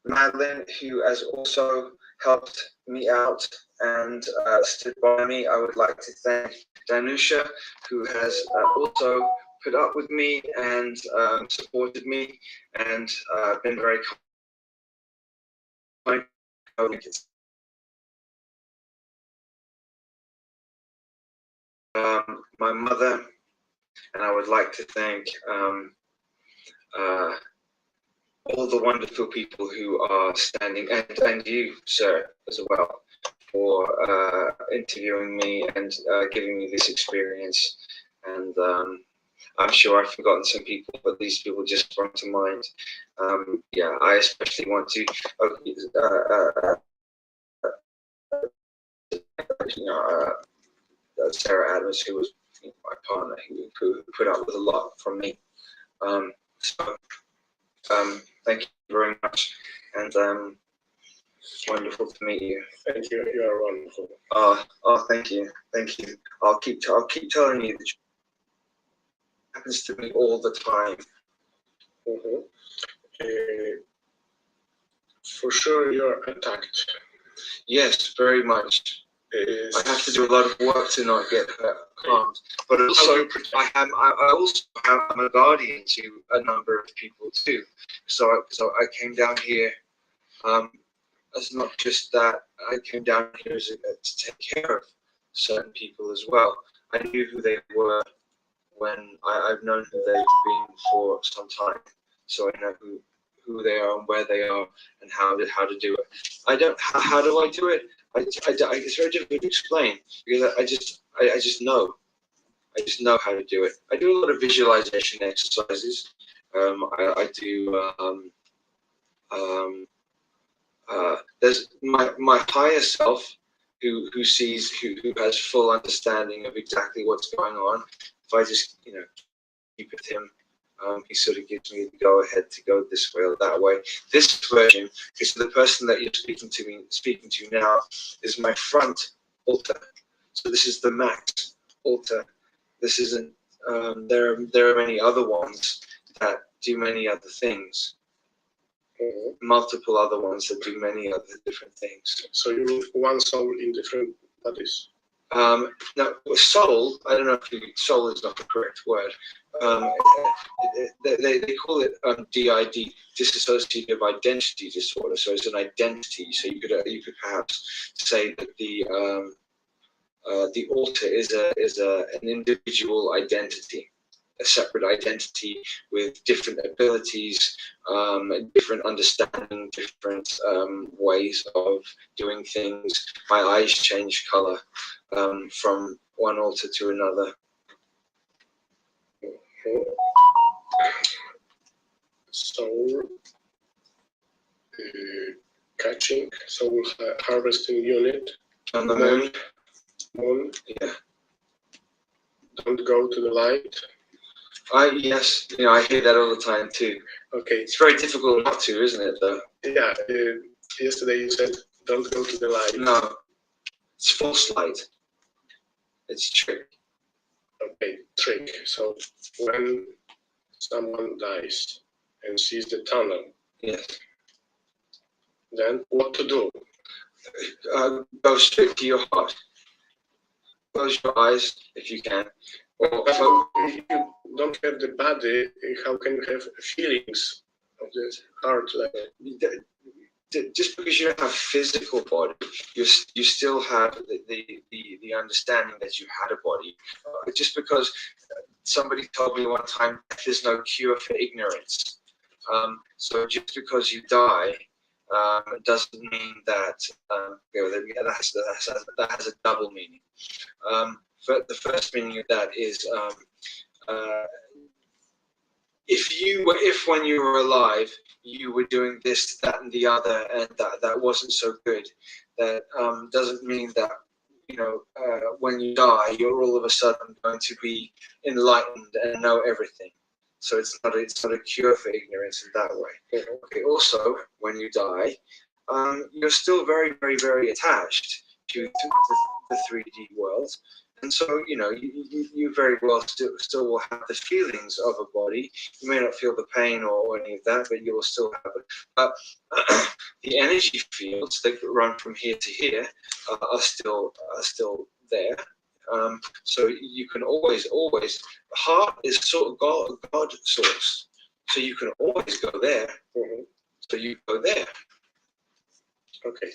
Speaker 3: Madeline, who has also helped me out and stood by me. I would like to thank Danusha, who has also put up with me and supported me and been very kind. My mother, and I would like to thank all the wonderful people who are standing, and you, sir, as well, for interviewing me and giving me this experience. And I'm sure I've forgotten some people, but these people just sprung to mind. I especially want to, Sarah Adams, who was my partner, who put up with a lot from me. Thank you very much, and wonderful to meet you.
Speaker 4: Thank you. You are wonderful.
Speaker 3: Thank you. I'll keep telling you the truth. Happens to me all the time.
Speaker 4: For sure, you're attacked.
Speaker 3: Yes, very much. I have to do a lot of work to not get harmed. But also, I'm a guardian to a number of people too. So I came down here. As not just that, I came down here to take care of certain people as well. I knew who they were when I've known who they've been for some time, so I know who they are and where they are and how to do it. How do I do it? It's very difficult to explain because I just know. I just know how to do it. I do a lot of visualization exercises. I do. There's my higher self who sees who has full understanding of exactly what's going on. If I just keep with him, he sort of gives me the go ahead to go this way or that way. This version, because the person that you're speaking to now is my front altar. So this is the max altar. This isn't. There are many other ones that do many other things. Multiple other ones that do many other different things.
Speaker 4: So you mean one soul in different bodies?
Speaker 3: Now, soul, I don't know if soul is not the correct word. They call it DID, dissociative identity disorder. So it's an identity. So you could perhaps say that the altar is an individual identity, a separate identity with different abilities, different understanding, different ways of doing things. My eyes change color from one altar to another.
Speaker 4: Soul catching, soul harvesting unit.
Speaker 3: On the moon?
Speaker 4: Moon.
Speaker 3: Yeah.
Speaker 4: Don't go to the light.
Speaker 3: Yes, I hear that all the time too.
Speaker 4: Okay.
Speaker 3: It's very difficult not to, isn't it, though?
Speaker 4: Yeah. Yesterday you said, don't go to the light.
Speaker 3: No. It's false light. It's trick.
Speaker 4: Okay, trick. So when someone dies and sees the tunnel,
Speaker 3: Yes.
Speaker 4: then what to do?
Speaker 3: Go straight to your heart. Close your eyes if you can.
Speaker 4: Well, if you don't have the body, how can you have feelings of the heart level?
Speaker 3: Just because you don't have physical body, you still have the understanding that you had a body. Just because somebody told me one time, there's no cure for ignorance. So just because you die doesn't mean that that has a double meaning. But the first meaning of that is if when you were alive you were doing this, that, and the other, and that wasn't so good, that doesn't mean that when you die you're all of a sudden going to be enlightened and know everything. So it's not a cure for ignorance in that way. Okay. Also, when you die, you're still very, very, very attached to the 3D world. And so, you very well still will have the feelings of a body. You may not feel the pain or any of that, but you will still have it. But the energy fields that run from here to here are still there. So you can always, heart is sort of God source. So you can always go there. So you go there.
Speaker 4: Okay.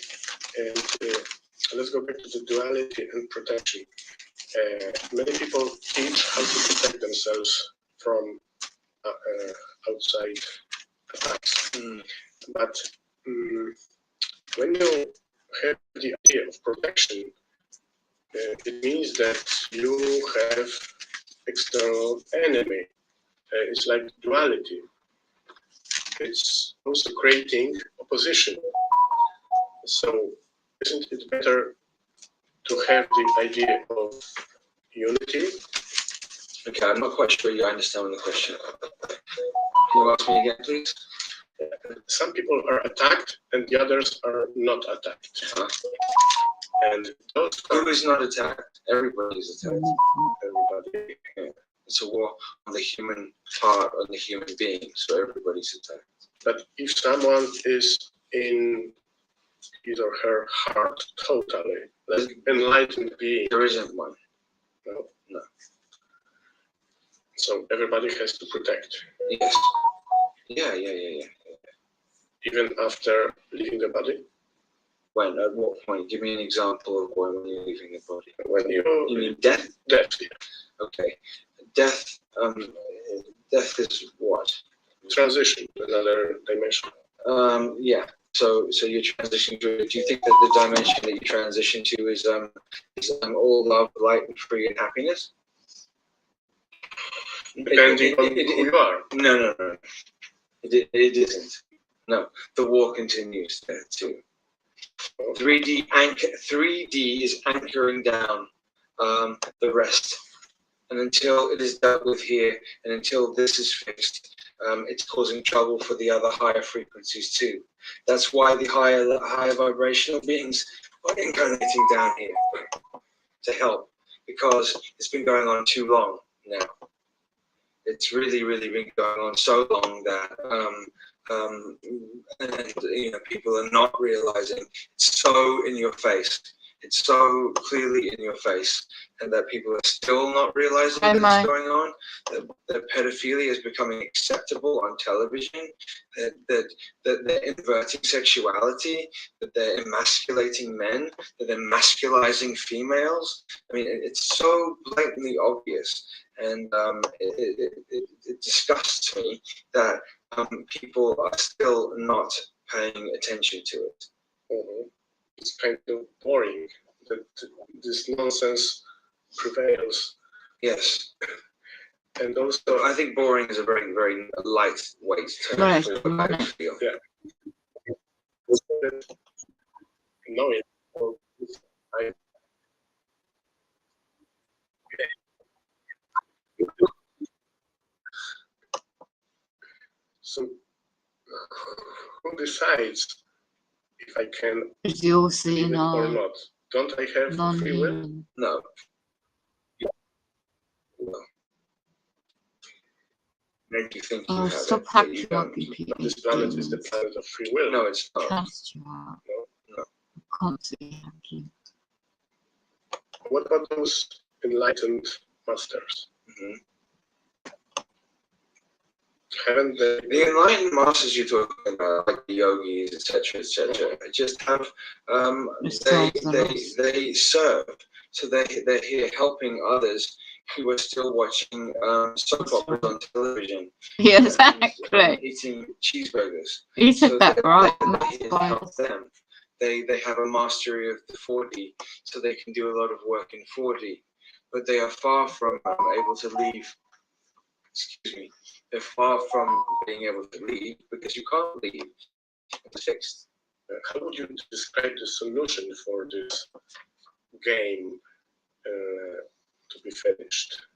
Speaker 4: And let's go back to the duality and protection. Many people teach how to protect themselves from outside attacks. But when you have the idea of protection, it means that you have external enemy. It's like duality. It's also creating opposition. So isn't it better to have the idea of unity?
Speaker 3: Okay, I'm not quite sure you understand the question. Can you ask me again, please?
Speaker 4: Some people are attacked and the others are not attacked. And those
Speaker 3: Who is not attacked? Everybody is attacked.
Speaker 4: everybody.
Speaker 3: Yeah. It's a war on the human heart, on the human being. So everybody's attacked.
Speaker 4: But if someone is in his or her heart totally, like enlightened being,
Speaker 3: There isn't one.
Speaker 4: no?
Speaker 3: No.
Speaker 4: So everybody has to protect,
Speaker 3: Yes. Yeah.
Speaker 4: even after leaving the body.
Speaker 3: When? At what point? Give me an example of when you're leaving the body.
Speaker 4: When
Speaker 3: You mean death?
Speaker 4: death, yeah.
Speaker 3: Okay. Death. Death is what?
Speaker 4: Transition to another dimension.
Speaker 3: Yeah. So you're transitioning to. Do you think that the dimension that you transition to is all love, light, and free and happiness?
Speaker 4: Depending on who you are.
Speaker 3: No. It isn't. No, the war continues there too. 3D is anchoring down the rest, and until it is dealt with here, and until this is fixed, it's causing trouble for the other higher frequencies too. That's why the higher vibrational beings are incarnating down here to help, because it's been going on too long now. It's really been going on so long that and people are not realizing it's so in your face. It's so clearly in your face, and that people are still not realizing that it's going on. That pedophilia is becoming acceptable on television. That they're inverting sexuality. That they're emasculating men. That they're masculizing females. I mean, it's so blatantly obvious, and it disgusts me that people are still not paying attention to it.
Speaker 4: Mm-hmm. It's kind of boring that this nonsense prevails.
Speaker 3: Yes.
Speaker 4: And also,
Speaker 3: So I think boring is a very, very lightweight term for what I feel.
Speaker 4: Yeah. Knowing, so who decides if I can
Speaker 1: you'll see
Speaker 4: or not? Don't I have free will?
Speaker 3: No. Make you think you have
Speaker 1: stop
Speaker 3: it, but you don't.
Speaker 4: This planet is the planet of free will.
Speaker 3: No, it's not.
Speaker 1: Cast you out.
Speaker 3: No.
Speaker 1: Constantly hacking.
Speaker 4: What about those enlightened masters?
Speaker 3: Mm-hmm.
Speaker 4: Haven't they?
Speaker 3: The enlightened masters you're talking about, like the yogis, etc., just have they serve, so they're here helping others who are still watching soap operas on television.
Speaker 1: Yeah, exactly.
Speaker 3: Eating cheeseburgers.
Speaker 1: You said that right.
Speaker 3: They're here to help them. They have a mastery of the 4D, so they can do a lot of work in 4D, but they are far from able to leave. Excuse me. They're far from being able to leave because you can't leave. It's fixed.
Speaker 4: How would you describe the solution for this game to be finished?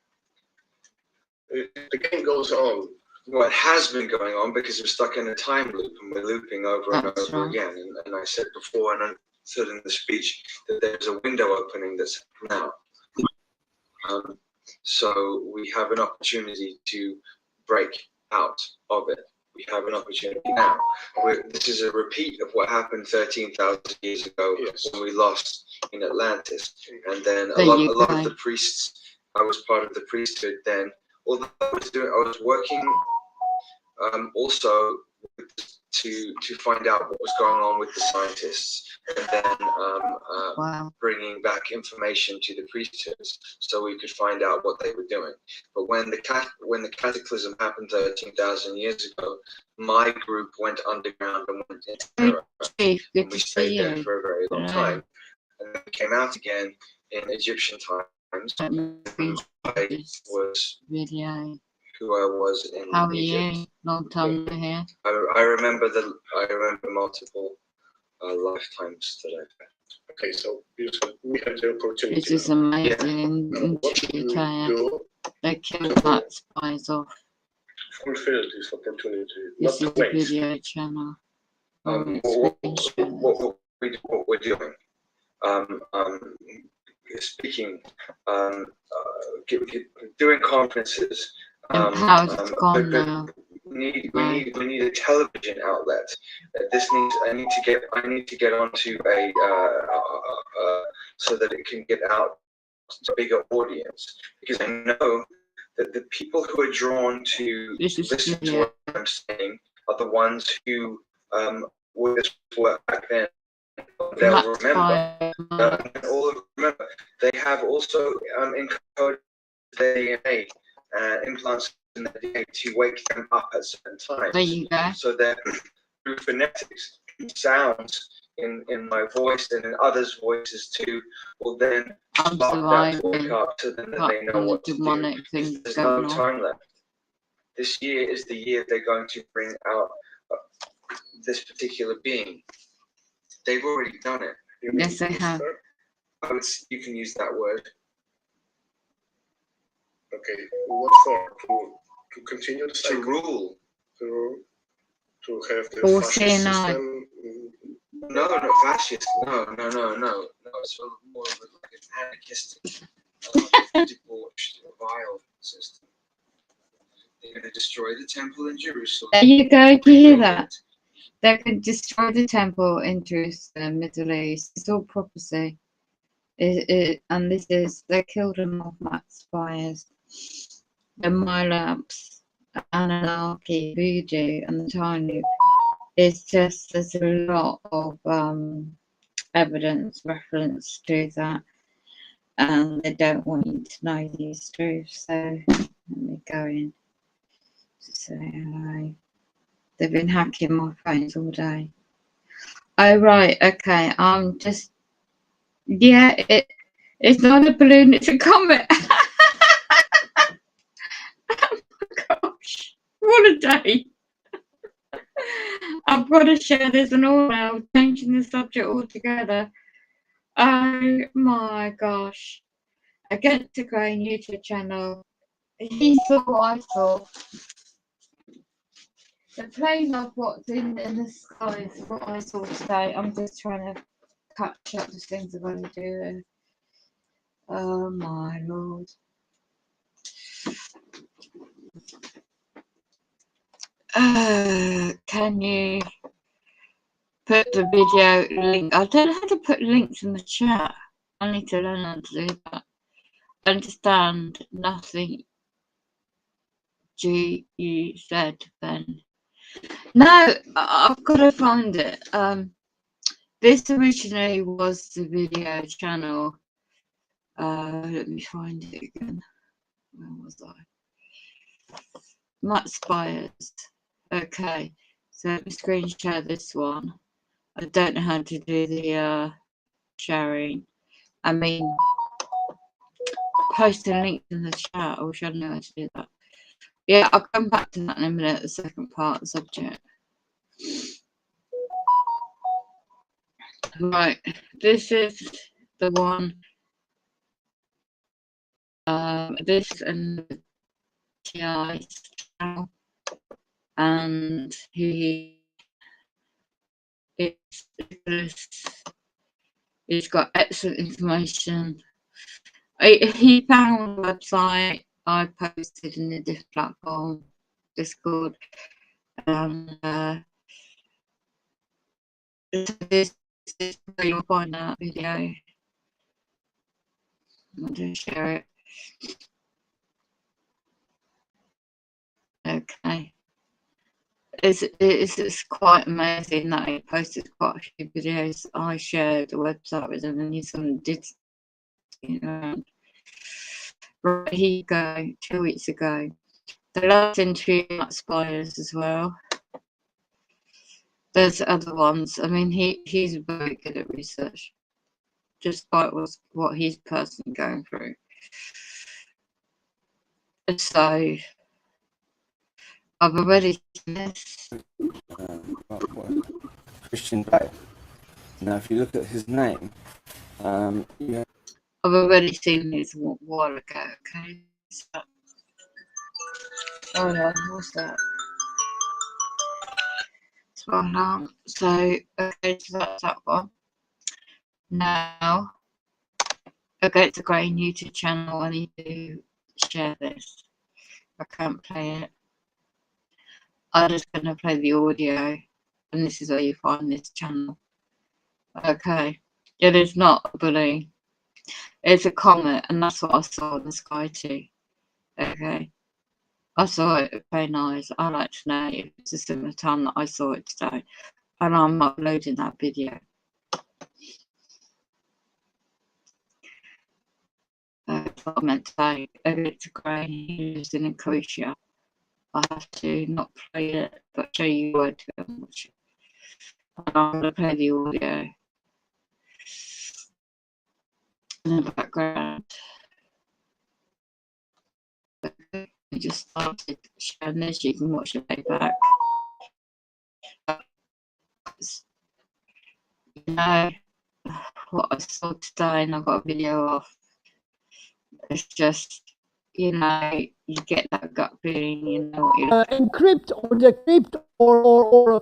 Speaker 4: The game goes on.
Speaker 3: Well, it has been going on because we're stuck in a time loop and we're looping over and over again. And I said before, and I said in the speech, that there's a window opening that's now. So we have an opportunity to break out of it. We have an opportunity now. This is a repeat of what happened 13,000 years ago when we lost in Atlantis. And then a lot of the priests, I was part of the priesthood then. Although I was working also to find out what was going on with the scientists, and then bringing back information to the priesthoods so we could find out what they were doing. But when the cataclysm happened 13,000 years ago, my group went underground and went into terror, and we stayed there for a very long time, and then we came out again in Egyptian times. I was who I was in
Speaker 1: How are
Speaker 3: Egypt.
Speaker 1: you? Long time here.
Speaker 3: I remember multiple lifetimes that I've had.
Speaker 4: Okay, so we had the opportunity.
Speaker 1: This is amazing.
Speaker 4: What should we do?
Speaker 1: They killed that spies off.
Speaker 4: Fulfill this opportunity.
Speaker 1: This
Speaker 4: not
Speaker 1: is the
Speaker 4: wait.
Speaker 1: video channel.
Speaker 3: What we're doing. speaking, doing conferences.
Speaker 1: And how it's gone now.
Speaker 3: We need a television outlet. I need to get onto a so that it can get out to a bigger audience, because I know that the people who are drawn to listen to what I'm saying are the ones who were this work back then. They'll remember. They have also encoded their DNA implants in the DNA to wake them up at certain times.
Speaker 1: There you go.
Speaker 3: So that through phonetics, sounds in my voice and in others' voices too will then spark that to wake up, so then they know what to do. There's no time left. This year is the year they're going to bring out this particular being. They've already done it.
Speaker 1: Yes, they have.
Speaker 3: You can use that word.
Speaker 4: Okay, what for? To continue the cycle?
Speaker 3: To rule.
Speaker 4: To have the fascist system?
Speaker 3: No, fascist. No. It's more of like an anarchistic, debauched, vile system. They're going to destroy the temple in Jerusalem.
Speaker 1: There you go. Do you hear that? They could destroy the temple in Jerusalem, Middle East. It's all prophecy. And this is, they killed them off, Max Spires, the Milabs, Anunnaki, Voodoo, and the Tiny. It's just, there's a lot of evidence, reference to that. And they don't want you to know these truths. So let me go in to say hello. They've been hacking my phones all day. Oh, right. Okay. I'm just... Yeah, it's not a balloon. It's a comet. Oh, my gosh. What a day. I've got to share this and all now. Changing the subject altogether. Oh, my gosh. Against the Grain YouTube channel. He saw what I saw. The plane of what's in the sky is what I saw today. I'm just trying to catch up the things I've got to do. Oh my lord. Can you put the video link? I don't know how to put links in the chat. I need to learn how to do that. I understand nothing you said then. No, I've got to find it. This originally was the video channel. Let me find it again. Where was I? Matt Spires. Okay, so let me screen share this one. I don't know how to do the sharing. I mean, posting links in the chat. I wish I knew how to do that. Yeah, I'll come back to that in a minute, the second part of the subject. Right, this is the one. This and TI's channel, and he's got excellent information. He found a website I posted in a different platform, Discord, and this is where you'll find that video. I'm going to share it. Okay. It's quite amazing that he posted quite a few videos. I shared a website with him and he someone did, you know. Right, here you go, 2 weeks ago. The last interview Matt Spires as well. There's other ones. I mean, he's very good at research, despite what he's personally going through. So I've already seen this.
Speaker 6: Christian Bale. Now, if you look at his name, yeah.
Speaker 1: I've already seen this a while ago. Okay. So, oh no, what's that? It's my alarm. So okay, so that's that one. Now Against the Grain YouTube channel. I need to share this. I can't play it. I'm just going to play the audio, and this is where you find this channel. Okay, it is not a balloon. It's a comet, and that's what I saw in the sky too. Okay, I saw it with plain eyes. I like to know if it's a similar time that I saw it today, and I'm uploading that video. That's what I meant to say. It's a Grain used in Croatia. I have to not play it, but show you where to go and watch it. I'm going to play the audio in the background. Okay, I just started sharing this. You can watch it playback. You know what I saw today, and I've got a video off. It's just, you know, you get that gut feeling, you know what you're
Speaker 7: encrypt or decrypt or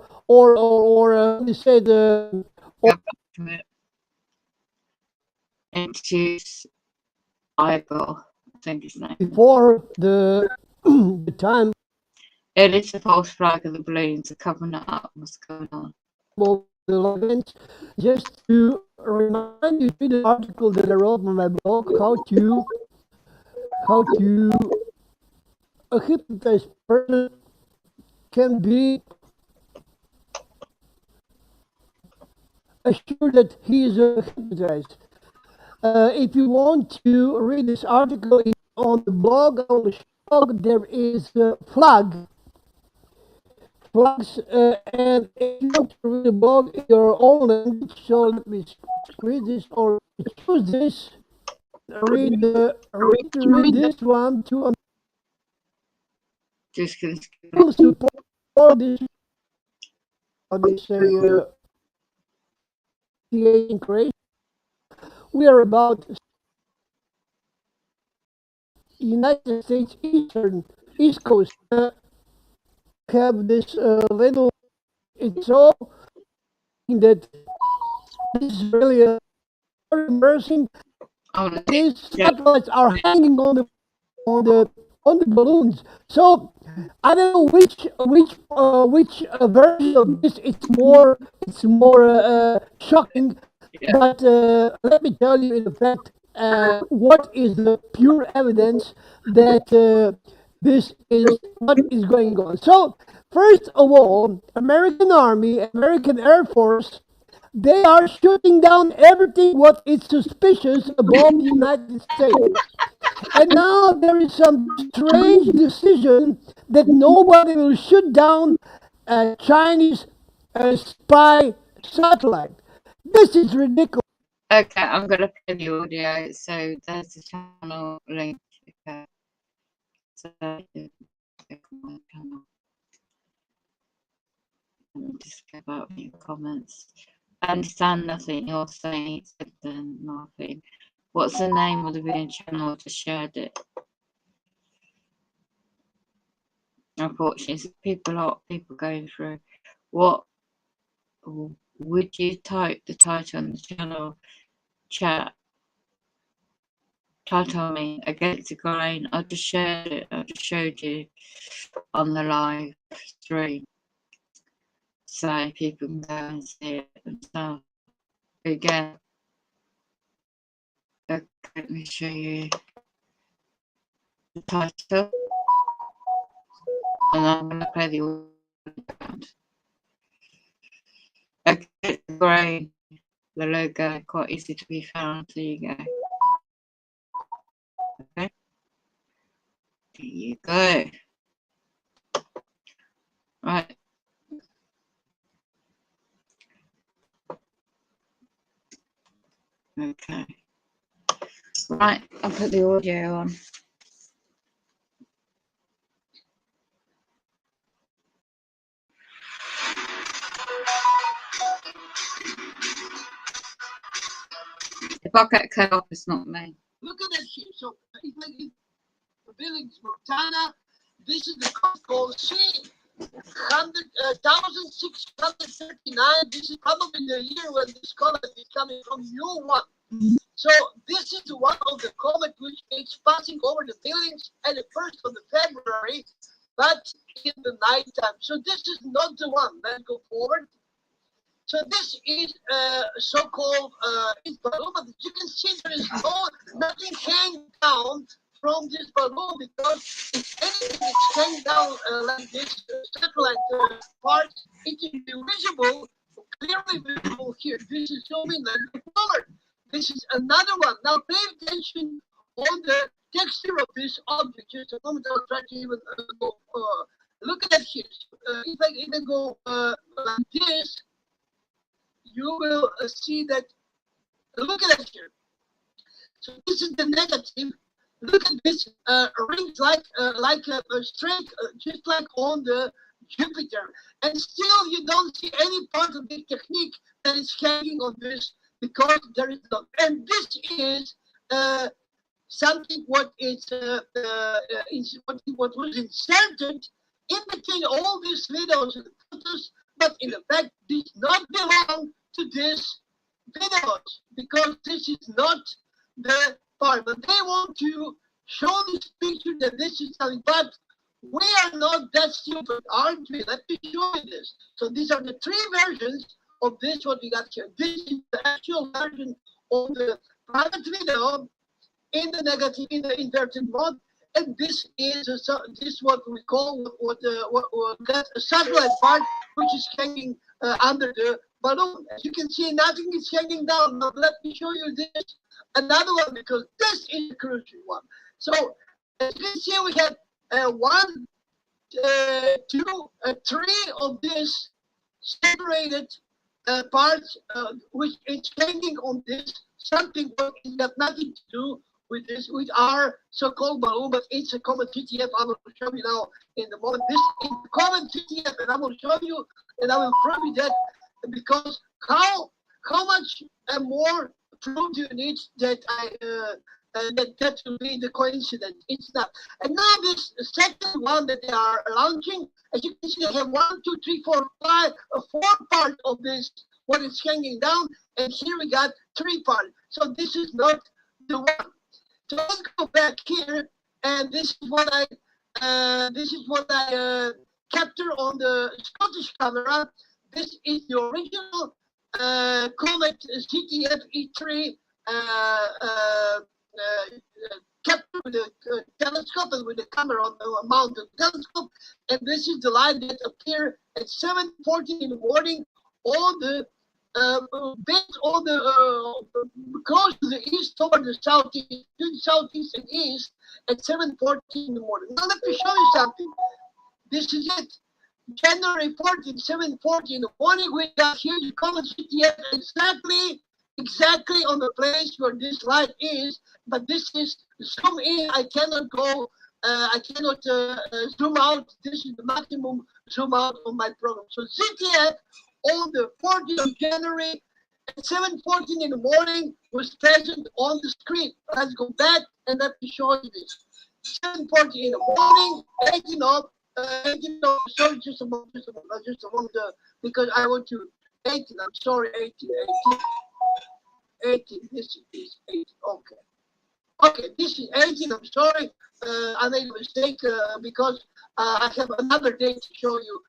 Speaker 7: you say the
Speaker 1: introduce Igor, I think his name.
Speaker 7: before the the time
Speaker 1: It is a false flag of the balloons. Are covering it up. What's going on?
Speaker 7: of the events. Just to remind you, read the article that I wrote on my blog, how to a hypnotized person can be assured that he is hypnotized. If you want to read this article on the blog, there is flags, and if you want to read the blog in your own language, so let me squeeze this or choose this. Read this one to
Speaker 1: Just gonna
Speaker 7: support this. How they say in Croatia. We are about United States East Coast. Have this little. It's all that this is really very immersing. These satellites are hanging on the balloons. So I don't know which version of this it's more shocking. But let me tell you, in fact, what is the pure evidence that this is what is going on. So, first of all, American Army, American Air Force, they are shooting down everything what is suspicious above the United States. And now there is some strange decision that nobody will shoot down a Chinese spy satellite. This is ridiculous.
Speaker 1: Okay, I'm gonna play the audio. So there's the channel link. Okay. So click on my channel. Let me just go about your comments. I understand nothing you're saying except then nothing. What's the name of the video channel? I just shared it. Unfortunately, a lot of people going through. What would you type the title on the channel chat? Title me Against the Grain. I just shared it. I just showed you on the live stream, so people can go and see it themselves. Again, okay, let me show you the title, and I'm going to play the audio. Against the Grain, the logo, quite easy to be found. There you go. Okay, there you go. Right. Okay. Right, I'll put the audio on. If I get cut off, it's not me.
Speaker 7: Look at that shit. So it's like the buildings from China. This is the coast shit. 1,639. This is probably the year when this comet is coming from your one. So So this is one of the comet which is passing over the buildings at the 1st of the February, but in the night time. So this is not the one. Let's go forward. So this is so-called balloon, but you can see there is nothing hanging down from this balloon, because if anything is hanging down like this satellite part, it is visible, clearly visible here. This is zooming like forward. This is another one. Now pay attention on the texture of this object. Just a moment, I'll try to even go, look at that here. If I even go like this, you will see that, look at that here. So this is the negative. Look at this rings like a straight, just like on the Jupiter. And still you don't see any part of the technique that is hanging on this, because there is not. And this is something what was inserted in between all these videos and photos, but in fact did not belong to this videos, because this is not the part. But they want to show this picture that this is something, but we are not that stupid, aren't we? Let me show you this. So these are the three versions of this, what we got here. This is the actual version of the private video in the negative, in the inverted mode, and this is this what we call what that satellite part, which is hanging under the balloon. As you can see, nothing is hanging down. Now let me show you this another one, because this is a crucial one. So as you can see, we have 1, 2, 3 of these separated parts, which is hanging on this something that got nothing to do with this, with our so-called balloon, but it's a common TTF. I will show you now in the moment. This is common TTF, and I will show you, and I will prove you that, because how much more proof do you need that that will be the coincidence? It's not. And now this second one that they are launching, as you can see, they have 1, 2, 3, 4, 5, 4 parts of this, what is hanging down, and here we got 3 parts. So this is not the one. So let's go back here, and this is what I capture on the Scottish camera. This is the original Comet CTF E3 captured with a telescope and with the camera on the mounted telescope, and this is the light that appeared at 7:40 in the morning on the based on the close to the east toward the southeast, southeast and east at 7:40 in the morning. Now let me show you something. This is it. January 14, 7:40 in the morning. We got here the Comet CTF exactly on the place where this light is. But this is zoom in. I cannot go. I cannot zoom out. This is the maximum zoom out on my program. So CTF on the 14th of January at 7:14 in the morning was present on the screen. Let's go back and let me show you this. 7:40 in the morning, 18 of, sorry, just a moment, because I want to, 18, I'm sorry, 18, this is 18, okay. Okay, this is 18, I'm sorry, I made a mistake because I have another date to show you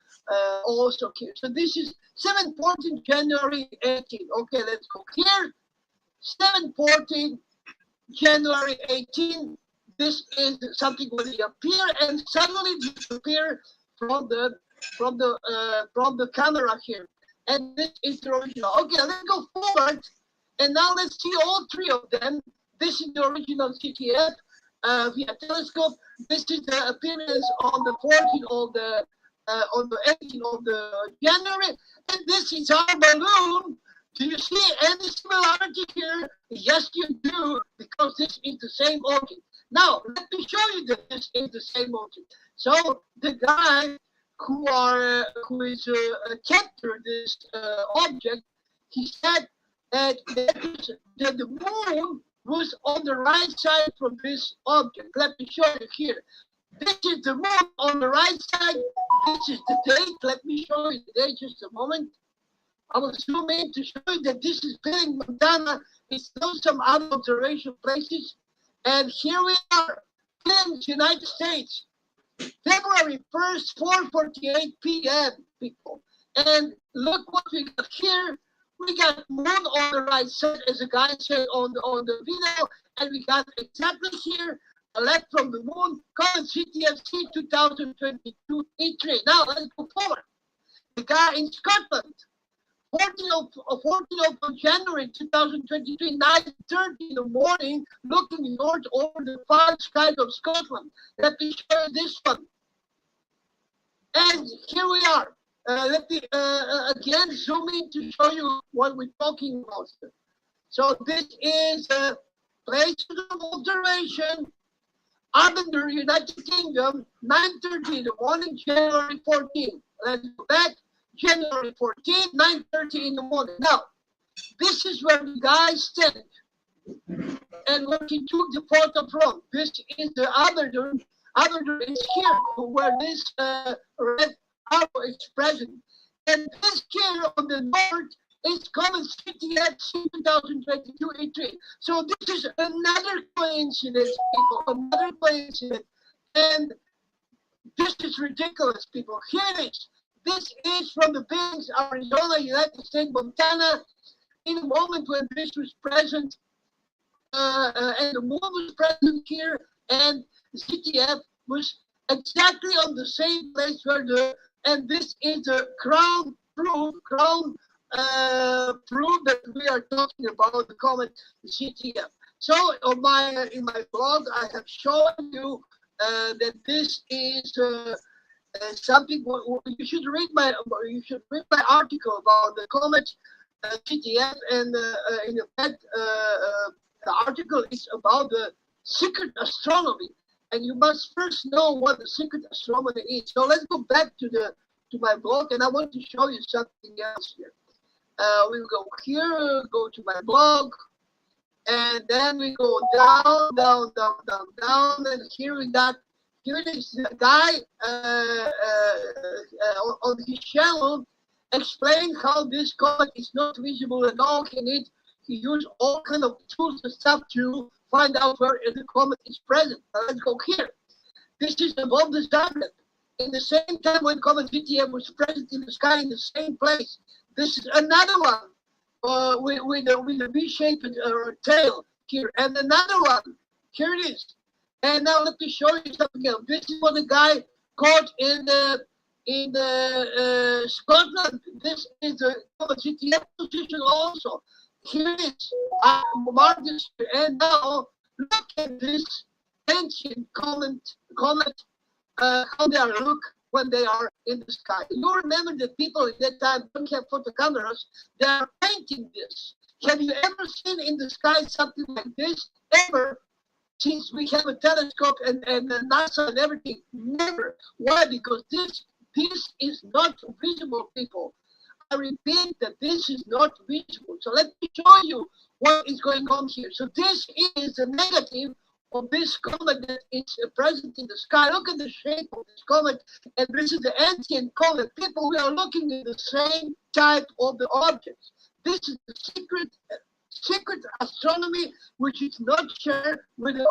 Speaker 7: also here. So this is 7:14 January 18. Okay, let's go here. 7:14 January 18. This is something when they appear and suddenly disappear from the camera here. And this is the original. Okay, let's go forward. And now let's see all 3 of them. This is the original CTF via telescope. This is the appearance on the 14th of the on the 18th of the January, and this is our balloon. Do you see any similarity here? Yes, you do, because this is the same object. Now, let me show you that this is the same object. So the guy who is captured this object, he said that the moon was on the right side from this object. Let me show you here. This is the moon on the right side. This is the date. Let me show you the date just a moment. I will zoom in to show you that this is Billings, Montana. It's still some other observation places. And here we are, Billings, United States. February 1st, 4:48 p.m., people. And look what we got here. We got moon on the right side, as the guy said on the video, and we got exactly here, a left from the moon, current CTFC 2022 E3. Now, let's go forward. The guy in Scotland, 14th of January 2023, 9:30 in the morning, looking north over the far skies of Scotland. Let me show you this one. And here we are. Let me again zoom in to show you what we're talking about. So this is a place of observation up in the United Kingdom, 9:30 in the morning, January 14th. Let's go back, January 14th, 9:30 in the morning. Now, this is where the guys stand and where he took the photo from. This is the other is here, where this red arrow is present. And this here on the north is common CTFC 2022 E3. So this is another coincidence, people, another coincidence. And this is ridiculous, people. Here it is. This is from the Billings, Arizona, United States, Montana, in the moment when this was present, and the moon was present here, and the CTF was exactly on the same place where and this is the proof that we are talking about the comet CTF. So on in my blog, I have shown you that this is something you should read my article about the comet CTF, and in fact the article is about the secret astronomy, and you must first know what the secret astronomy is. So let's go back to my blog, and I want to show you something else here. We'll go here, go to my blog, and then we go down, and here is the guy on his channel explain how this comet is not visible at all. He used all kind of tools and stuff to find out where the comet is present. Now let's go here. This is above the Zagreb. In the same time when comet VTM was present in the sky in the same place. This is another one with a V-shaped tail here, and another one. Here it is. And now let me show you something else. This is what the guy caught in Scotland. This is the comet VTM position also. Here it is. I marked this, and now look at this ancient comet, how they are look when they are in the sky. You remember that people at that time don't have photo cameras. They are painting this. Have you ever seen in the sky something like this? Ever? Since we have a telescope and NASA and everything? Never. Why? Because this is not visible, people. I repeat that this is not visible. So let me show you what is going on here. So this is the negative of this comet that is present in the sky. Look at the shape of this comet, and this is the ancient comet. People, we are looking at the same type of the objects. This is the secret astronomy, which is not shared with the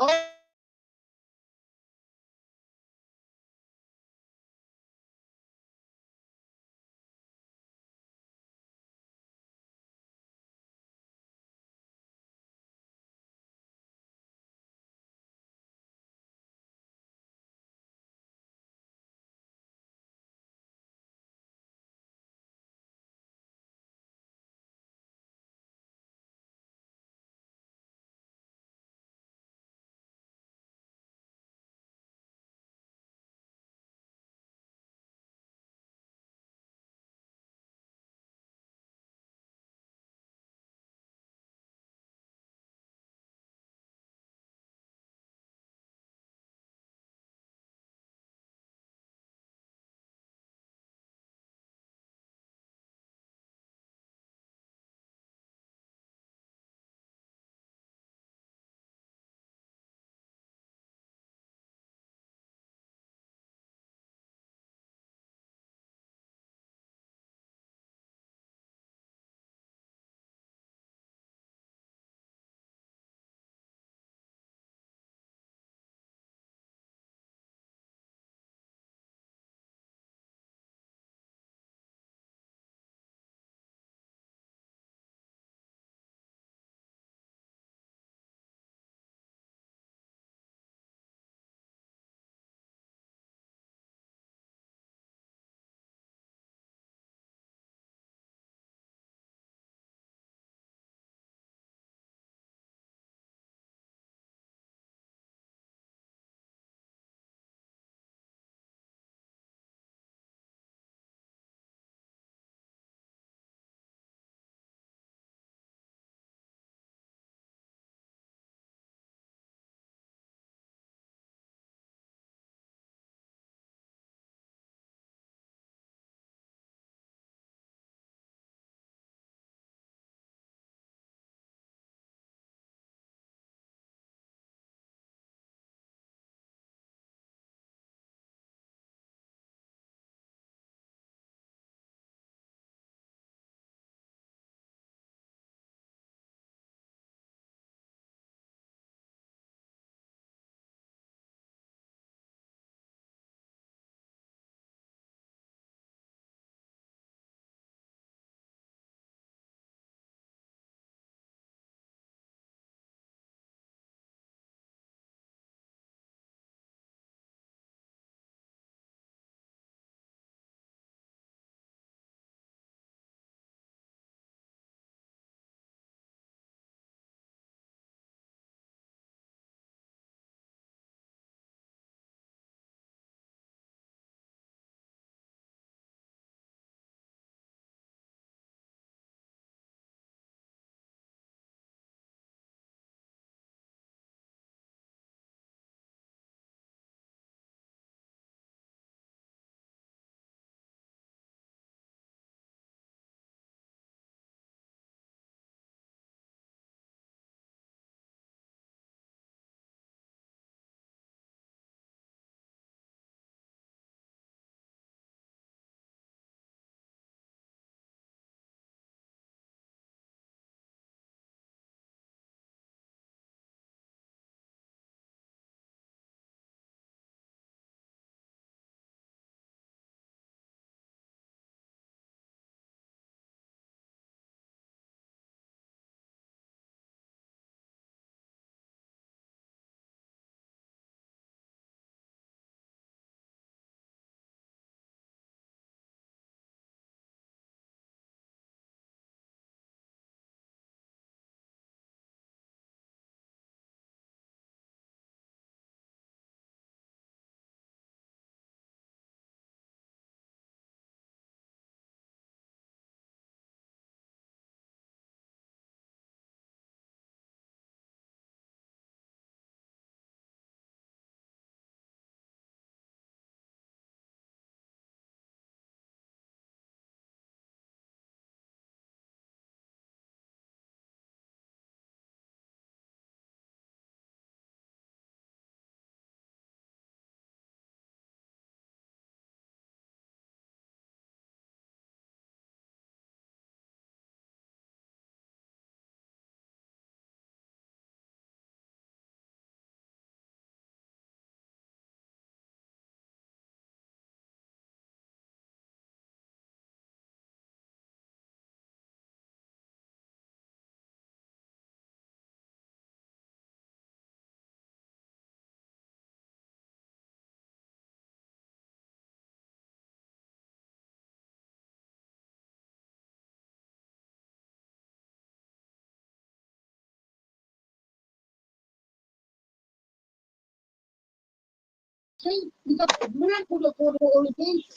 Speaker 7: saying we got a plan for the orientation.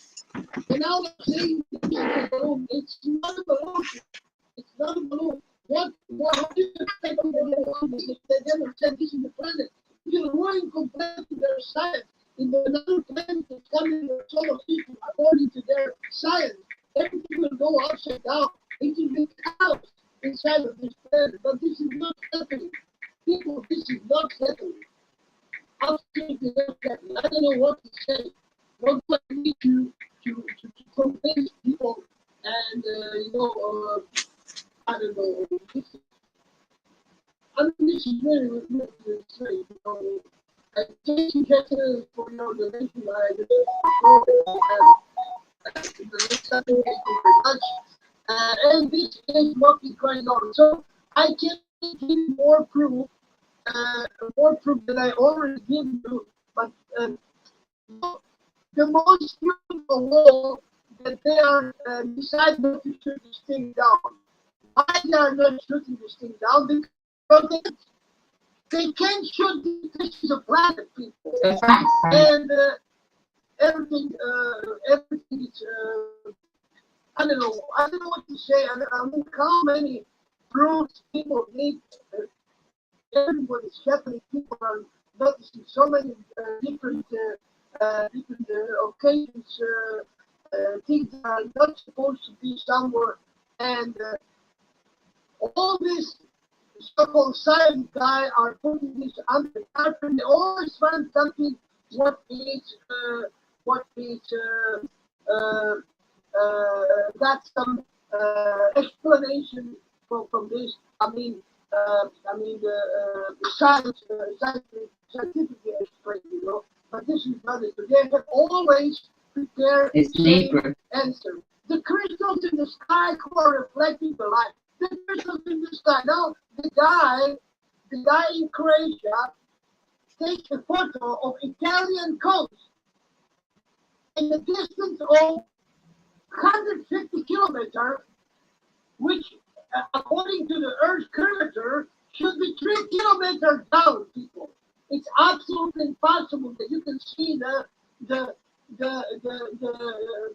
Speaker 7: And now they're saying it's a balloon. It's not a balloon. It's not a balloon. What do you expect of the balloon? They never said this is the planet. This is ruin compared to their science. In another planet that's coming in the solar system, according to their science, everything will go upside down. It will be chaos inside of this planet. But this is not happening. People, this is not happening. Absolutely not happening. I don't know what to say. What do I need to convince people? And I don't know. This is very strange. I thank you, Jessica, for your donation. The next time, thank you very much. And this is what is going on. So I can give more proof than I already give you. But the most beautiful wall that they are deciding not to shoot this thing down. Why they are not shooting this thing down? Because they can't shoot this is a planet, people. And everything is I don't know what to say. I mean, how many proofs people need? Everybody is happening. People are noticing so many different occasions. Things that are not supposed to be somewhere, and all these so-called science guys are putting this under the carpet. They always find something what is got some explanation from this. I mean the scientifically explained, But this is not it. They have always prepared the answer. The crystals in the sky who are reflecting the light. The crystals in the sky. Now the guy in Croatia takes a photo of Italian coast in the distance of 150 kilometers, which according to the Earth's curvature should be 3 kilometers down, people. It's absolutely impossible that you can see the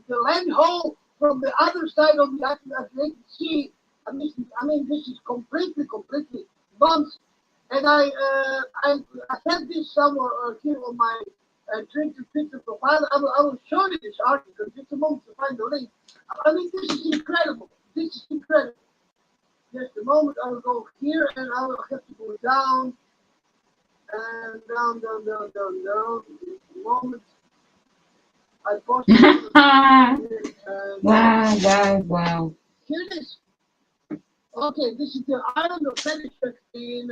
Speaker 7: land hole from the other side of the Atlantic Sea. I mean, this is completely nonsense. And I had this somewhere here on my Twitter profile. I will show you this article just a moment to find the link. I mean, this is incredible. This is incredible. Just a moment, I will go here and I will have to go down and down. Just a moment. I posted
Speaker 1: Wow.
Speaker 7: Here it is. Okay, this is the island of Frederick and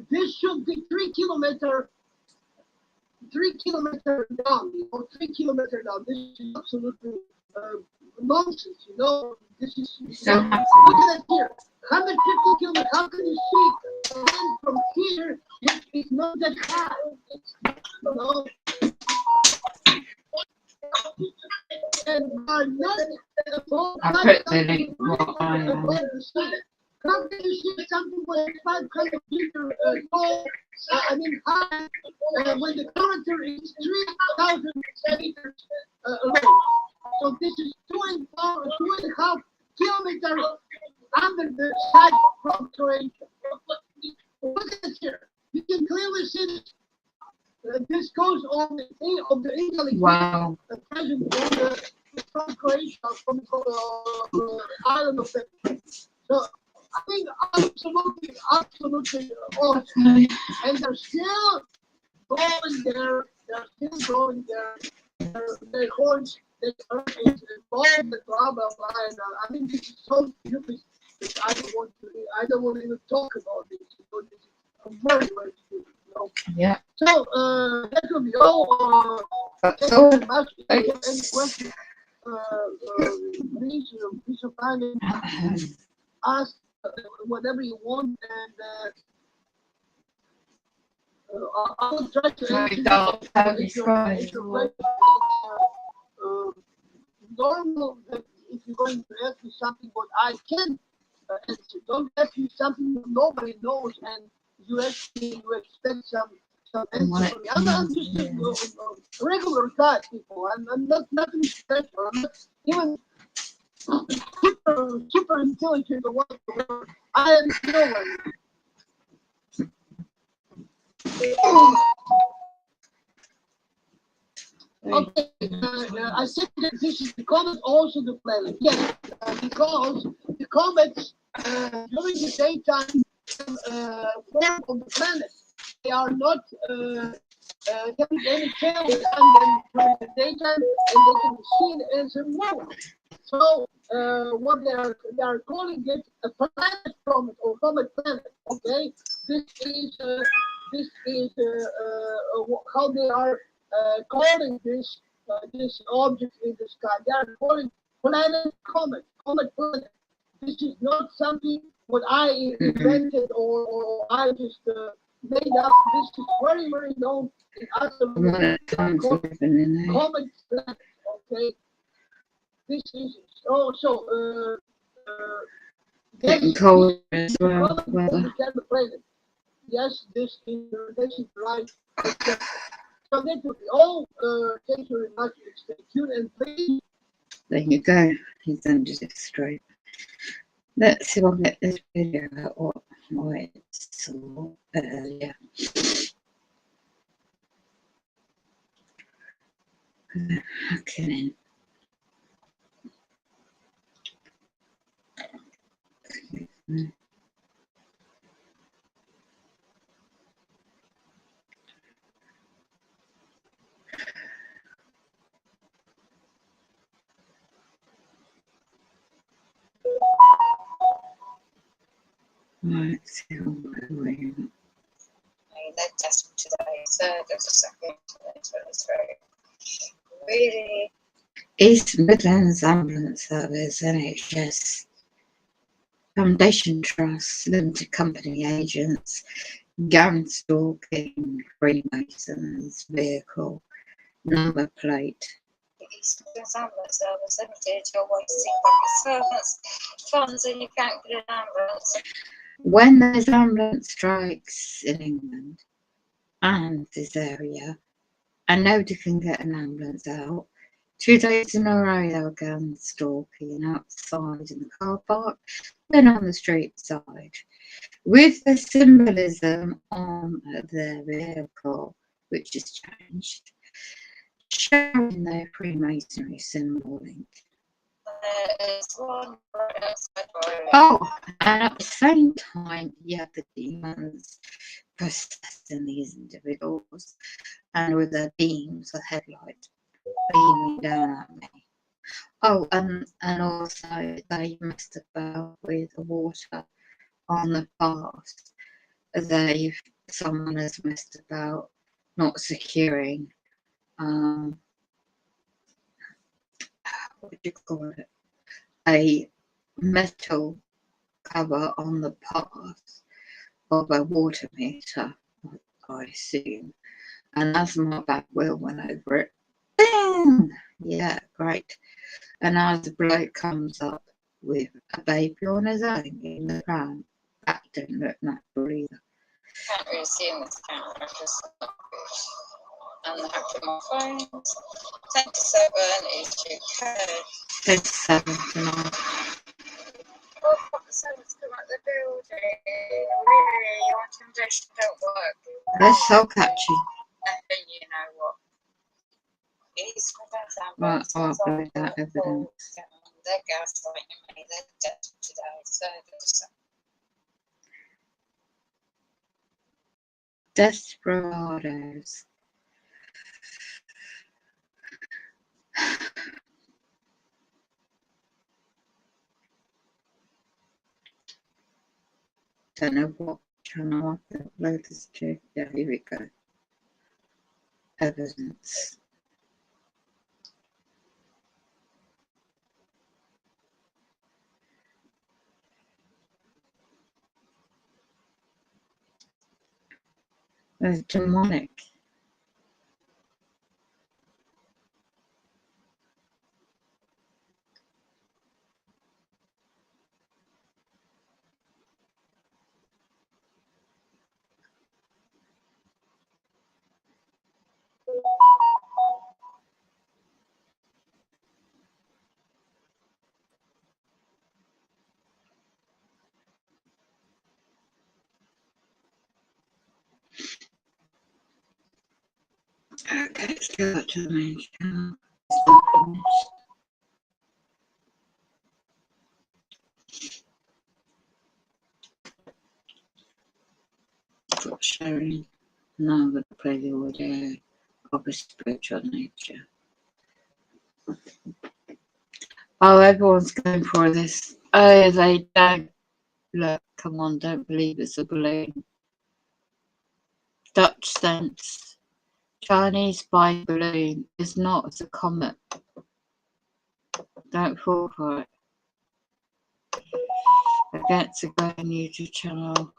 Speaker 7: this should be 3 kilometers down, 3 kilometers down. This is absolutely nonsense, This is
Speaker 1: So
Speaker 7: look at it here, 150 kilometers. How can you see the land from here? It's not that high. And are not above.
Speaker 1: I put the link what I am.
Speaker 7: How can you see something with 500 meters tall? High, when the curvature is 3,000 meters long. So this is 2.5 kilometers under the side from Croatia. Look at it here. You can clearly see this. This goes on the Italy.
Speaker 1: Wow.
Speaker 7: The president from Croatia, from the island of it. So I think absolutely awesome. And they're still going there. Their horns, their earth is involved, blah blah blah. And this is so stupid. I don't want to even talk about this. This is very stupid.
Speaker 1: Yeah.
Speaker 7: So that will be all. Thank you very much. If you have any questions, please find it. Ask whatever you want, and I will try to answer normal that if you're going to ask me something what I can answer. Don't ask me something nobody knows and you expect some some answer for me. I'm just a regular guy, people. I'm not nothing special. I'm not even super intelligent or whatever. I am nowhere. Okay, I said that this is the comet also the planet. Yes, because the comets during the daytime form on the planet. They are not having any chance, and then during the daytime, and they can be seen as a moon. So what they are calling it a planet comet or comet planet. Okay, this is how they are calling this object in the sky. They are calling planet comet planet. This is not something what I invented or I just made up. This is very very known in astronomy. Comet planet. Okay, this is also
Speaker 1: Getting colder as well. Weather.
Speaker 7: planet. Yes, this is right. So that would be all. Thank you very much. Stay tuned and please.
Speaker 1: There you go. He's ended it straight. Let's see if I get this video out what it's all earlier. Okay. Right, so
Speaker 8: That test today, so there's a second really
Speaker 1: East Midlands Ambulance Service NHS Foundation Trust Limited Company agents gangstalking Freemasons vehicle number plate.
Speaker 8: the East Midlands Ambulance Service Limited, you're wasting public servants' funds and you can't get an ambulance.
Speaker 1: When there's ambulance strikes in England and this area, and nobody can get an ambulance out, 2 days in a row they were going stalking outside in the car park, then on the street side, with the symbolism on their vehicle, which is changed, showing their Freemasonry symboling.
Speaker 8: There is one right outside my
Speaker 1: Oh, and at the same time, you have the demons possessing these individuals, and with their beams, the headlights beaming down at me. Oh, and also they messed about with the water on the path. Someone has messed about not securing what do you call it? A metal cover on the path of a water meter, I assume. And as my back wheel went over it, bang! Yeah, great. And as the bloke comes up with a baby on his own in the pram, that didn't look natural either.
Speaker 8: can't really see in this camera because and I have to my phones. 10 to 7 is UK.
Speaker 1: 10 to 7 tonight.
Speaker 8: Oh, fuck, someone's come out the building. Really, your accommodation don't work.
Speaker 1: They're so catchy.
Speaker 8: And you know what? It's
Speaker 1: Right, I'll upload that evidence.
Speaker 8: They're gaslighting me. They're dead today. So there's
Speaker 1: Desperados. Don't know what channel I can upload this to. Yeah, here we go. Evidence. There's demonic. Okay, let's go back to the main channel. It's not finished. Stop sharing. Now I'm going to play the audio of a spiritual nature. Oh, everyone's going for this. Oh, they don't. Look, come on, don't believe it's a balloon. Dutch sense. Chinese spy balloon is not, it's a comet. Don't fall for it. I get to go on YouTube channel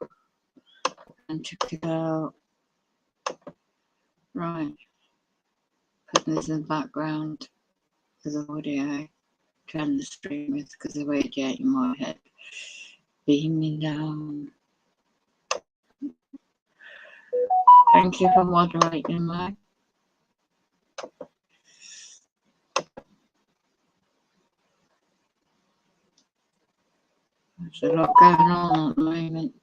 Speaker 1: and check it out. Right. Putting this in the background as audio. Turn the stream with because I radiate in my head. Beaming down. Thank you for moderating, Mike. There's a lot going on at the moment.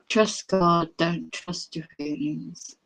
Speaker 1: Trust God, don't trust your feelings.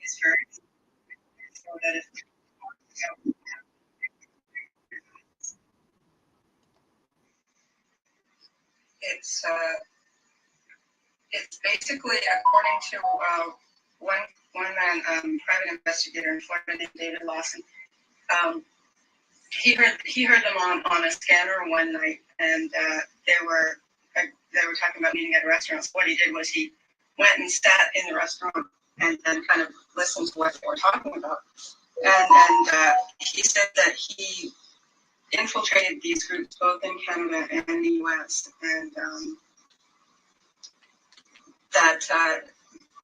Speaker 8: It's very so that if it's basically according to one private investigator in Florida named David Lawson. He heard them on a scanner one night, and they were talking about meeting at a restaurant. So what he did was he went and sat in the restaurant and kind of listened to what they were talking about. And he said that he infiltrated these groups both in Canada and the U.S. and that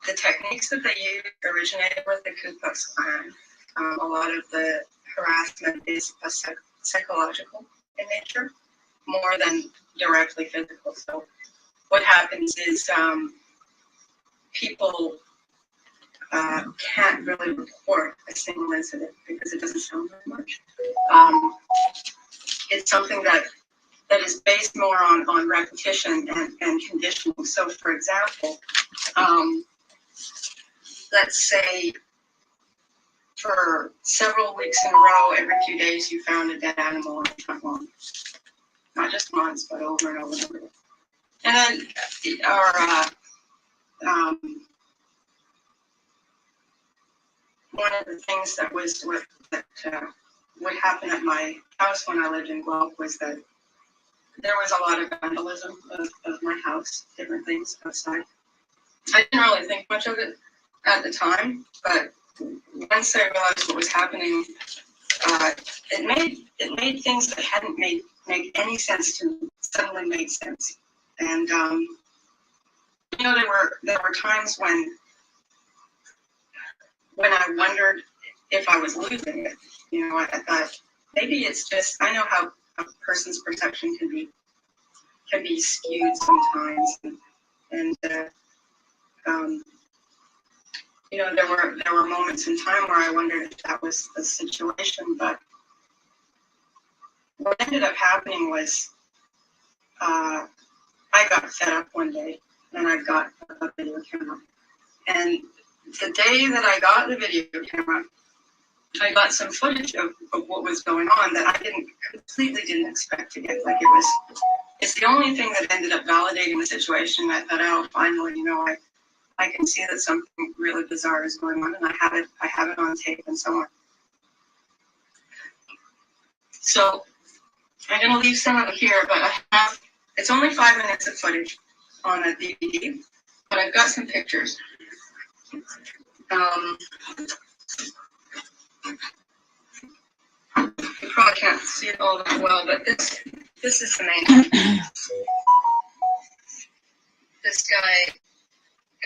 Speaker 8: the techniques that they used originated with the Ku Klux Klan. A lot of the harassment is psychological in nature, more than directly physical. So what happens is people can't really report a single incident because it doesn't sound very much. It's something that is based more on repetition and conditioning. So, for example, let's say for several weeks in a row, every few days you found a dead animal on the front lawn. Not just once, but over and over and over. And then, one of the things that would happen at my house when I lived in Guelph was that there was a lot of vandalism of my house, different things outside. I didn't really think much of it at the time, but once I realized what was happening, it made things that hadn't make any sense to me suddenly made sense. And there were times when I wondered if I was losing it. I thought maybe it's just, I know how a person's perception can be skewed sometimes, and there were moments in time where I wondered if that was the situation. But what ended up happening was I got fed up one day, and I got a video camera. And the day that I got the video camera, I got some footage of what was going on that I completely didn't expect to get. Like it's the only thing that ended up validating the situation. I thought, oh, finally, I can see that something really bizarre is going on, and I have it on tape and so on. So I'm going to leave some of it here, but it's only 5 minutes of footage on a DVD, but I've got some pictures. You probably can't see it all that well, but this is the main one. This guy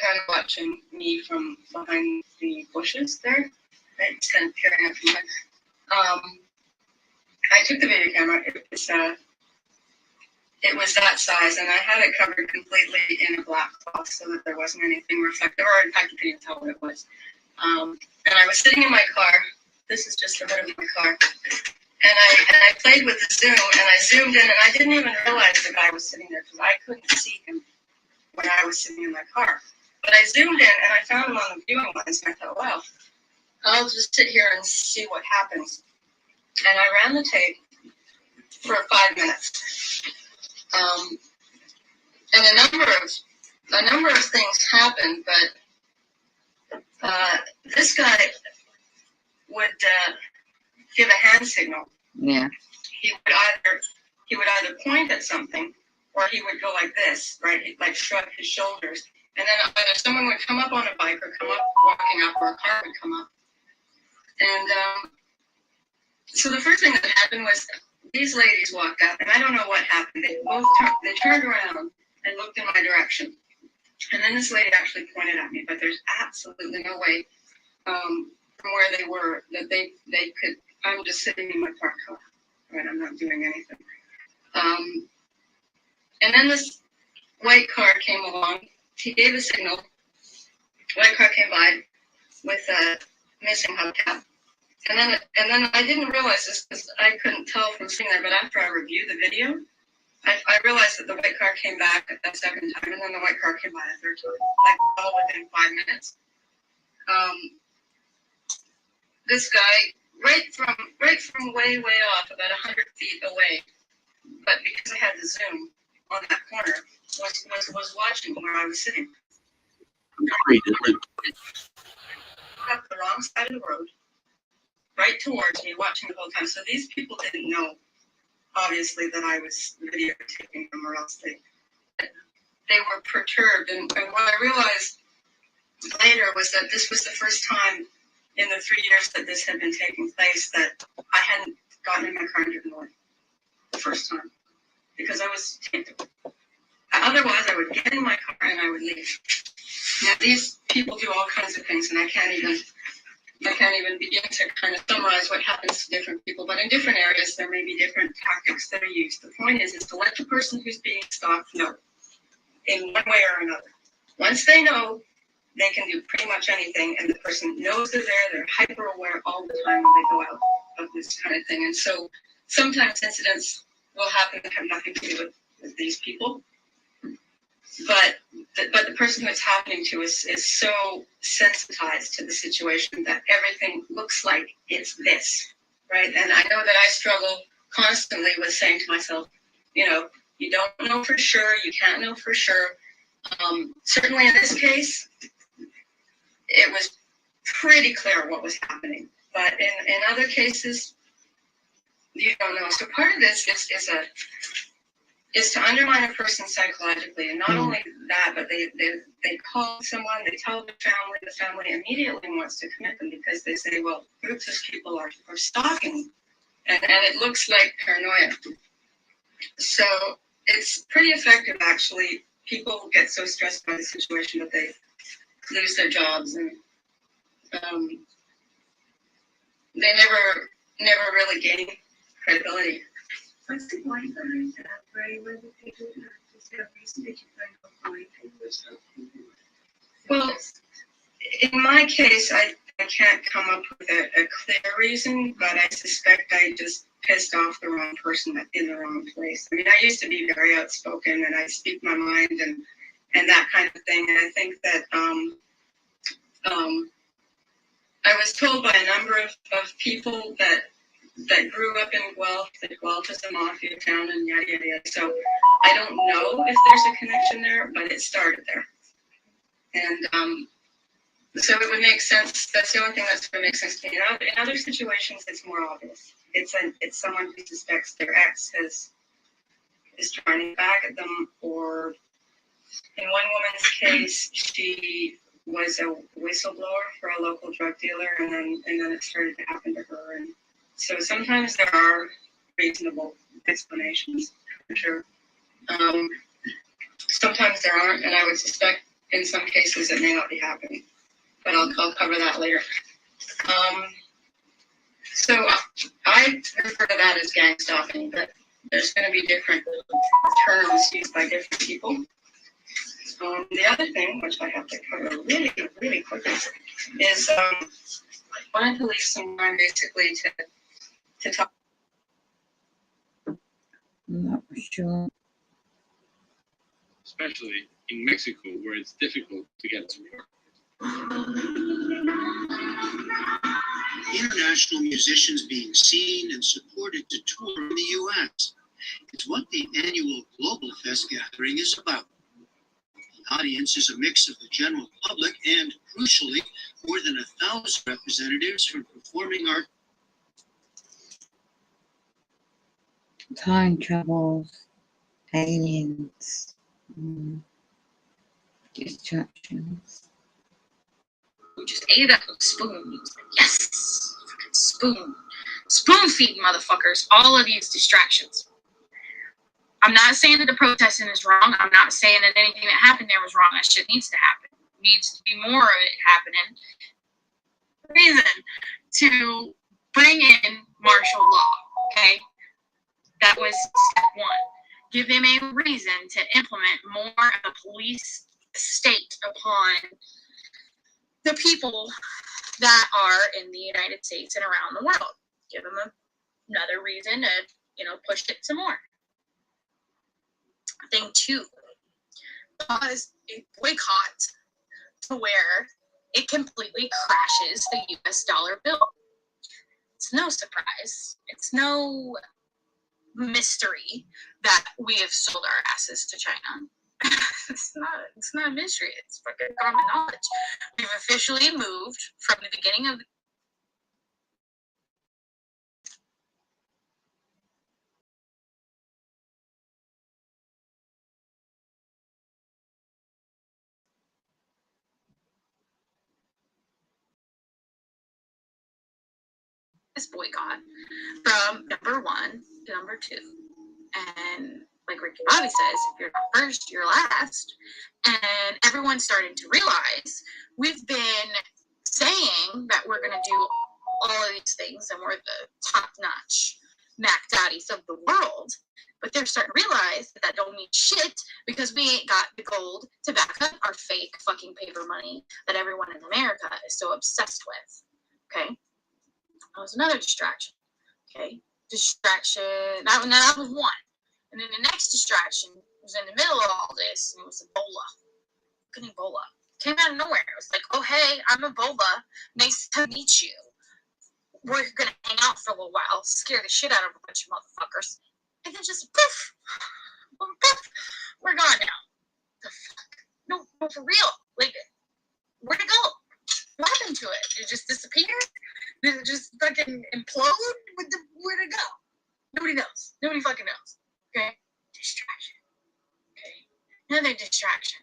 Speaker 8: kind of watching me from behind the bushes there. Right? It's kind of peering up from there. I took the video camera. It was that size, and I had it covered completely in a black cloth so that there wasn't anything reflective, or in fact, you couldn't tell what it was. And I was sitting in my car. This is just the hood of my car. And I played with the zoom, and I zoomed in, and I didn't even realize the guy was sitting there because I couldn't see him when I was sitting in my car. But I zoomed in, and I found him on the viewing lens, and I thought, well, I'll just sit here and see what happens. And I ran the tape for 5 minutes. And a number of things happened, but this guy would give a hand signal.
Speaker 1: Yeah.
Speaker 8: He would either point at something, or he would go like this, right? He'd like shrug his shoulders, and then either someone would come up on a bike, or come up walking up, or a car would come up. And so the first thing that happened was these ladies walked up, and I don't know what happened. They turned around and looked in my direction, and then this lady actually pointed at me. But there's absolutely no way from where they were that they could. I'm just sitting in my parked car, right? I'm not doing anything. And then this white car came along. He gave a signal. White car came by with a missing hubcap. And then I didn't realize this because I couldn't tell from sitting there, but after I reviewed the video, I realized that the white car came back a second time, and then the white car came by a third time, like all within 5 minutes. This guy, right from way off, about 100 feet away, but because I had the zoom on that corner, was watching where I was sitting. Up the wrong side of the road, right towards me, watching the whole time. So these people didn't know, obviously, that I was videotaping them, or else they were perturbed. And what I realized later was that this was the first time in the 3 years that this had been taking place that I hadn't gotten in my car and driven away the first time, because I was taped. Otherwise, I would get in my car and I would leave. Now, these people do all kinds of things, and I can't even begin to kind of summarize what happens to different people. But in different areas, there may be different tactics that are used. The point is to let the person who's being stalked know in one way or another. Once they know, they can do pretty much anything, and the person knows they're there. They're hyper aware all the time when they go out of this kind of thing. And so sometimes incidents will happen that have nothing to do with these people. But the person who it's happening to is so sensitized to the situation that everything looks like it's this, right? And I know that I struggle constantly with saying to myself, you don't know for sure, you can't know for sure. Certainly in this case, it was pretty clear what was happening. But in other cases, you don't know. So part of this is to undermine a person psychologically, and not only that, but they call someone, they tell the family immediately wants to commit them because they say, well, groups of people are stalking, and it looks like paranoia. So it's pretty effective, actually. People get so stressed by the situation that they lose their jobs, and they never really gain credibility. What's the point behind that, Ray? Why did they do that? Is there a reason that you find Well, in my case, I can't come up with a clear reason, but I suspect I just pissed off the wrong person in the wrong place. I mean, I used to be very outspoken, and I speak my mind and that kind of thing. And I think that I was told by a number of people that grew up in Guelph, that Guelph is a mafia town, and yada, yada, yada. So I don't know if there's a connection there, but it started there. And so it would make sense. That's the only thing that's going to make sense to me. In other situations, it's more obvious. It's someone who suspects their ex is trying to back at them, or in one woman's case, she was a whistleblower for a local drug dealer, and then it started to happen to her. And so sometimes there are reasonable explanations, for sure. Sometimes there aren't, and I would suspect in some cases it may not be happening. But I'll cover that later. So I refer to that as gang stalking, but there's going to be different terms used by different people. The other thing, which I have to cover really, really quickly, is I wanted to leave some time basically to talk.
Speaker 1: I'm not sure.
Speaker 9: Especially in Mexico, where it's difficult to get to work.
Speaker 10: International musicians being seen and supported to tour in the U.S. It's what the annual Global Fest gathering is about. The audience is a mix of the general public and, crucially, more than 1,000 representatives from performing art.
Speaker 1: Time travels, aliens, distractions.
Speaker 11: Just ate up a spoon. Yes, fucking spoon. Spoon feed, motherfuckers. All of these distractions. I'm not saying that the protesting is wrong. I'm not saying that anything that happened there was wrong. That shit needs to happen. Needs to be more of it happening. Reason to bring in martial law. Okay, that was step one. Give them a reason to implement more of a police state upon the people that are in the United States and around the world. Give them another reason to, push it some more. Thing two, cause a boycott to where it completely crashes the US dollar bill. It's no surprise. It's no mystery that we have sold our asses to China. It's not a mystery. It's fucking common knowledge. We've officially moved from the beginning of this boycott from number 1 to number 2. And like Ricky Bobby says, if you're not first, you're last. And everyone's starting to realize we've been saying that we're going to do all of these things and we're the top-notch Mac Daddies of the world. But they're starting to realize that don't mean shit because we ain't got the gold to back up our fake fucking paper money that everyone in America is so obsessed with. Okay? That was another distraction. Okay? Distraction. That was one. And then the next distraction was in the middle of all this, and it was Ebola. Fucking Ebola. Came out of nowhere. It was like, oh, hey, I'm Ebola. Nice to meet you. We're going to hang out for a little while, scare the shit out of a bunch of motherfuckers. And then just poof, poof, we're gone now. The fuck? No, for real. Like, where'd it go? What happened to it? Did it just disappear? Did it just fucking implode? Where'd it go? Nobody knows. Nobody fucking knows. Okay? Distraction. Okay? Another distraction.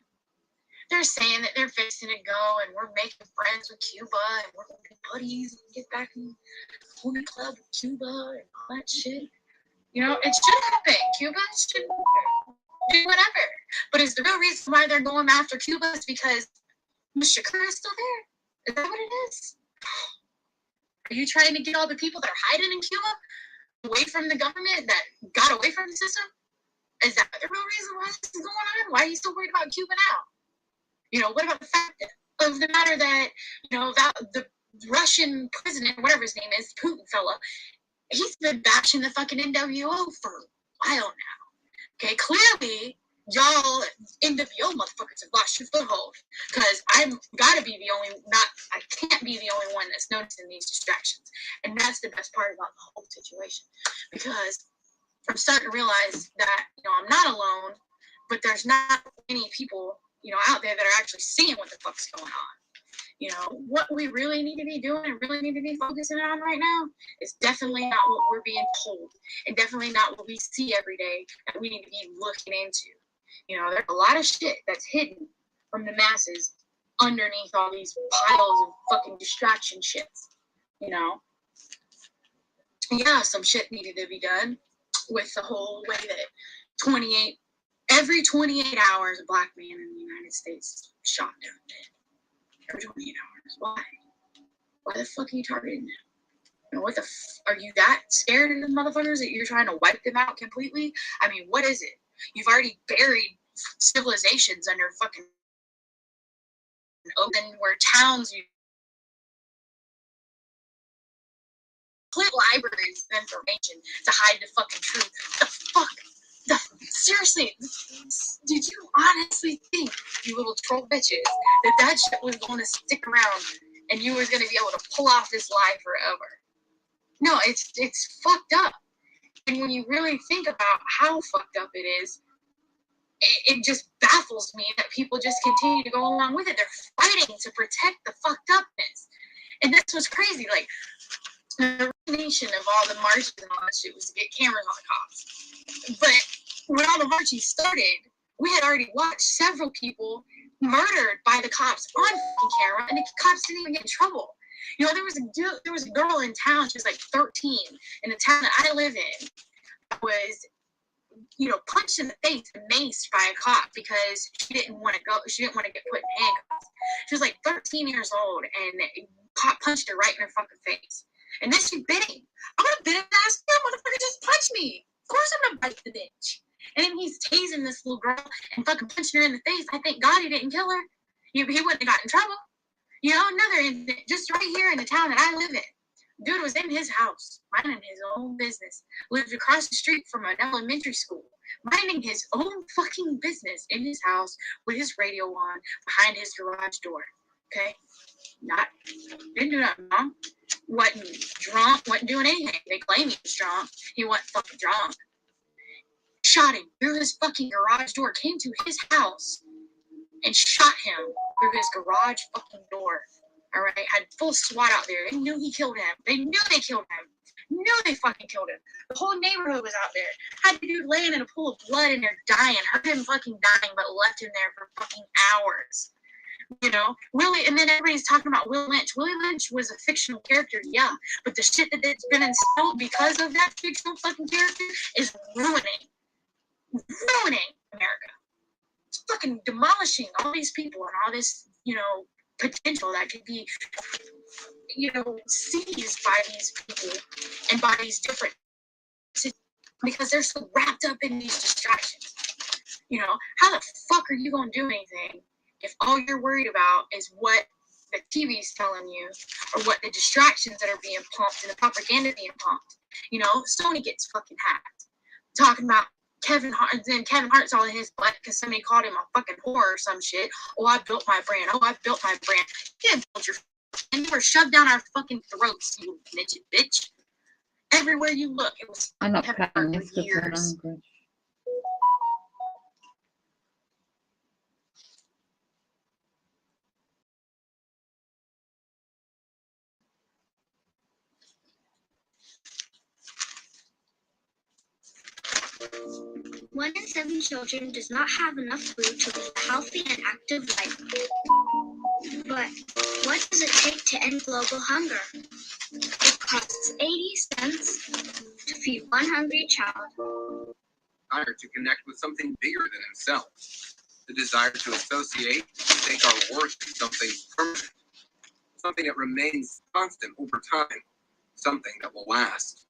Speaker 11: They're saying that they're fixing to go and we're making friends with Cuba and we're going to be buddies and get back in the club with Cuba and all that shit. You know, it should happen. Cuba should do whatever. But is the real reason why they're going after Cuba is because Ms. Shakur is still there? Is that what it is? Are you trying to get all the people that are hiding in Cuba away from the government that got away from the system? Is that the real reason why this is going on? Why are you still worried about Cuba now? You know, what about the fact of the matter that, you know, that the Russian president, whatever his name is, Putin fella, he's been bashing the fucking NWO for a while now. Okay, clearly, y'all NWO motherfuckers have lost your foothold. Because I can't be the only one that's noticing these distractions. And that's the best part about the whole situation. Because I'm starting to realize that, you know, I'm not alone, but there's not many people, you know, out there that are actually seeing what the fuck's going on. You know, what we really need to be doing and really need to be focusing on right now is definitely not what we're being told and definitely not what we see every day that we need to be looking into. You know, there's a lot of shit that's hidden from the masses underneath all these piles of fucking distraction shits. You know? Yeah, some shit needed to be done with the whole way that every 28 hours, a black man in the United States is shot down dead. Every 28 hours. Why? Why the fuck are you targeting them? You know, what the are you that scared of the motherfuckers that you're trying to wipe them out completely? I mean, what is it? You've already buried civilizations under fucking open where towns you put libraries of information to hide the fucking truth. The fuck? Seriously, did you honestly think, you little troll bitches, that shit was going to stick around and you were going to be able to pull off this lie forever? No, it's fucked up. And when you really think about how fucked up it is, it just baffles me that people just continue to go along with it. They're fighting to protect the fucked upness. And that's what's crazy. Like, the nation of all the marches and all that shit was to get cameras on the cops. But when all the marching started, we had already watched several people murdered by the cops on fucking camera, and the cops didn't even get in trouble. You know, there was a girl in town, she was like 13, in the town that I live in, that was, you know, punched in the face and maced by a cop because she didn't want to get put in handcuffs. She was like 13 years old, and a cop punched her right in her fucking face. And then she bit him. I'm gonna bit him ass. That motherfucker just punched me. Of course I'm gonna bite the bitch. And then he's tasing this little girl and fucking punching her in the face. I thank God he didn't kill her. He wouldn't have got in trouble. You know, another incident, just right here in the town that I live in. Dude was in his house, minding his own business. Lived across the street from an elementary school, minding his own fucking business in his house with his radio on behind his garage door. Okay? Didn't do nothing wrong. Wasn't drunk, wasn't doing anything. They claim he was drunk. He wasn't fucking drunk. Shot him through his fucking garage door, came to his house and shot him through his garage fucking door. All right, had full SWAT out there. They knew he killed him. They knew they killed him. Knew they fucking killed him. The whole neighborhood was out there. Had the dude laying in a pool of blood in there dying. Heard him fucking dying, but left him there for fucking hours. You know, Willie, and then everybody's talking about Will Lynch. Willie Lynch was a fictional character, yeah, but the shit that's been instilled because of that fictional fucking character is ruining America. It's fucking demolishing all these people and all this, you know, potential that could be, you know, seized by these people and by these different, because they're so wrapped up in these distractions. You know, how the fuck are you going to do anything if all you're worried about is what the TV's telling you or what the distractions that are being pumped and the propaganda being pumped? You know, Sony gets fucking hacked. Talking about Kevin Hart, and then Kevin Hart's all in his butt because somebody called him a fucking whore or some shit. Oh, I built my brand. Oh, I built my brand. You didn't build your, and you were shoved down our fucking throats, you midget bitch. Everywhere you look, it was
Speaker 1: I'm not
Speaker 11: Kevin
Speaker 1: playing
Speaker 11: Hart
Speaker 1: this
Speaker 11: for
Speaker 1: with the
Speaker 11: years.
Speaker 1: language.
Speaker 12: One in 7 children does not have enough food to live a healthy and active life. But what does it take to end global hunger? It costs 80 cents to feed one hungry child.
Speaker 13: Desire to connect with something bigger than himself. The desire to associate and think our worth is something permanent. Something that remains constant over time. Something that will last.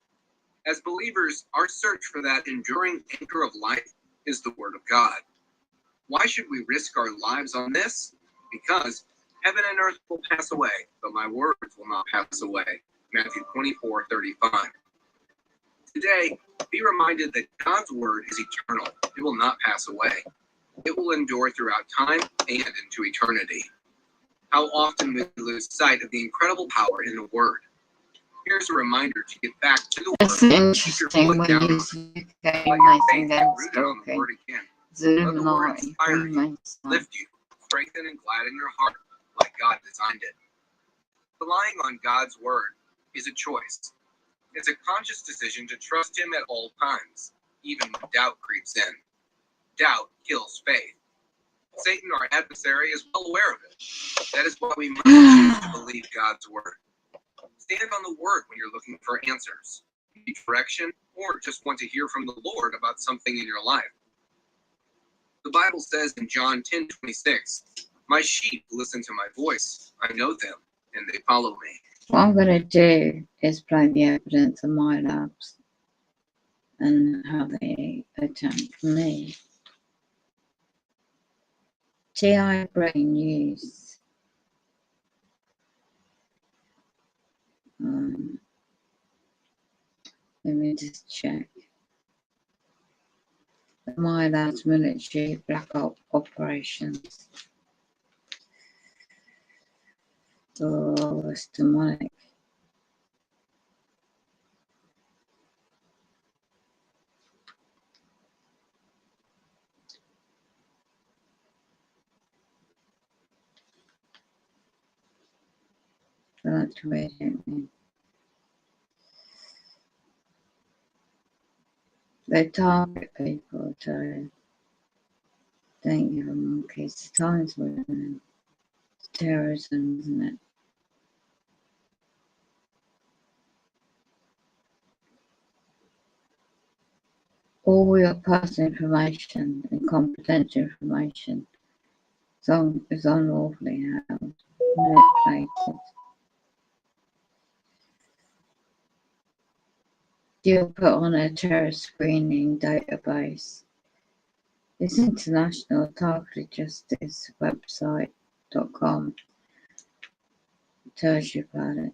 Speaker 13: As believers, our search for that enduring anchor of life is the Word of God. Why should we risk our lives on this? Because heaven and earth will pass away, but my words will not pass away. Matthew 24:35. Today, be reminded that God's Word is eternal. It will not pass away. It will endure throughout time and into eternity. How often we lose sight of the incredible power in the Word. Here's a reminder to get back to the
Speaker 1: It's
Speaker 13: Word.
Speaker 1: interesting when you see Mason gangstalking. Zoom light, Freemasons.
Speaker 13: Lift you, strengthen and gladden your heart like God designed it. Relying on God's Word is a choice. It's a conscious decision to trust Him at all times, even when doubt creeps in. Doubt kills faith. Satan, our adversary, is well aware of it. That is why we must choose to believe God's Word. Stand on the Word when you're looking for answers, need direction, or just want to hear from the Lord about something in your life. The Bible says in John 10:26, "My sheep listen to my voice. I know them, and they follow me."
Speaker 1: What I'm going to do is play the evidence of my labs and how they attacked me. TI brain news. Let me just check. My labs military black op operations. Oh, it's demonic. That's weird, isn't it? They target people to don't give them monkeys. Times with them. It's terrorism, isn't it? All your personal information and confidential information is unlawfully held, manipulated. You're put on a terrorist screening database. This International Targeted Justice website.com tells you about it.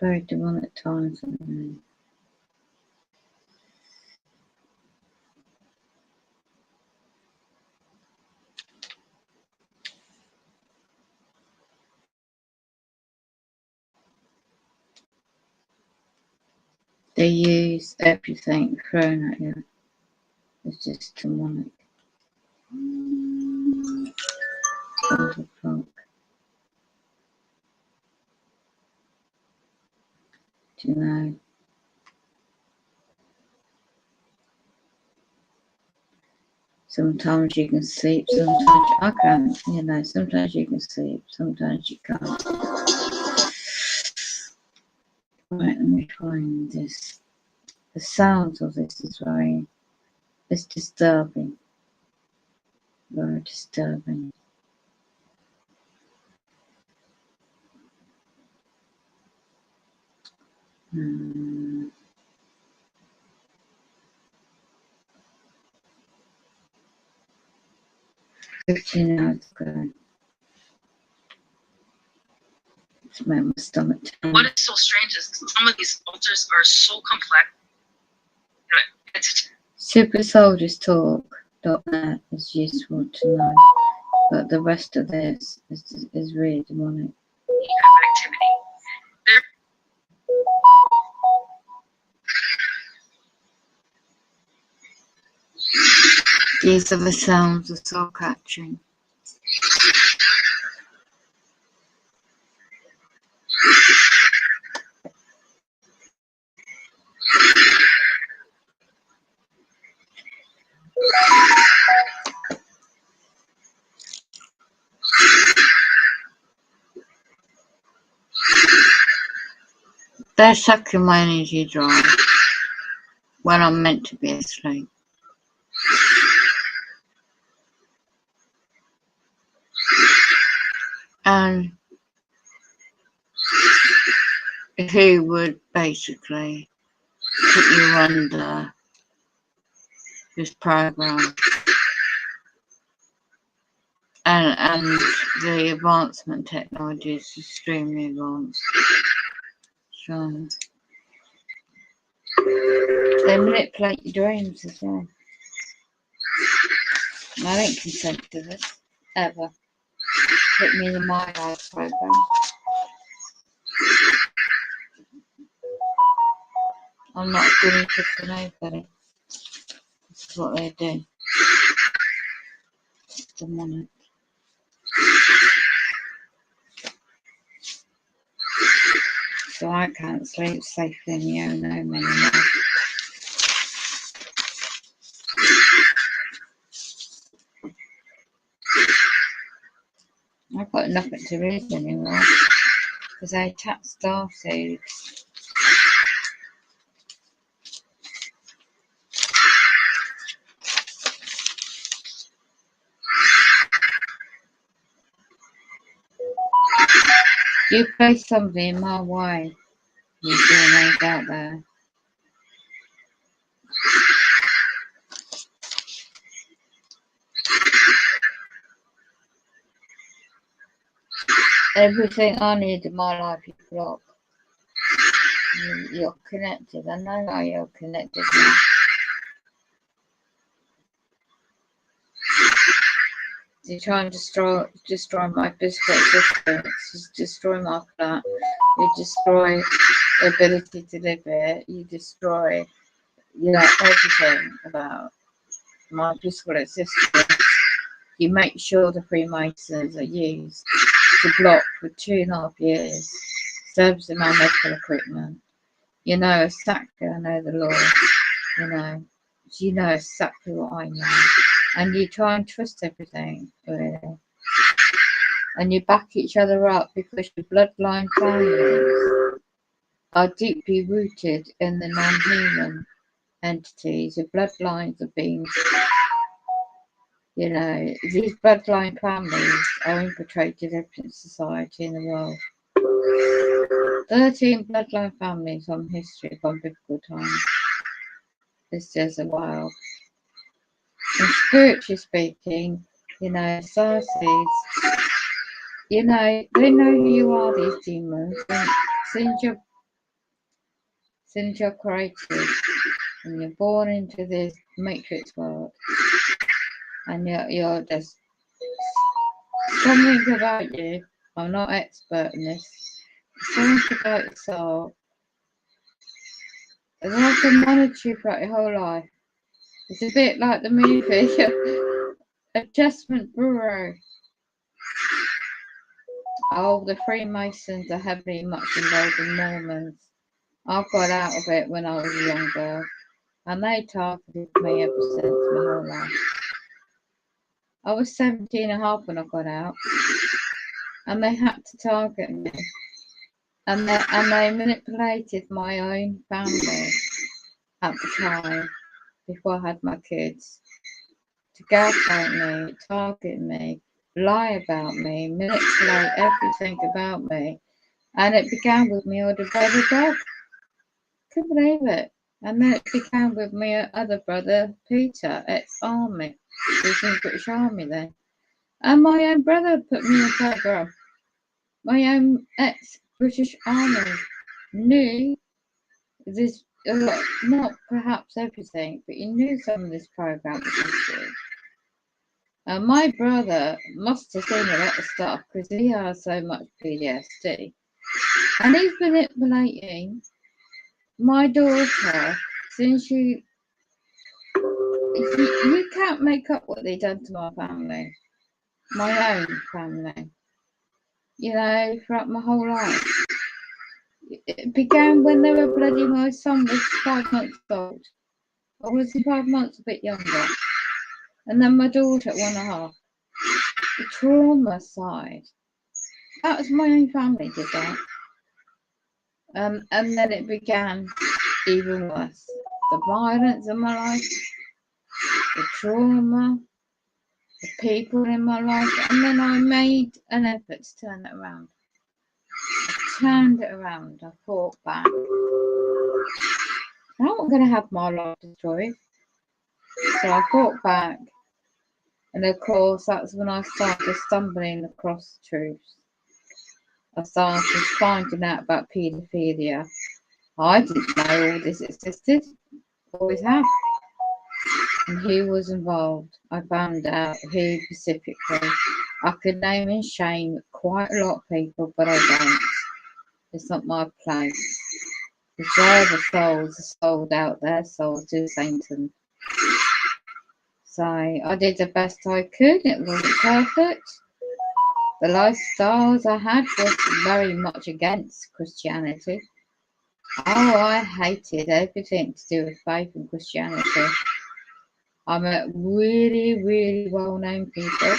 Speaker 1: very demonic times. I mean. They use everything thrown at you. It's just demonic. Cyberpunk. Do you know? Sometimes you can sleep, sometimes I can't. You know, sometimes you can sleep, sometimes you can't. Right, let me find this. The sounds of this is very, it's disturbing. Very disturbing. Hmm. 15 hours ago. It's made my stomach turn.
Speaker 11: What is so strange is some of these altars are so complex.
Speaker 1: Supersoldierstalk.net is useful to know, but the rest of this is really demonic.
Speaker 11: Activity.
Speaker 1: These are the sounds of soul catching. They're sucking my energy dry when I'm meant to be asleep. And he would basically put you under this program. And the advancement technology is extremely advanced. So they manipulate your dreams as well. And I don't consent to this, ever. Put me in my life program. I'm not doing it for nobody. This is what they do. It's demonic. So I can't sleep safely in the own home anymore. I've got nothing to read anymore because I attacked star seeds. You place somebody in my way, you doing things out there. Everything I need in my life you block. You're connected. I know how you're connected now. You try and destroy my physical existence, you destroy my flat, you destroy the ability to live here, you destroy, you know, everything about my physical existence. You make sure the Freemasons are used to block for 2.5 years, servicing my medical equipment. You know exactly, I know the law, you know exactly what I know. And you try and twist everything, really. And you back each other up because your bloodline families are deeply rooted in the non-human entities. Your bloodlines are being, these bloodline families are infiltrated every society in the world. 13 bloodline families from history from biblical times. This says a while. And spiritually speaking, star seeds, they know who you are, these demons. And since you're since you're created and you're born into this matrix world, and you're just something about you. I'm not expert in this. Something about your soul. It's like to monitor you throughout your whole life. It's a bit like the movie Adjustment Bureau. Oh, the Freemasons are heavily much involved in Mormons. I got out of it when I was a young girl, and they targeted me ever since my whole life. I was 17 and a half when I got out, and they had to target me. And they manipulated my own family at the time, before I had my kids, to gaslight me, target me, lie about me, manipulate everything about me. And it began with me older brother Bob. Couldn't believe it. And then it began with my other brother Peter, ex-army. He was in the British Army then. And my own brother put me in a program. My own ex-British Army knew this, not perhaps everything, but he knew some of this program was history. And my brother must have seen a lot of stuff because he has so much PTSD. And he's manipulating my daughter since you can't make up what they've done to my family, my own family, throughout my whole life. It began when they were bloody, my son was 5 months old. I was 5 months, a bit younger. And then my daughter at 1.5. The trauma side. That was my own family did that. And then it began even worse. The violence in my life, the trauma, the people in my life, and then I made an effort to turn it around. I turned it around. I fought back. I'm not going to have my life destroyed. So I fought back. And of course, that's when I started stumbling across truths. I started finding out about paedophilia. I didn't know all this existed. Always have. And who was involved. I found out who specifically. I could name and shame quite a lot of people, but I don't. It's not my place. The driver souls are sold out their souls to Satan. So I did the best I could. It wasn't perfect. The lifestyles I had was very much against Christianity. Oh, I hated everything to do with faith and Christianity. I met really, really well-known people.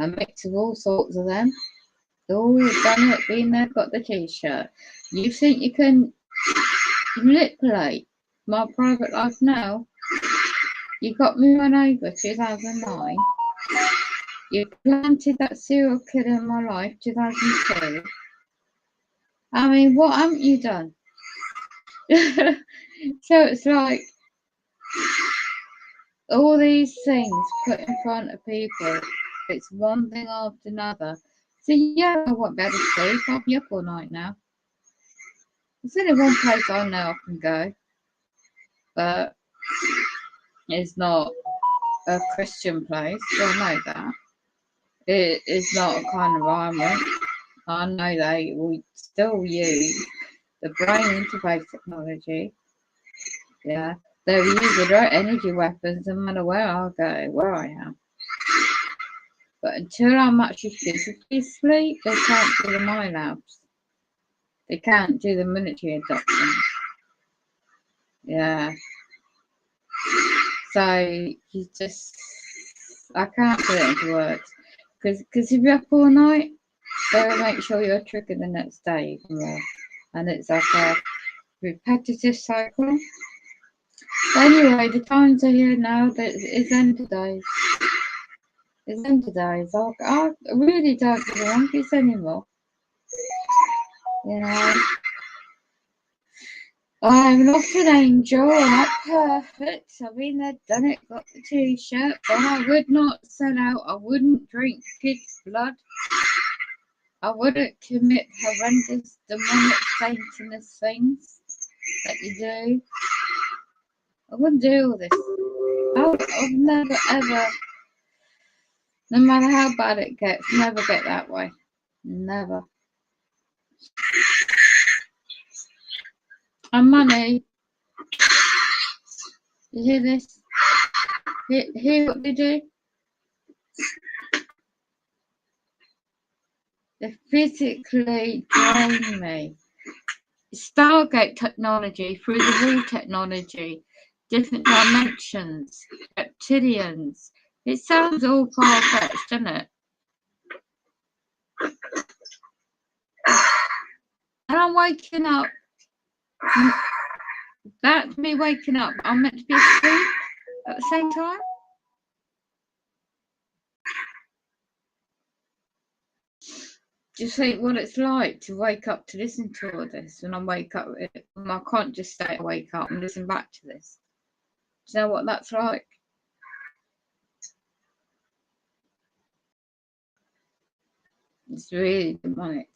Speaker 1: A mix of all sorts of them. Oh, done it, been there, got the t-shirt. You think you can manipulate my private life now? You got me run over 2009. You planted that serial killer in my life 2002. I mean, what haven't you done? So it's like all these things put in front of people. It's one thing after another. So yeah, I won't be able to sleep. I'll be up all night now. There's only one place I know I can go, but it's not a Christian place. I know that. It is not a kind of environment. I know they will still use the brain interface technology. Yeah, they'll use the direct energy weapons no matter where I go, where I am. But until I'm actually physically asleep, they can't do the mind labs. They can't do the military inductions. Yeah. So you just, I can't put it into words. Because if you're up all night, they'll make sure you're triggered the next day even more. And it's like a repetitive cycle. But anyway, the times are here now that it's end of days. It's end of days. I really don't belong this anymore. You know, I'm not an angel, I'm not perfect. I've been there, done it, got the t-shirt, but I would not sell out. I wouldn't drink kids' blood. I wouldn't commit horrendous, demonic, satanist things. that you do. I wouldn't do all this. I'll never ever, no matter how bad it gets, never get that way. Never. And money. You hear this? Hear what they do? They physically drain me. Stargate technology, through the wall technology, different dimensions, reptilians. It sounds all far-fetched, doesn't it? And I'm waking up. That's me waking up. I'm meant to be asleep at the same time. Just think what it's like to wake up to listen to all this. When I wake up, I can't just stay awake up and listen back to this. Do you know what that's like? It's really demonic.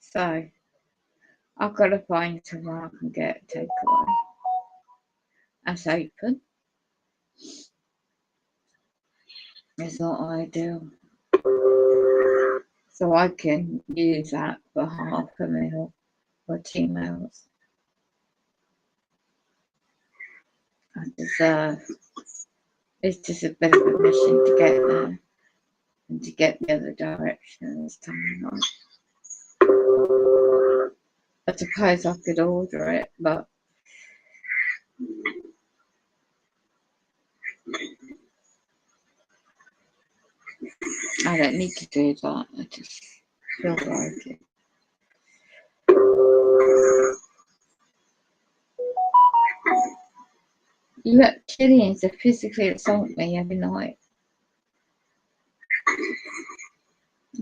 Speaker 1: So, I've got to find somewhere I can get a takeaway. That's open. It's not ideal. So I can use that for half a meal or 2 meals. I deserve. It's just a bit of a mission to get there and to get the other direction this time. I suppose I could order it, but I don't need to do that. I just feel like it. You reptilians that physically assault me every night.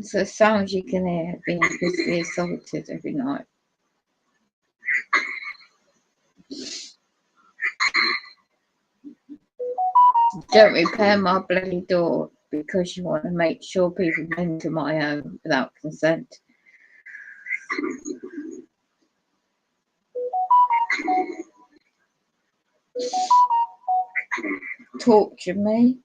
Speaker 1: So the sounds you can hear being physically assaulted every night. Don't repair my bloody door because you want to make sure people enter my home without consent. Torture me.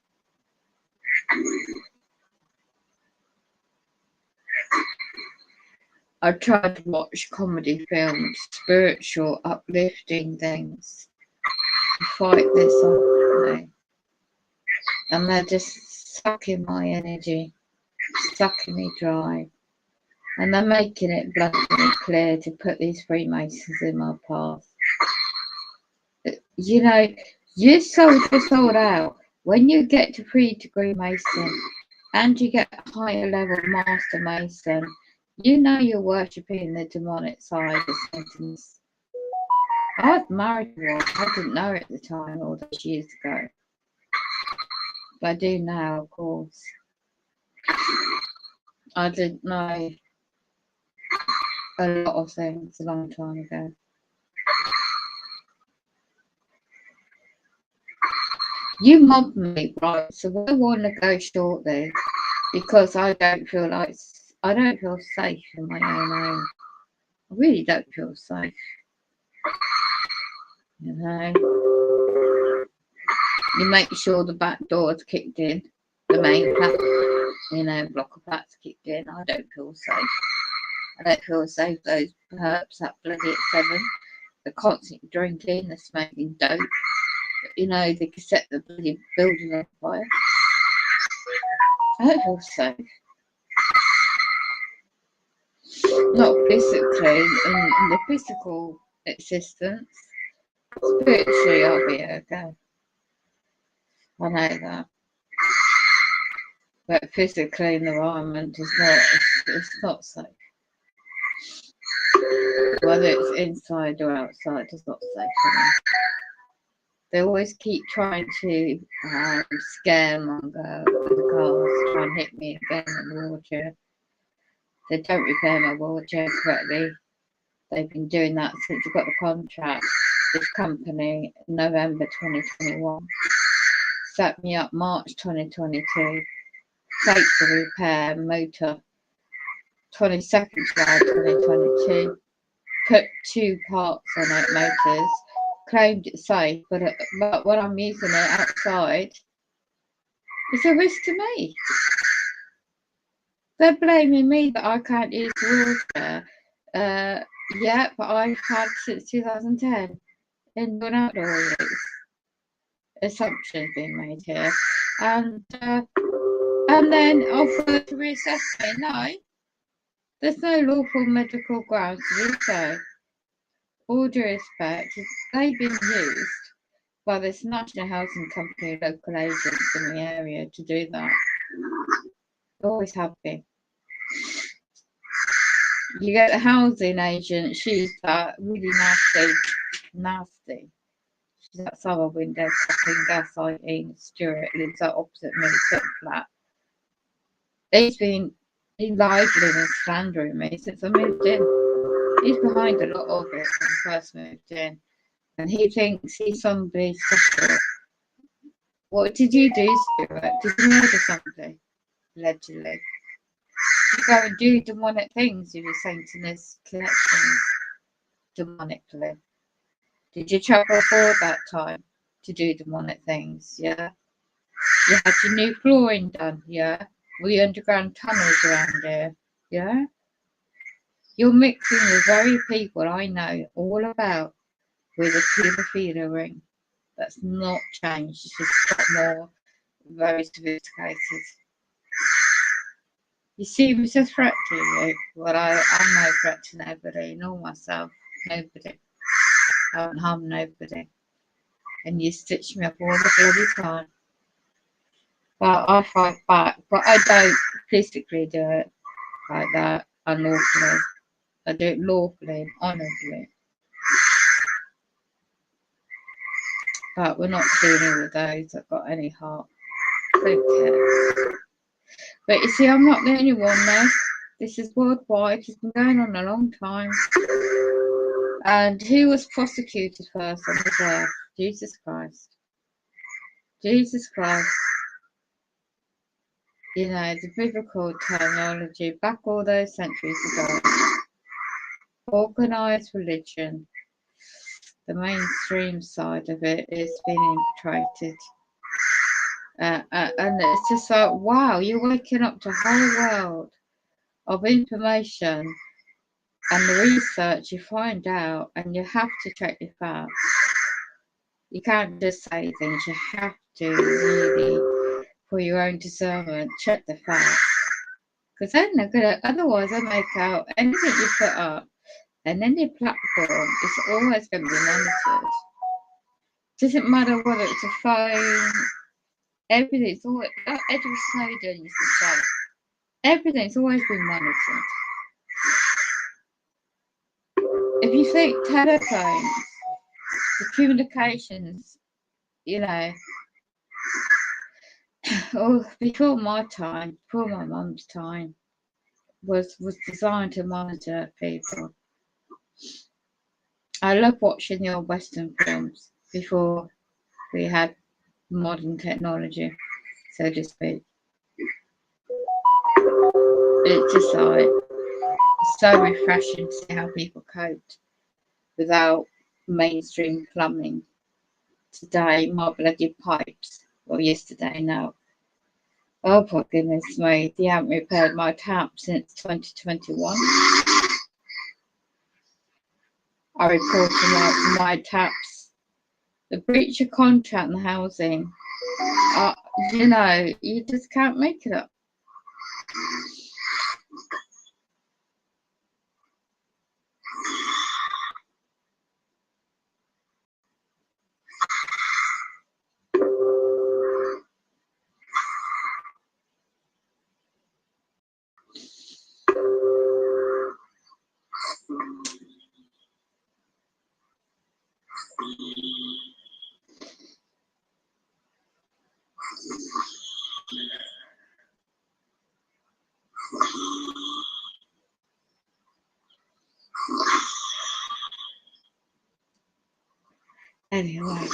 Speaker 1: I try to watch comedy films, spiritual, uplifting things to fight this off me. And they're just sucking my energy, sucking me dry. And they're making it bluntly clear to put these Freemasons in my path. You know, you sold your soul out. When you get to 3-degree Mason and you get a higher level Master Mason, you know you're worshipping the demonic side of Satan's. I was married one. I didn't know it at the time, all those years ago. But I do now, of course. I didn't know a lot of things a long time ago. You mobbed me, right? So I want to go shortly because I don't feel safe in my own home. I really don't feel safe. You know, you make sure the back door's kicked in, the main block of flats kicked in. I don't feel safe. I don't feel safe. Those perhaps that bloody at 7, the constant drinking, the smoking dope. You know, they could set the bloody building on fire. I don't feel safe. Not physically, in the physical existence. Spiritually, I'll be okay. I know that. But physically, the environment is not. It's not safe. Whether it's inside or outside, it's not safe for me. They always keep trying to scaremonger with the cars, try and hit me again in the wheelchair. They don't repair my wheelchair correctly. They've been doing that since I got the contract, this company, in November 2021. set me up March 2022. Plate for repair, motor 22nd July 2022. Put 2 parts on it, motors. Claimed it's safe, but when I'm using it outside, it's a risk to me. They're blaming me that I can't use water. Yeah, but I've had since 2010 indoor and outdoor use. Assumptions being made here, and then offer to reassess me. No, there's no lawful medical grounds to do so. All due respect, they've been used by this National Housing Company local agents in the area to do that. Always have been. You get the housing agent, she's that really nasty. She's outside my window tapping gaslighting. Stuart lives out opposite me, flat. He's libeling and slandering me since I moved in. He's behind a lot of it when I first moved in. And he thinks he's somebody special. What did you do, Stuart? Did you murder somebody? Allegedly. You go and do demonic things with your Satanist connections demonically. Did you travel abroad that time to do demonic things? Yeah. You had your new flooring done, yeah. Were you underground tunnels around here? Yeah. You're mixing with very people I know all about with a pedophilia ring. That's not changed. It's just got more very sophisticated. You see me as a threat to you? Well, I'm no threat to nobody, nor myself. Nobody. I haven't harmed nobody. And you stitch me up all the bloody time. But I fight back. But I don't physically do it like that unlawfully. I do it lawfully and honourably. But we're not dealing with those that got any heart. Don't care. But you see, I'm not the only one though. This is worldwide. It's been going on a long time. And who was prosecuted first on this earth? Jesus Christ. Jesus Christ. You know, the biblical terminology back all those centuries ago. Organised religion. The mainstream side of it is being infiltrated. And it's just like, wow, you're waking up to a whole world of information and the research you find out, and you have to check your facts. You can't just say things, you have to really, for your own discernment, check the facts. Because then they're gonna, otherwise they make out anything you put up and any platform is always going to be monitored. Doesn't matter whether it's a phone, everything's always, like Edward Snowden used to say, everything's always been monitored. If you think telephones, the communications, you know, or before my time, before my mum's time, was designed to monitor people. I love watching the old Western films before we had modern technology, so to speak. It's just like so refreshing to see how people coped without mainstream plumbing. Today, my bloody pipes, well, yesterday now. Oh, my goodness me, they haven't repaired my tap since 2021. I reported my taps. The breach of contract and housing. You know, you just can't make it up. Anyway,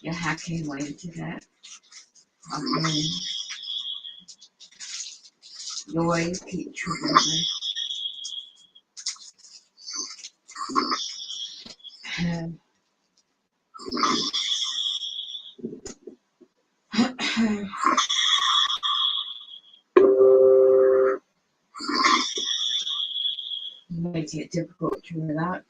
Speaker 1: You're hacking way to that. Okay. You always keep triggering me. Makes it difficult to relax.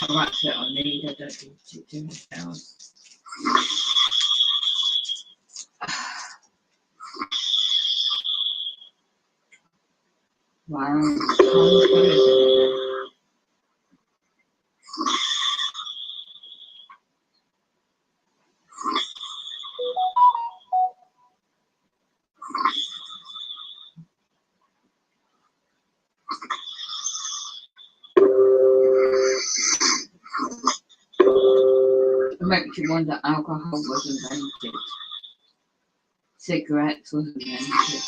Speaker 1: Oh, that's it, I need. I don't need to do anything else. Wow. It makes you wonder alcohol was invented. Cigarettes was invented.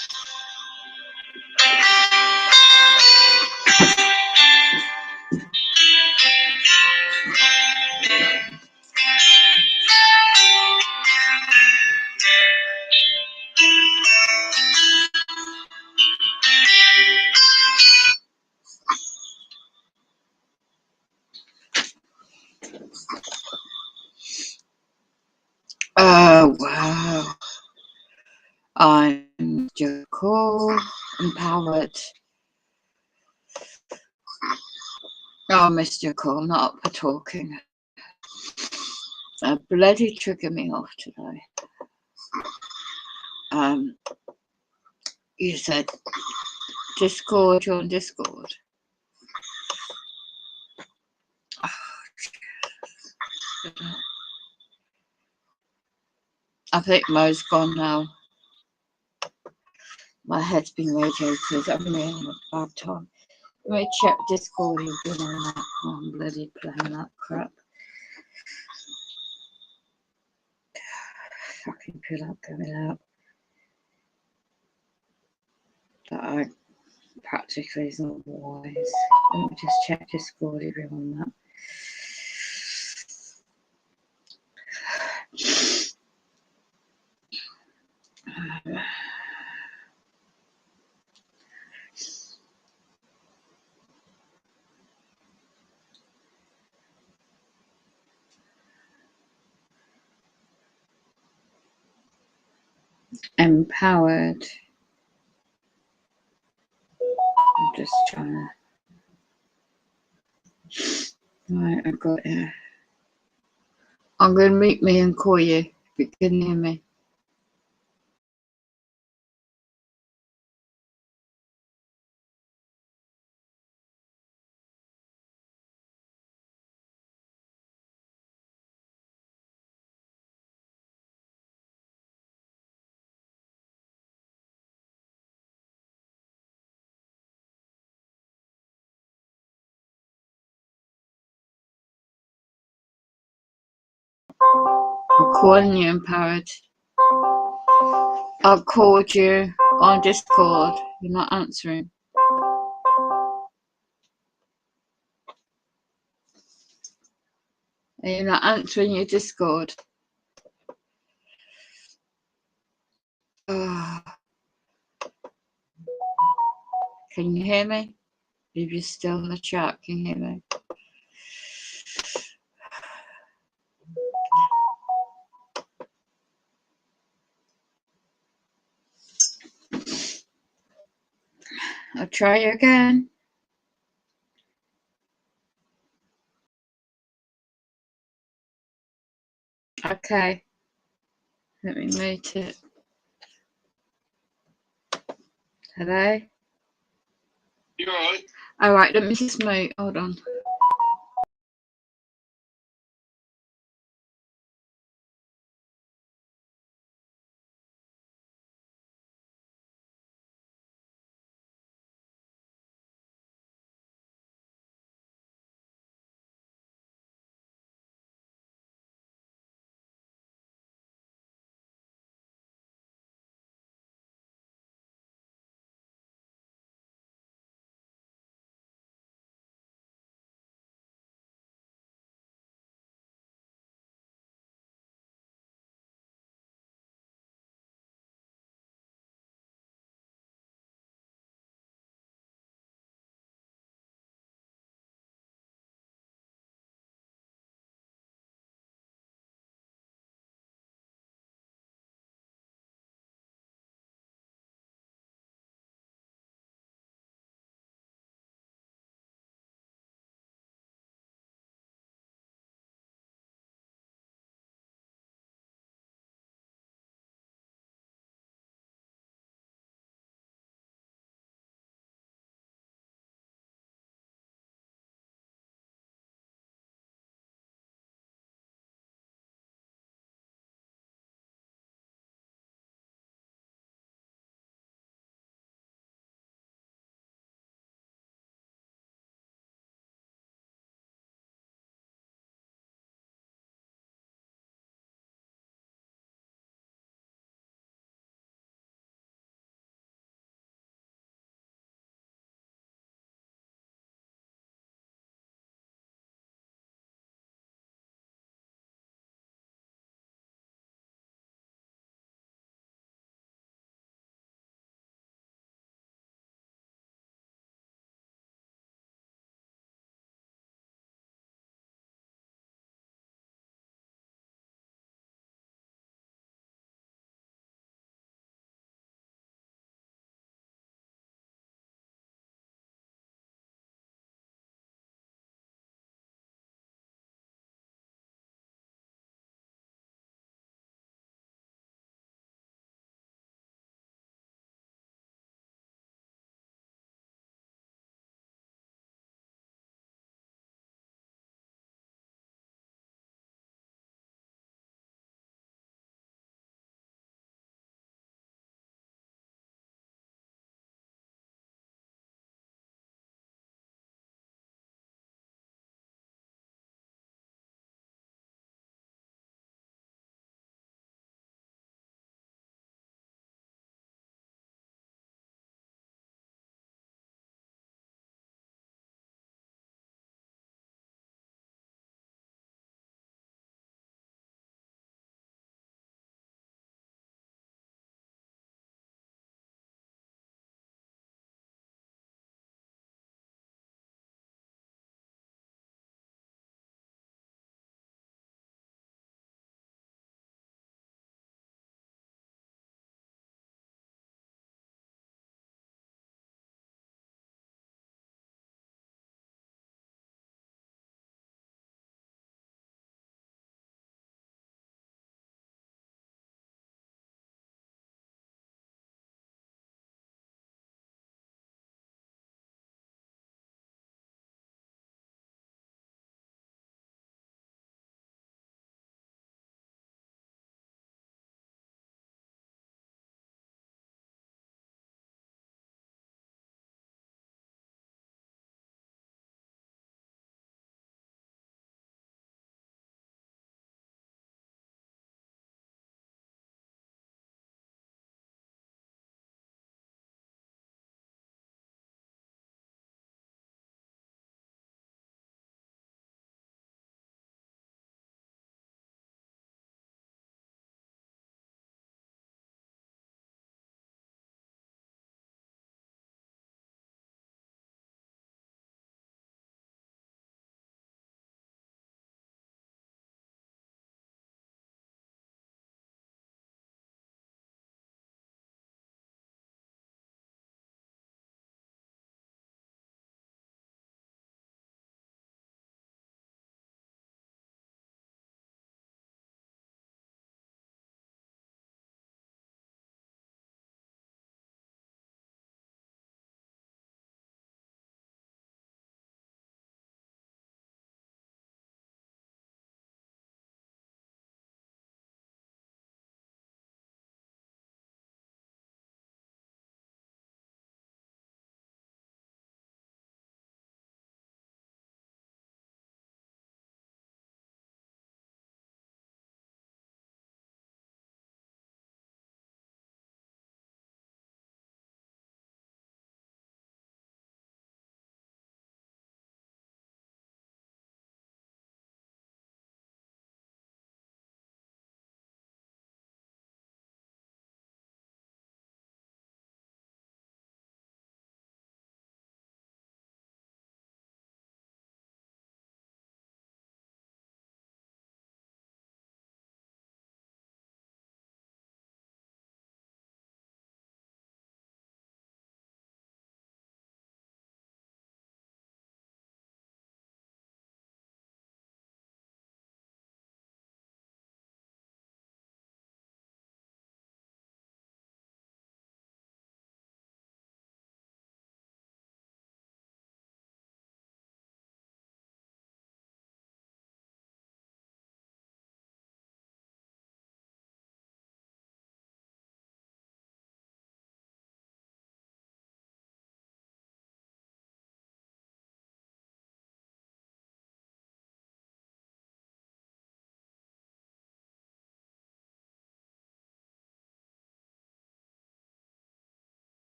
Speaker 1: Oh, wow. I'm just cool, empowered. Oh, Mr. Cool, not up for talking. Bloody trigger me off today. You said Discord, you're on Discord. I think Mo's gone now. My head's been radiated. I'm really having a bad time. Let me check Discord. You've been on that. Oh, I'm bloody playing that crap. Fucking feel like going out. But I practically is not wise. Let me just check Discord if you're on that. Empowered. I'm just trying to. Right, I've got it. I'm going to meet me and call you if you can hear me. I'm calling you, Empowered. I've called you on Discord. You're not answering. Are you not answering your Discord? Oh. Can you hear me? If you're still in the chat, can you hear me? I'll try you again. Okay. Let me mute it. Hello?
Speaker 9: You alright?
Speaker 1: Alright, let me just mute. Hold on.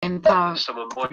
Speaker 1: empower.
Speaker 14: Someone more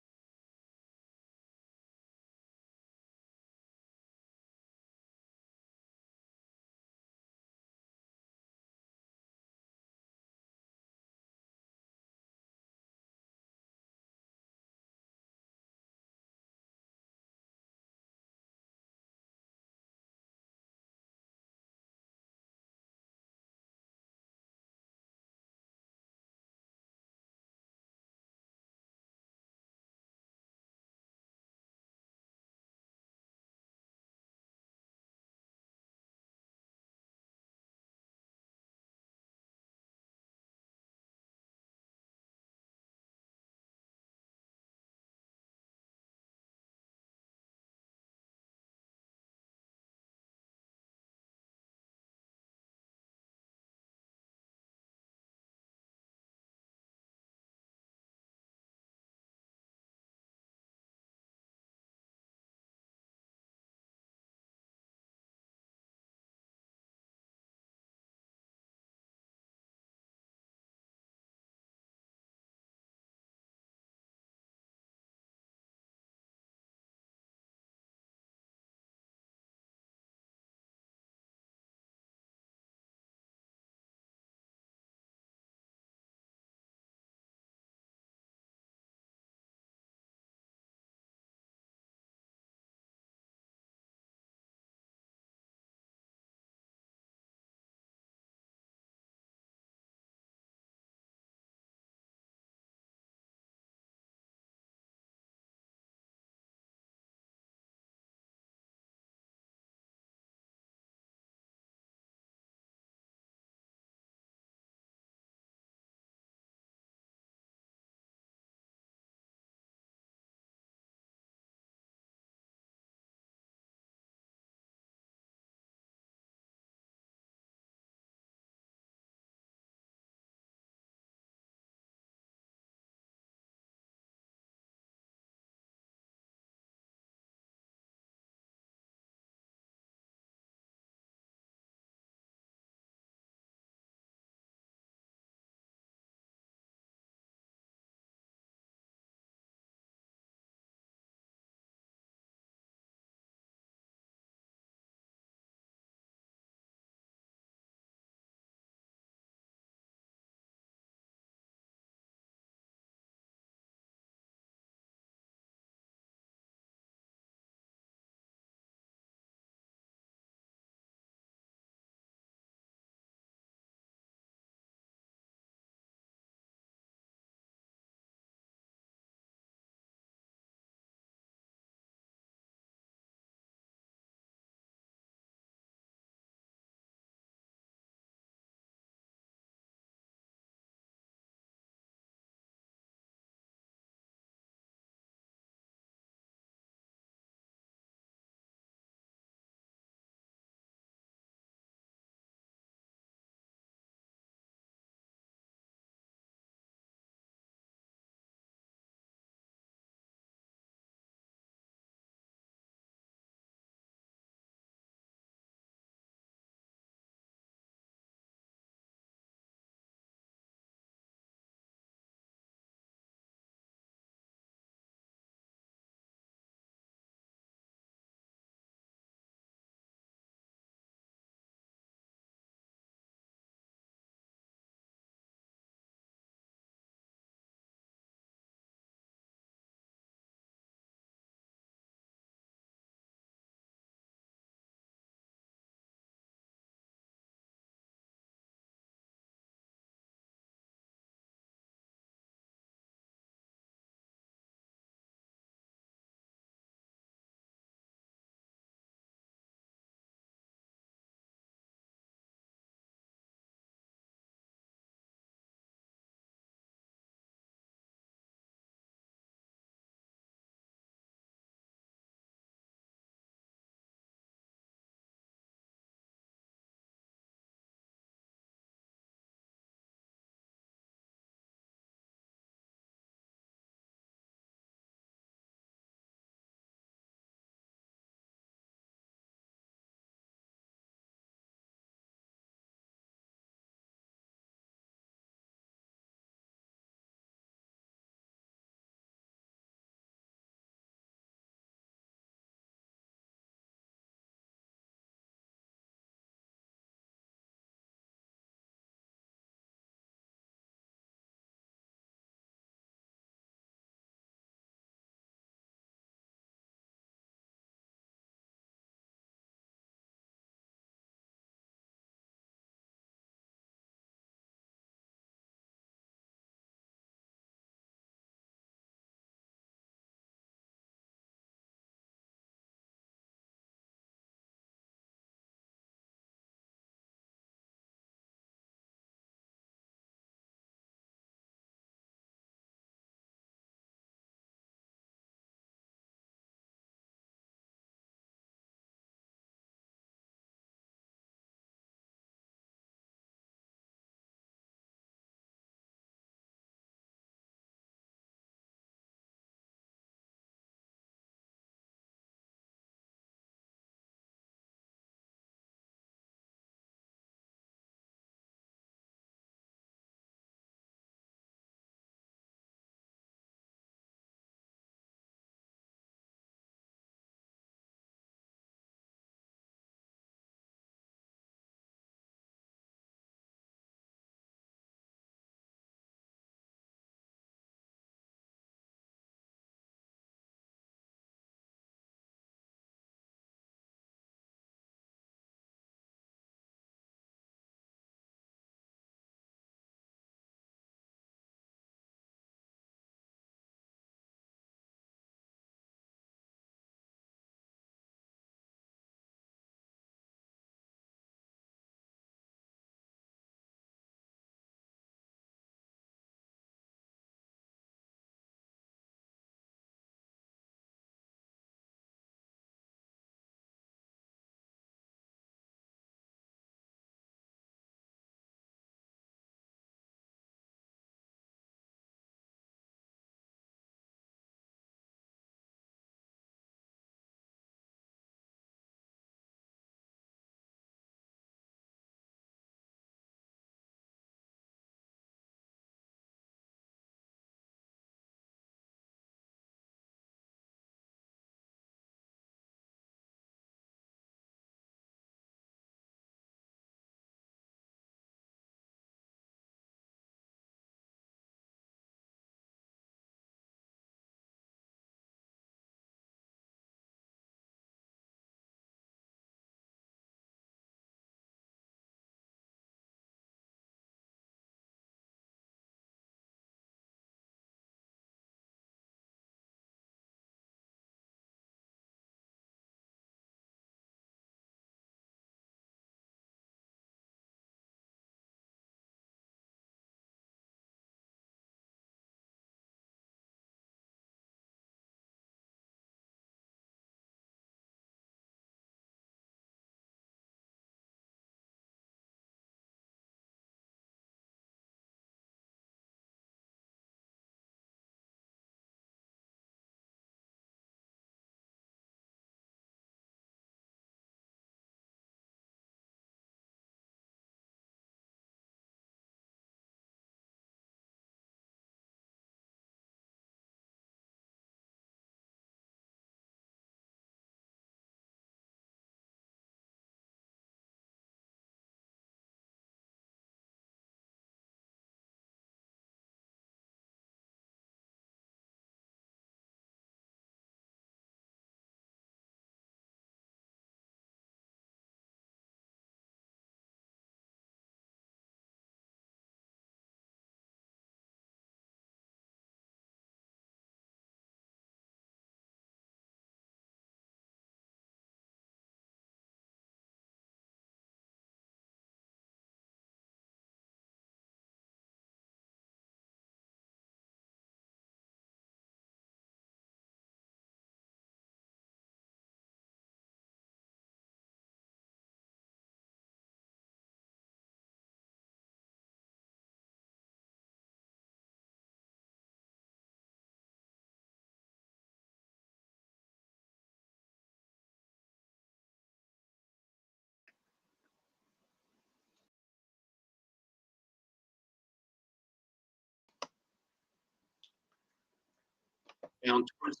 Speaker 9: on tourism.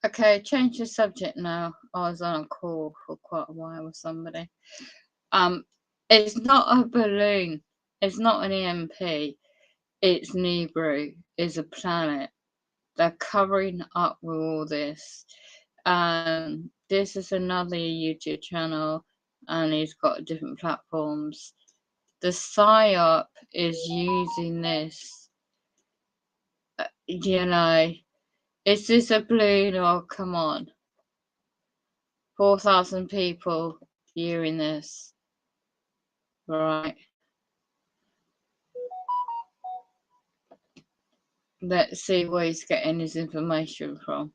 Speaker 1: Okay, change the subject now. I was on a call for quite a while with somebody. It's not a balloon. It's not an EMP. It's Nibiru. It's a planet. They're covering up with all this. This is another YouTube channel, and he's got different platforms. The PSYOP is using this. You know, is this a balloon? Oh, come on. 4,000 people viewing this. Right. Let's see where he's getting his information from.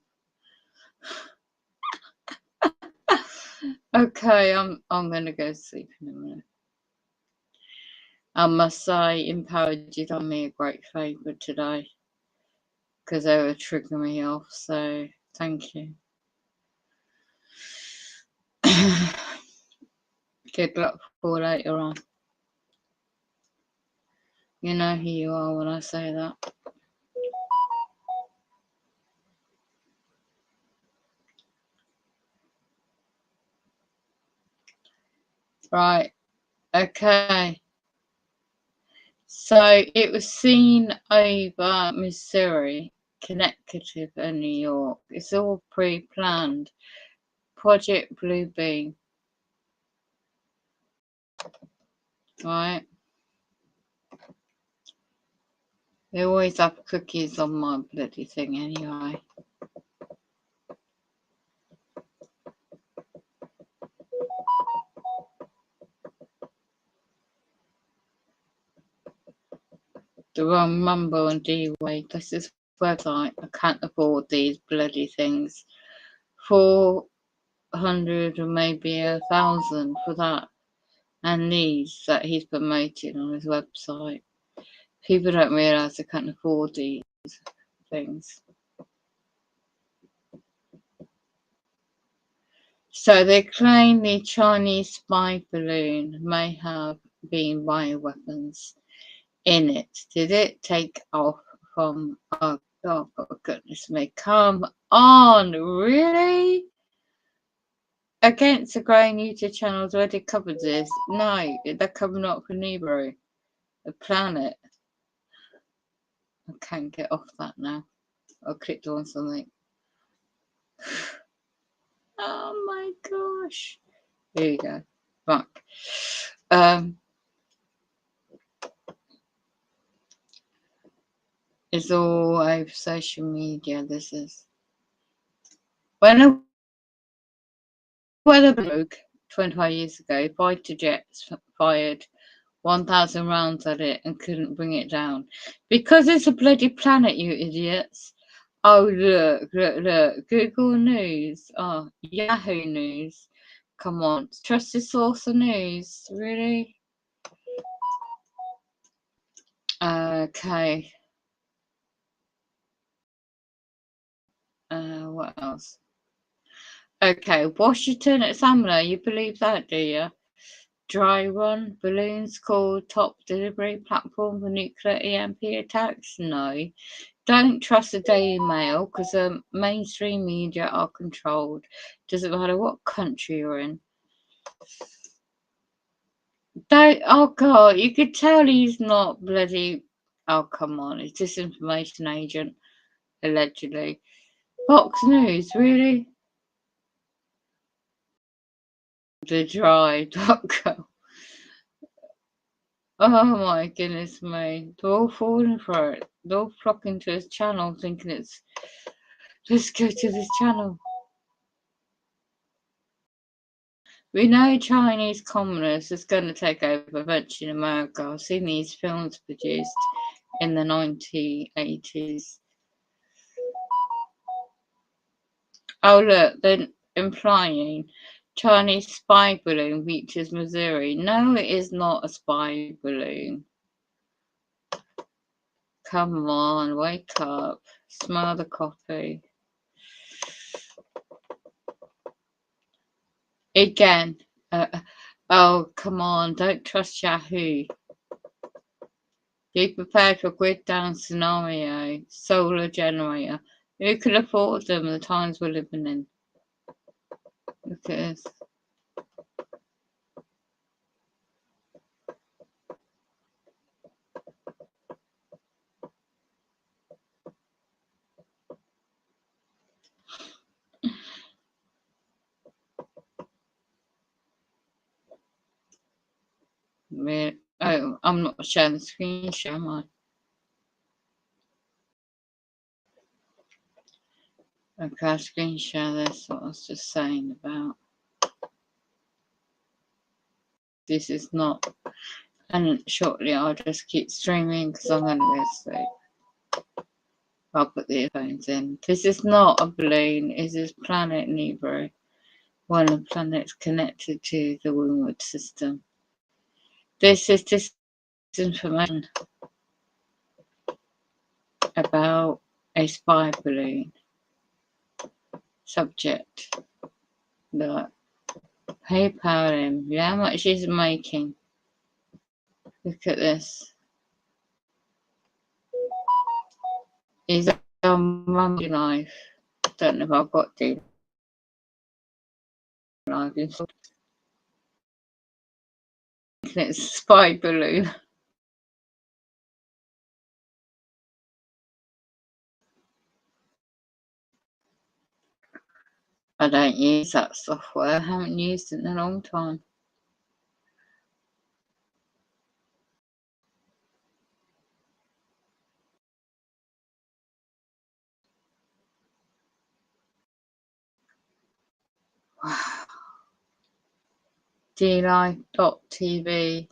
Speaker 1: Okay, I'm gonna go sleep in a minute. I must say, Empowered, you've done me a great favour today, because they were triggering me off, so thank you. Good luck for later on. You know who you are when I say that. Right, okay. So it was seen over Missouri, Connecticut, and New York. It's all pre-planned. Project Bluebeam. Right. They always have cookies on my bloody thing anyway. The wrong Mumbo and D-Way. This is website. I can't afford these bloody things. 400 or maybe 1,000 for that. And these that he's promoting on his website. People don't realise they can't afford these things. So they claim the Chinese spy balloon may have been bioweapons in it. Did it take off from... Oh, for goodness me. Come on, really? Against the growing YouTube channels already covered this. No, they're covering up for Nibiru, the planet. I can't get off that now. I clicked on something. Oh my gosh. Here you go. Right. It's all over social media. This is when a weather broke 25 years ago, fighter jets fired 1,000 rounds at it and couldn't bring it down because it's a bloody planet, you idiots. Oh, look. Google News. Oh, Yahoo News. Come on. Trusted source of news. Really? Okay. What else? Okay. Washington Examiner. You believe that, do you? Dry run. Balloons called top delivery platform for nuclear EMP attacks? No. Don't trust the Daily Mail because the mainstream media are controlled. Doesn't matter what country you're in. Don't, oh God, you could tell he's not bloody, oh come on, he's disinformation agent, allegedly. Fox News, really? TheDry.com. Oh my goodness me, they're all falling for it. They're all flocking to his channel thinking it's, let's go to this channel. We know Chinese communists is going to take over eventually in America. I've seen these films produced in the 1980s. Oh look, they're implying Chinese spy balloon reaches Missouri. No, it is not a spy balloon. Come on, wake up. Smell the coffee. Again. Oh, come on. Don't trust Yahoo. Be prepared for grid down scenario. Solar generator. Who could afford them the times we're living in? Look at this. Oh, I'm not sharing the screen share, am I? Okay, I'll screen share this, what I was just saying about. This is not, and shortly I'll just keep streaming because I'm going to go to sleep. I'll put the earphones in. This is not a balloon, it is planet Nebro, one of the planets connected to the Wormwood system. This is disinformation about a spy balloon. Subject. Look. PayPal him. Yeah, how much he's making. Look at this. He's on Rumble Life. Don't know if I've got to. Live installed. It's a spy balloon. I don't use that software. I haven't used it in a long time. DLive.tv.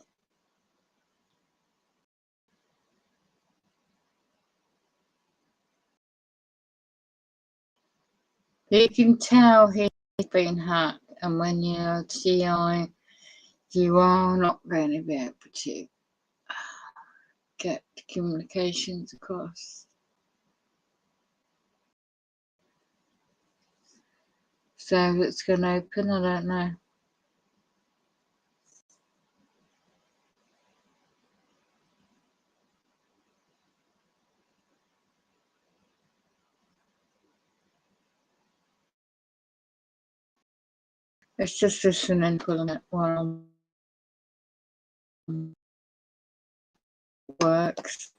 Speaker 1: You can tell he's been hacked, and when you're TI, you are not going to be able to get communications across. So it's going to open, I don't know. It's just listening to it while works.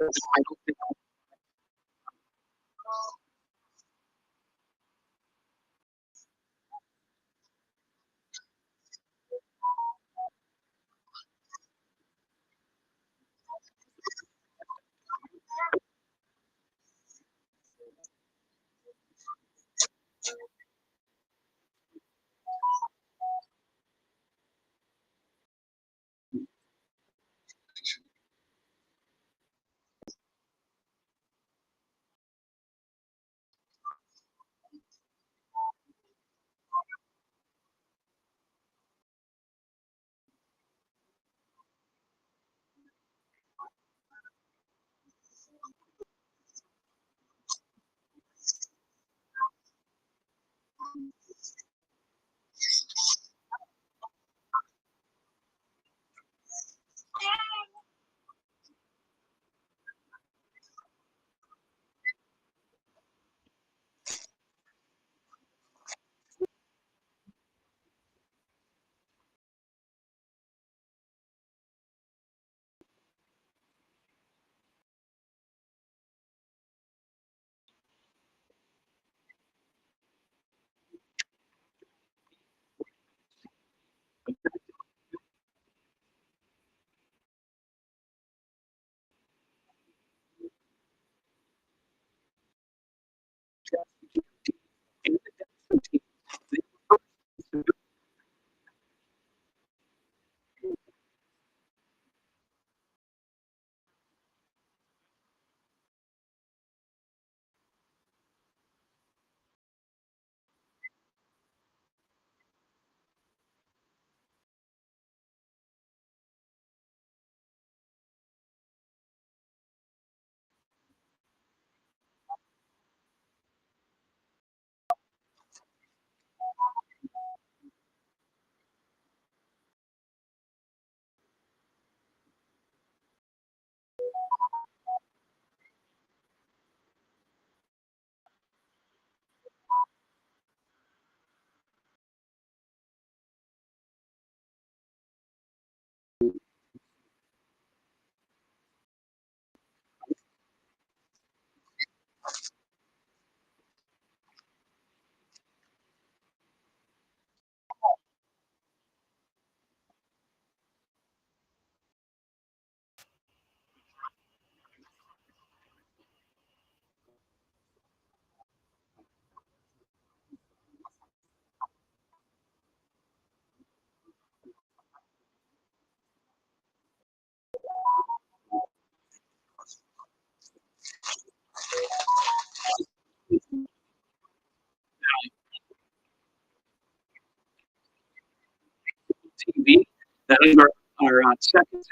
Speaker 14: I don't think TV. That is our second.